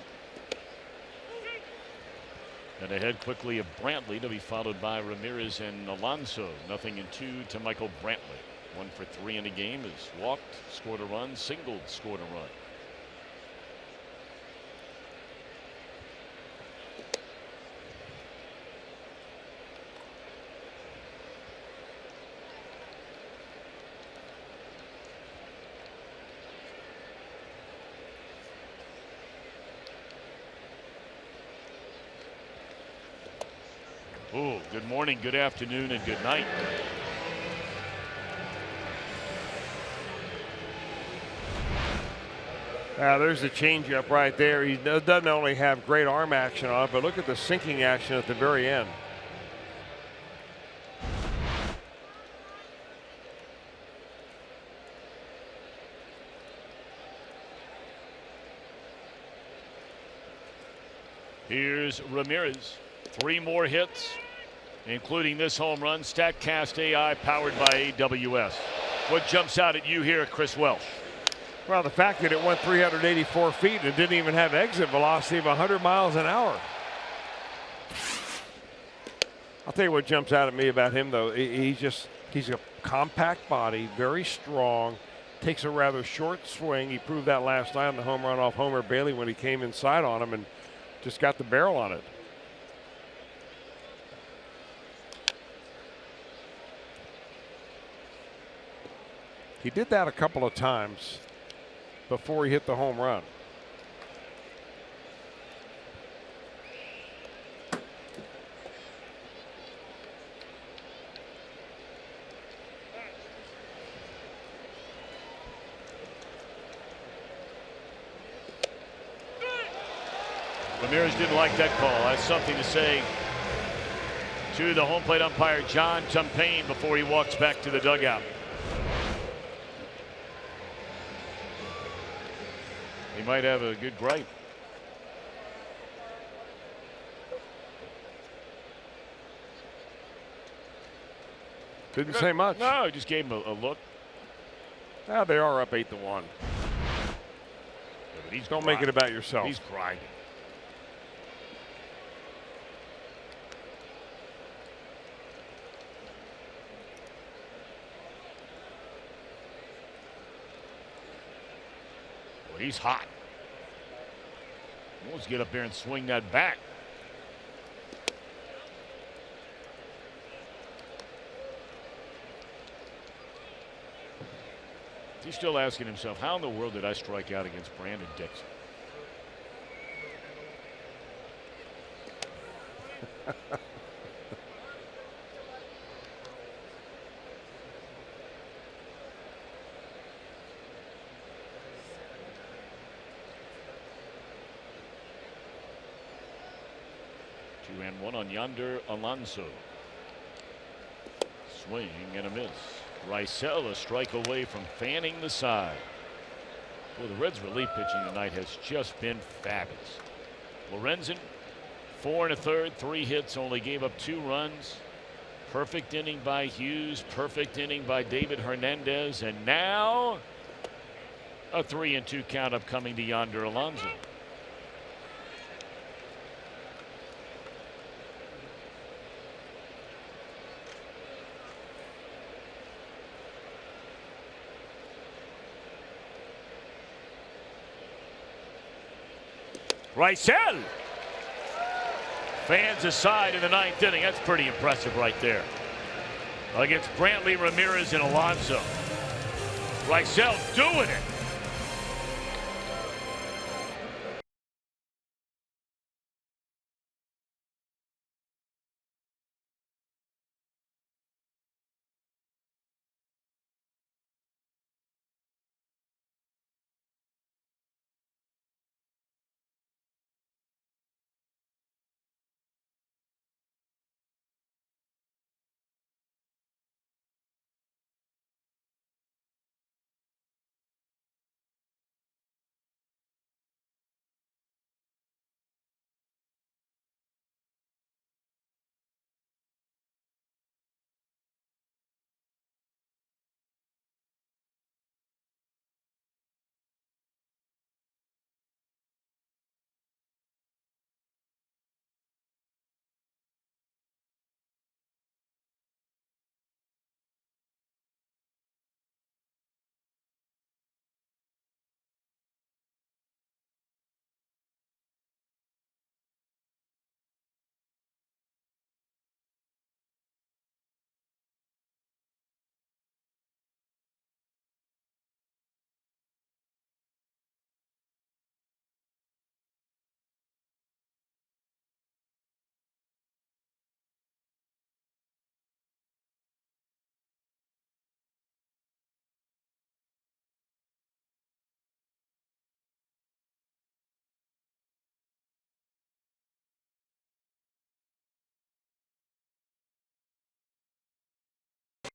And ahead quickly of Brantley to be followed by Ramirez and Alonso. 0-2 to Michael Brantley. 1 for 3 in the game. Has walked, scored a run, singled, scored a run. Oh, good morning, good afternoon, and good night. There's the changeup right there. He doesn't only have great arm action on it, but look at the sinking action at the very end. Here's Ramirez. 3 more hits, including this home run. StatCast AI powered by AWS. What jumps out at you here, Chris Welsh? Well, the fact that it went 384 feet and it didn't even have exit velocity of 100 miles an hour. I'll tell you what jumps out at me about him, though. He's a compact body, very strong, takes a rather short swing. He proved that last night on the home run off Homer Bailey when he came inside on him and just got the barrel on it. He did that a couple of times before he hit the home run. Ramirez didn't like that call. That's something to say to the home plate umpire, John Tumpain, before he walks back to the dugout. He might have a good gripe. Didn't say much. No, he just gave him a look. Now they are up 8-1. Yeah, but he's Don't make it about yourself. He's grinding. Well, he's hot. Let's get up there and swing that back. He's still asking himself, how in the world did I strike out against Brandon Dixon? Two and one on Yonder Alonso. Swing and a miss. Raisel a strike away from fanning the side. Well, the Reds' relief pitching tonight has just been fabulous. Lorenzen, 4 1/3, 3 hits, only gave up 2 runs. Perfect inning by Hughes, perfect inning by David Hernandez, and now a 3-2 count upcoming to Yonder Alonso. Raisel Fans aside in the 9th inning. That's pretty impressive right there. Against Brantley, Ramirez, and Alonso. Rysell doing it.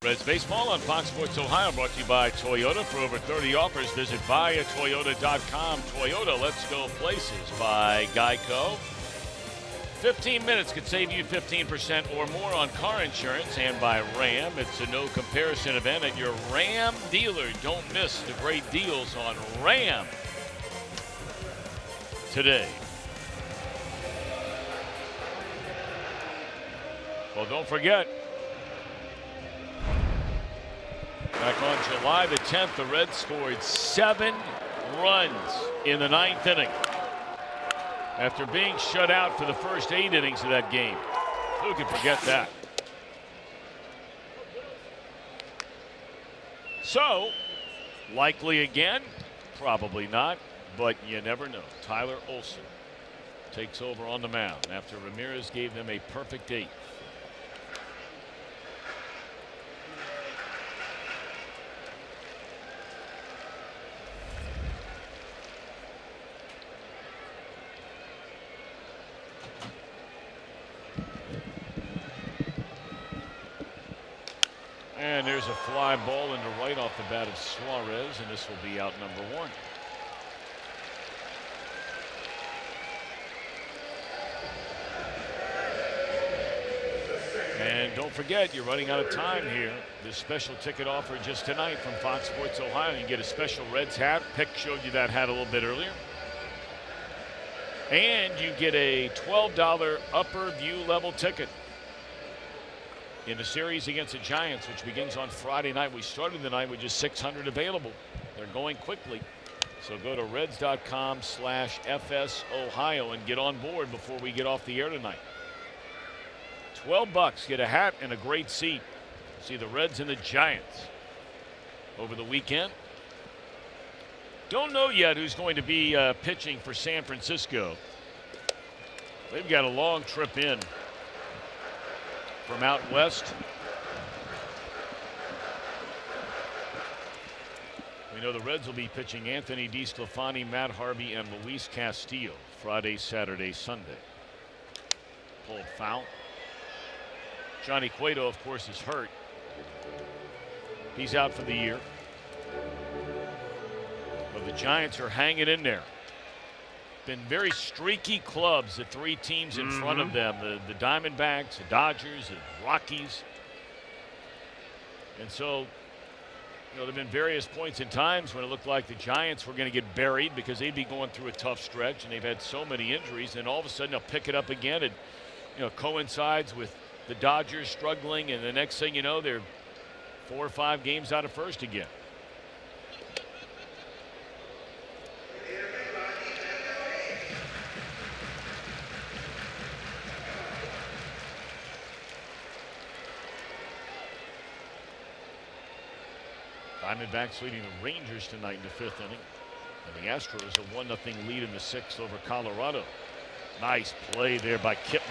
Reds Baseball on Fox Sports Ohio, brought to you by Toyota. For over 30 offers, visit buyatoyota.com. Toyota, let's go places. By Geico. 15 minutes could save you 15% or more on car insurance. And by Ram, it's a no comparison event at your Ram dealer. Don't miss the great deals on Ram today. Well, don't forget, back on July the 10th, the Reds scored 7 runs in the 9th inning after being shut out for the first 8 innings of that game. Who can forget that? So, likely again? Probably not, but you never know. Tyler Olson takes over on the mound after Ramirez gave them a perfect 8th. And there's a fly ball into right off the bat of Suarez, and this will be out number 1. And don't forget, you're running out of time here. This special ticket offer just tonight from Fox Sports Ohio. You get a special Reds hat. Pick showed you that hat a little bit earlier. And you get a $12 upper view level ticket in the series against the Giants, which begins on Friday night. We started the night with just 600 available. They're going quickly. So go to reds.com/FS Ohio and get on board before we get off the air tonight. $12, get a hat and a great seat. See the Reds and the Giants over the weekend. Don't know yet who's going to be pitching for San Francisco. They've got a long trip in from out west. We know the Reds will be pitching Anthony DeSclafani, Matt Harvey, and Luis Castillo Friday, Saturday, Sunday. Pulled foul. Johnny Cueto, of course, is hurt. He's out for the year. But the Giants are hanging in there. Been very streaky clubs, the 3 teams in front of them, the Diamondbacks, the Dodgers, the Rockies. And so, you know, there have been various points in times when it looked like the Giants were going to get buried because they'd be going through a tough stretch, and they've had so many injuries, and all of a sudden they'll pick it up again. It, you know, coincides with the Dodgers struggling, and the next thing you know, they're 4 or 5 games out of first again. Diamondbacks leading the Rangers tonight in the 5th inning. And the Astros a 1-0 lead in the 6th over Colorado. Nice play there by Kipnis.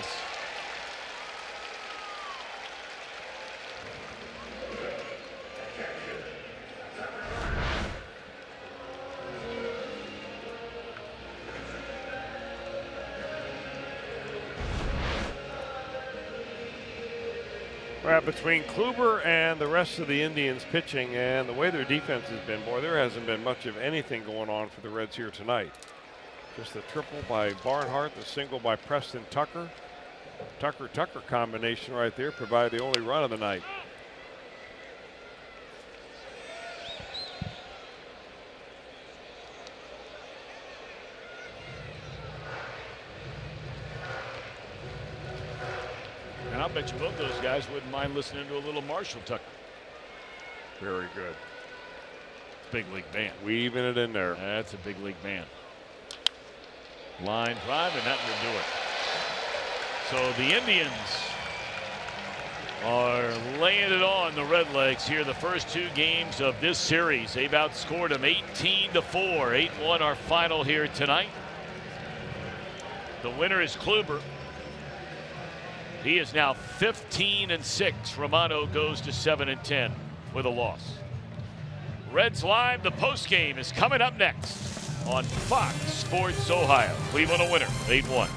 Well, between Kluber and the rest of the Indians pitching and the way their defense has been, boy, there hasn't been much of anything going on for the Reds here tonight. Just the triple by Barnhart, the single by Preston Tucker. Tucker combination right there provided the only run of the night. And I'll bet you both those guys wouldn't mind listening to a little Marshall Tucker. Very good. Big league band. Weaving it in there. That's a big league band. Line drive, and that will do it. So the Indians are laying it on the Redlegs here the first 2 games of this series. They've outscored them 18-4. 8-1 our final here tonight. The winner is Kluber. He is now 15-6. Romano goes to 7-10 with a loss. Reds Live, the postgame is coming up next on Fox Sports Ohio. Cleveland a winner, 8-1.